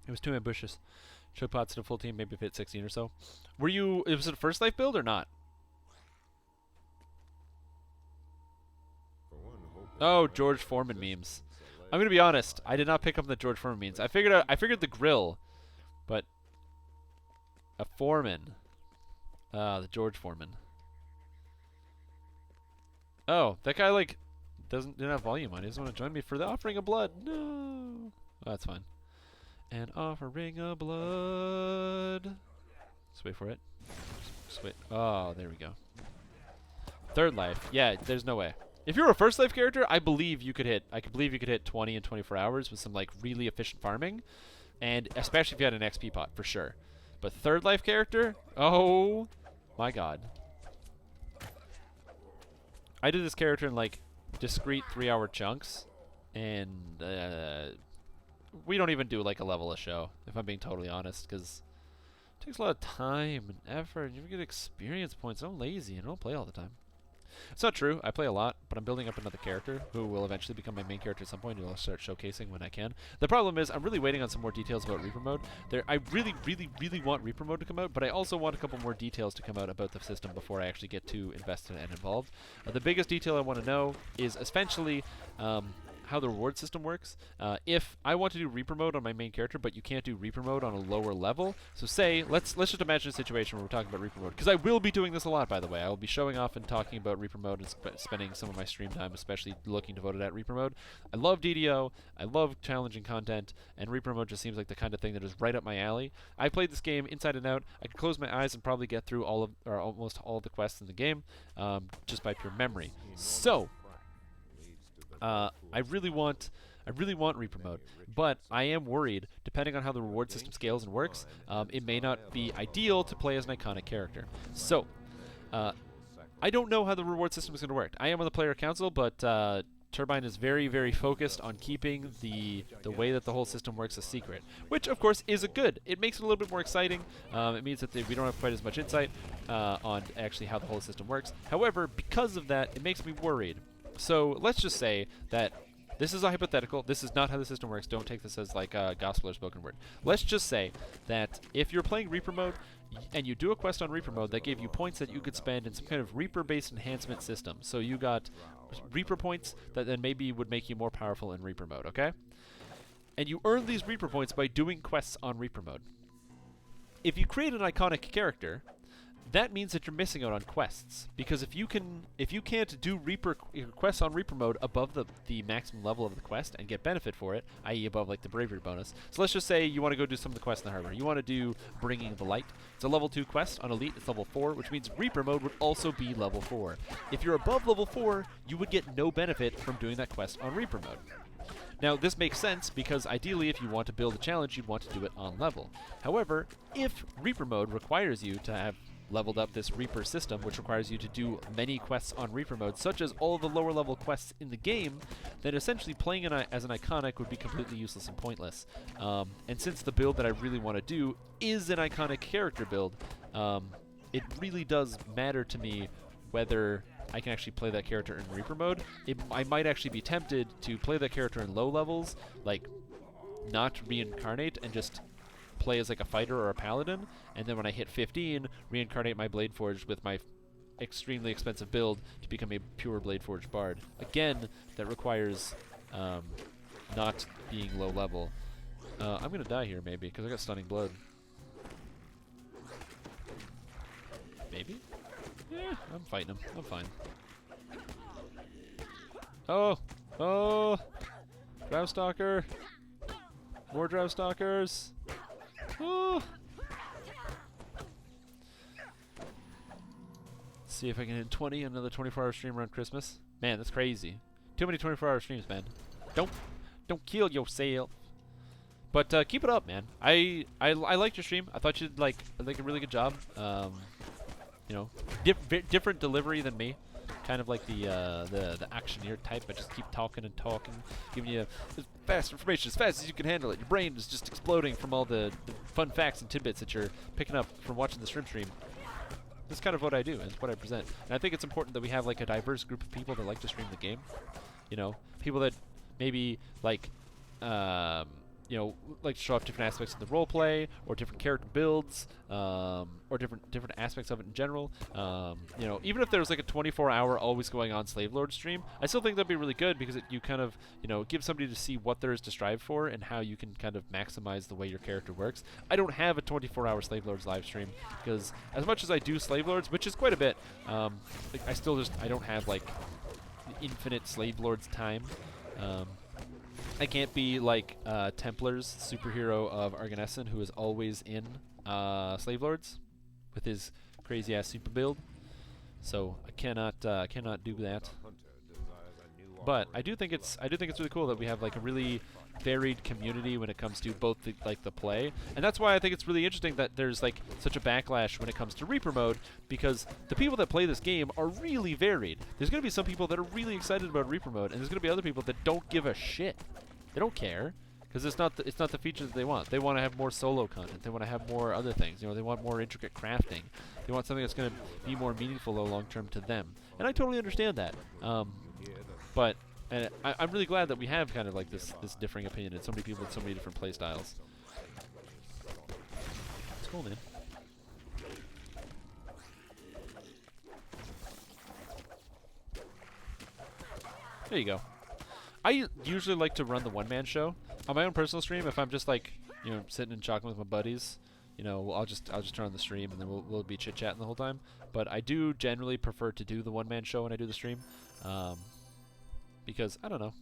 It was too ambitious. Show pots to the full team, maybe if it hit 16 or so. Was it a first life build or not? Oh, George Foreman memes. I'm gonna be honest. I did not pick up the George Foreman memes. I figured the grill, but a Foreman. The George Foreman. Oh, that guy like didn't have volume on. He doesn't want to join me for the offering of blood. No, oh, that's fine. An offering of blood. Let's wait for it. Just wait. Oh, there we go. Third life. Yeah, there's no way. If you're a first life character, I believe you could hit. I could believe you could hit 20 in 24 hours with some like really efficient farming, and especially if you had an XP pot for sure. But third life character, oh my god. I did this character in like discrete 3-hour chunks, and we don't even do like a level a show, if I'm being totally honest, because it takes a lot of time and effort, and you get experience points. I'm lazy and I don't play all the time. It's not true. I play a lot, but I'm building up another character who will eventually become my main character at some point, and I'll start showcasing when I can. The problem is I'm really waiting on some more details about Reaper Mode. I really, really, really want Reaper Mode to come out, but I also want a couple more details to come out about the system before I actually get too invested and involved. The biggest detail I want to know is essentially how the reward system works. If I want to do Reaper mode on my main character, but you can't do Reaper mode on a lower level, so say let's just imagine a situation where we're talking about Reaper mode, because I will be doing this a lot, by the way. I will be showing off and talking about Reaper mode and spending some of my stream time, especially looking devoted at Reaper mode. I love DDO, I love challenging content, and Reaper mode just seems like the kind of thing that is right up my alley. I played this game inside and out. I could close my eyes and probably get through all of, or almost all of the quests in the game, just by pure memory. So I really want Reaper mode, but I am worried, depending on how the reward system scales and works, it may not be ideal to play as an iconic character. So, I don't know how the reward system is going to work. I am on the player council, but Turbine is very, very focused on keeping the way that the whole system works a secret, which of course is a good. It makes it a little bit more exciting. It means that we don't have quite as much insight on actually how the whole system works. However, because of that, it makes me worried. So let's just say that this is a hypothetical. This is not how the system works. Don't take this as like a gospel or spoken word. Let's just say that if you're playing Reaper mode and you do a quest on Reaper mode that gave you points that you could spend in some kind of Reaper-based enhancement system. So you got Reaper points that then maybe would make you more powerful in Reaper mode, okay? And you earn these Reaper points by doing quests on Reaper mode. If you create an iconic character, that means that you're missing out on quests, because if you can't do Reaper quests on Reaper mode above the maximum level of the quest and get benefit for it, i.e. above like the bravery bonus. So let's just say you want to go do some of the quests in the harbor. You want to do Bringing the Light. It's a level 2 quest. On Elite it's level 4, which means Reaper mode would also be level 4. If you're above level 4, you would get no benefit from doing that quest on Reaper mode. Now, this makes sense because ideally if you want to build a challenge, you'd want to do it on level. However, if Reaper mode requires you to have leveled up this Reaper system, which requires you to do many quests on Reaper mode, such as all the lower level quests in the game, then essentially playing as an iconic would be completely useless and pointless. And since the build that I really want to do is an iconic character build, it really does matter to me whether I can actually play that character in Reaper mode. I might actually be tempted to play that character in low levels, like not reincarnate and just play as like a fighter or a paladin, and then when I hit 15, reincarnate my Blade Forge with my extremely expensive build to become a pure Blade Forge bard. Again, that requires not being low level. I'm gonna die here maybe because I got stunning blood. Maybe? Yeah, I'm fighting him. I'm fine. Oh! Oh! Drowstalker! More Drowstalkers! Oh. See if I can hit 20, another 24-hour stream around Christmas. Man, that's crazy. Too many 24-hour streams, man. Don't kill yourself. But keep it up, man. I liked your stream. I thought you did like a really good job. You know, different delivery than me. Kind of like the actioneer type. I just keep talking and talking, giving you as fast information as fast as you can handle it. Your brain is just exploding from all the fun facts and tidbits that you're picking up from watching the Strimstream. That's kind of what I do. It's what I present. And I think it's important that we have like a diverse group of people that like to stream the game. You know, people that maybe like you know, like to show off different aspects of the role play, or different character builds, or different aspects of it in general. You know, even if there's like a 24-hour always going on Slave Lord stream, I still think that'd be really good because you kind of, you know, give somebody to see what there is to strive for and how you can kind of maximize the way your character works. I don't have a 24-hour Slave Lords live stream because as much as I do Slave Lords, which is quite a bit, like I don't have like infinite Slave Lords time. I can't be like Templar's superhero of Arganessen, who is always in Slave Lords with his crazy ass super build. So I cannot do that. But I do think it's really cool that we have like a really varied community when it comes to both the play, and that's why I think it's really interesting that there's like such a backlash when it comes to Reaper mode, because the people that play this game are really varied. There's going to be some people that are really excited about Reaper mode, and there's going to be other people that don't give a shit. They don't care because it's not the feature that they want. They want to have more solo content. They want to have more other things. You know, they want more intricate crafting. They want something that's going to be more meaningful long term to them, and I totally understand that. But I'm really glad that we have kind of like this differing opinion and so many people with so many different play styles. It's cool, man. There you go. I usually like to run the one-man show on my own personal stream. If I'm just like, sitting and talking with my buddies, I'll just turn on the stream and then we'll be chit-chatting the whole time. But I do generally prefer to do the one-man show when I do the stream, because I don't know.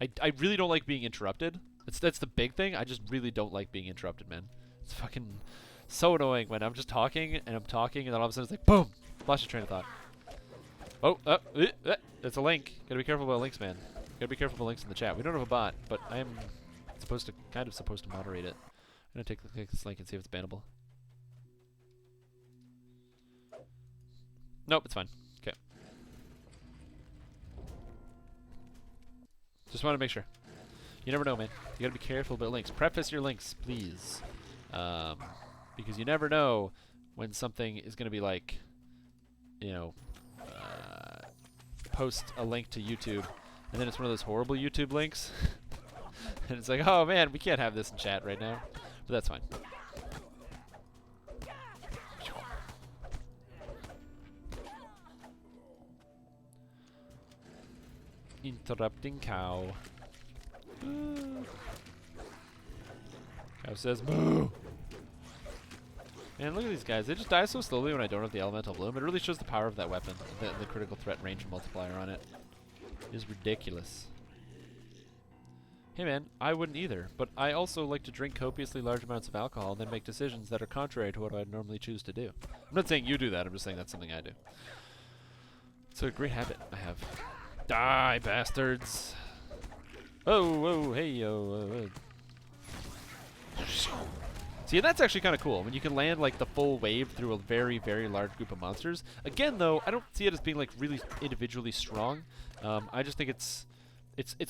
I really don't like being interrupted. That's the big thing. I just really don't like being interrupted, man. It's fucking so annoying when I'm just talking and I'm talking and then all of a sudden it's like boom, lost your train of thought. Oh, it's a link. Gotta be careful about links, man. Gotta be careful about links in the chat. We don't have a bot, but I am kind of supposed to moderate it. I'm gonna take this link and see if it's bannable. Nope, it's fine. Okay. Just want to make sure. You never know, man. You gotta be careful about links. Preface your links, please. Because you never know when something is gonna be like, post a link to YouTube, and then it's one of those horrible YouTube links. And it's like, oh man, we can't have this in chat right now. But that's fine. Interrupting cow. Cow says moo. Man, look at these guys. They just die so slowly when I don't have the elemental bloom. It really shows the power of that weapon, the critical threat range multiplier on it. It is ridiculous. Hey man, I wouldn't either, but I also like to drink copiously large amounts of alcohol and then make decisions that are contrary to what I'd normally choose to do. I'm not saying you do that, I'm just saying that's something I do. It's a great habit I have. Die, bastards! Oh, hey, yo. See, that's actually kind of cool, when you can land, like, the full wave through a very, very large group of monsters. Again, though, I don't see it as being, like, really individually strong. I just think it's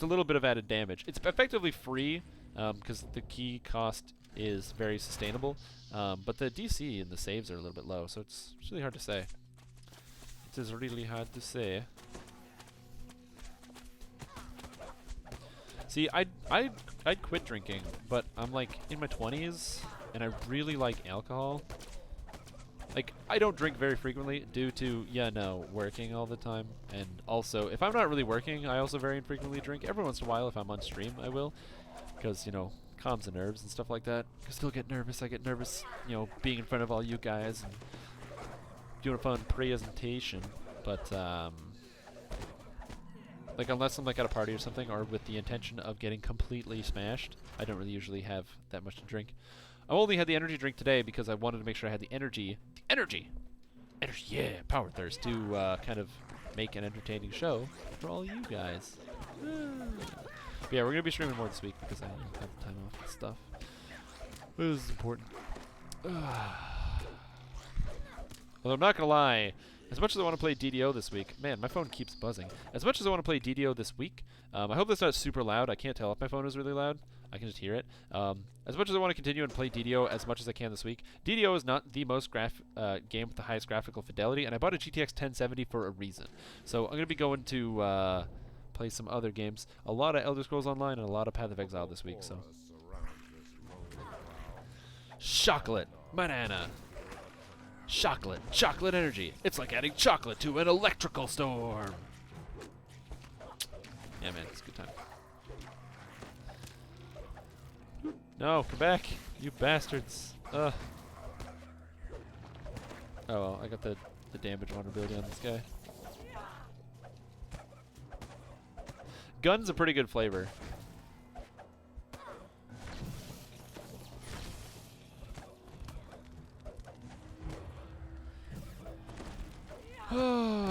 a little bit of added damage. It's effectively free, because the key cost is very sustainable, but the DC and the saves are a little bit low, so it's really hard to say. It is really hard to say. See, I'd quit drinking, but I'm like in my 20s, and I really like alcohol. Like, I don't drink very frequently due to, working all the time. And also, if I'm not really working, I also very infrequently drink. Every once in a while, if I'm on stream, I will. Because, calms the nerves and stuff like that. I still get nervous. I get nervous, being in front of all you guys and doing a fun presentation. But, like, unless I'm, like, at a party or something, or with the intention of getting completely smashed, I don't really usually have that much to drink. I only had the energy drink today because I wanted to make sure I had the energy, yeah, power thirst, to kind of make an entertaining show for all you guys. But yeah, we're gonna be streaming more this week because I have time off and stuff. This is important. Although I'm not gonna lie, as much as I want to play DDO this week, man, my phone keeps buzzing. As much as I want to play DDO this week, I hope that's not super loud. I can't tell if my phone is really loud. I can just hear it. As much as I want to continue and play DDO as much as I can this week, DDO is not the most game with the highest graphical fidelity, and I bought a GTX 1070 for a reason. So I'm going to be going to play some other games. A lot of Elder Scrolls Online and a lot of Path of Exile this week. So, chocolate, banana. Chocolate energy. It's like adding chocolate to an electrical storm. Yeah, man, it's a good time. No, come back, you bastards. Oh well, I got the damage vulnerability on this guy. Gun's a pretty good flavor.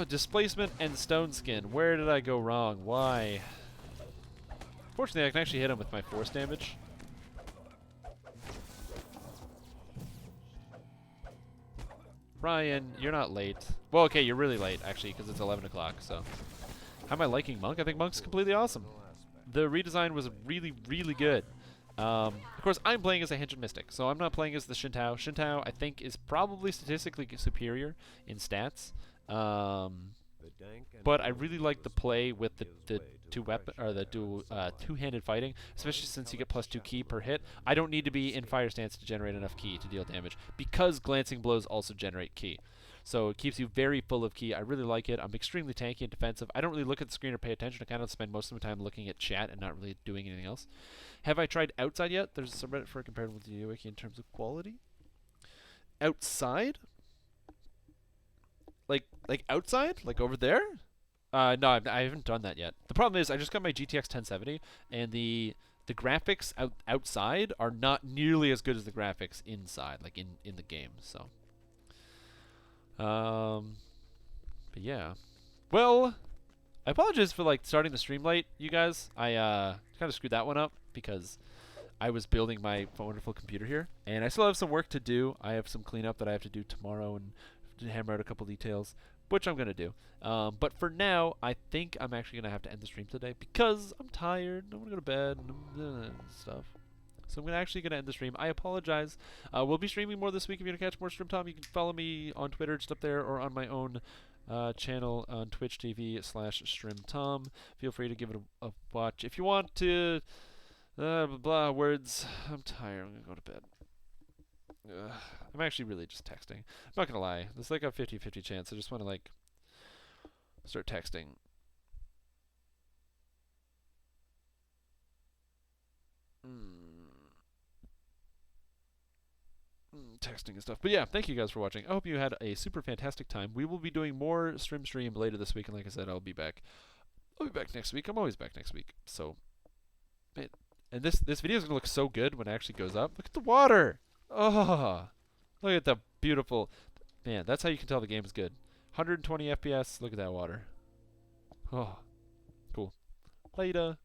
Displacement and stone skin. Where did I go wrong? Why? Fortunately, I can actually hit him with my force damage. Ryan, you're not late. Well, okay, you're really late, actually, because it's 11 o'clock, so. How am I liking Monk? I think Monk's completely awesome. The redesign was really, really good. Of course, I'm playing as a Henshin Mystic, so I'm not playing as the Shintao. Shintao, I think, is probably statistically superior in stats. But I really like the play with the two-handed fighting, especially since you get +2 ki per hit. I don't need to be in fire stance to generate enough ki to deal damage, because glancing blows also generate ki. So it keeps you very full of ki. I really like it. I'm extremely tanky and defensive. I don't really look at the screen or pay attention. I kind of spend most of my time looking at chat and not really doing anything else. Have I tried outside yet? There's a subreddit for compared with the wiki in terms of quality. Outside? Like outside? Like over there? No, I haven't done that yet. The problem is I just got my GTX 1070, and the graphics outside are not nearly as good as the graphics inside, like in the game. So, but yeah. Well, I apologize for like starting the stream late, you guys. I kind of screwed that one up because I was building my wonderful computer here, and I still have some work to do. I have some cleanup that I have to do tomorrow and to hammer out a couple details, which I'm gonna do. But for now, I think I'm actually gonna have to end the stream today because I'm tired. I want to go to bed and stuff. So I'm actually gonna end the stream. I apologize. We'll be streaming more this week. If you want to catch more Stream Tom, you can follow me on Twitter, just up there, or on my own channel on Twitch TV/StrimTom. Feel free to give it a watch if you want to. Blah, blah, words. I'm tired. I'm gonna go to bed. I'm actually really just texting. I'm not gonna lie. There's like a 50-50 chance. I just want to like start texting. Texting and stuff. But yeah, thank you guys for watching. I hope you had a super fantastic time. We will be doing more Strimstream later this week, and like I said, I'll be back. I'll be back next week. I'm always back next week. So, man, and this video is gonna look so good when it actually goes up. Look at the water. Oh, look at the beautiful. Man, that's how you can tell the game is good. 120 FPS. Look at that water. Oh, cool. Later.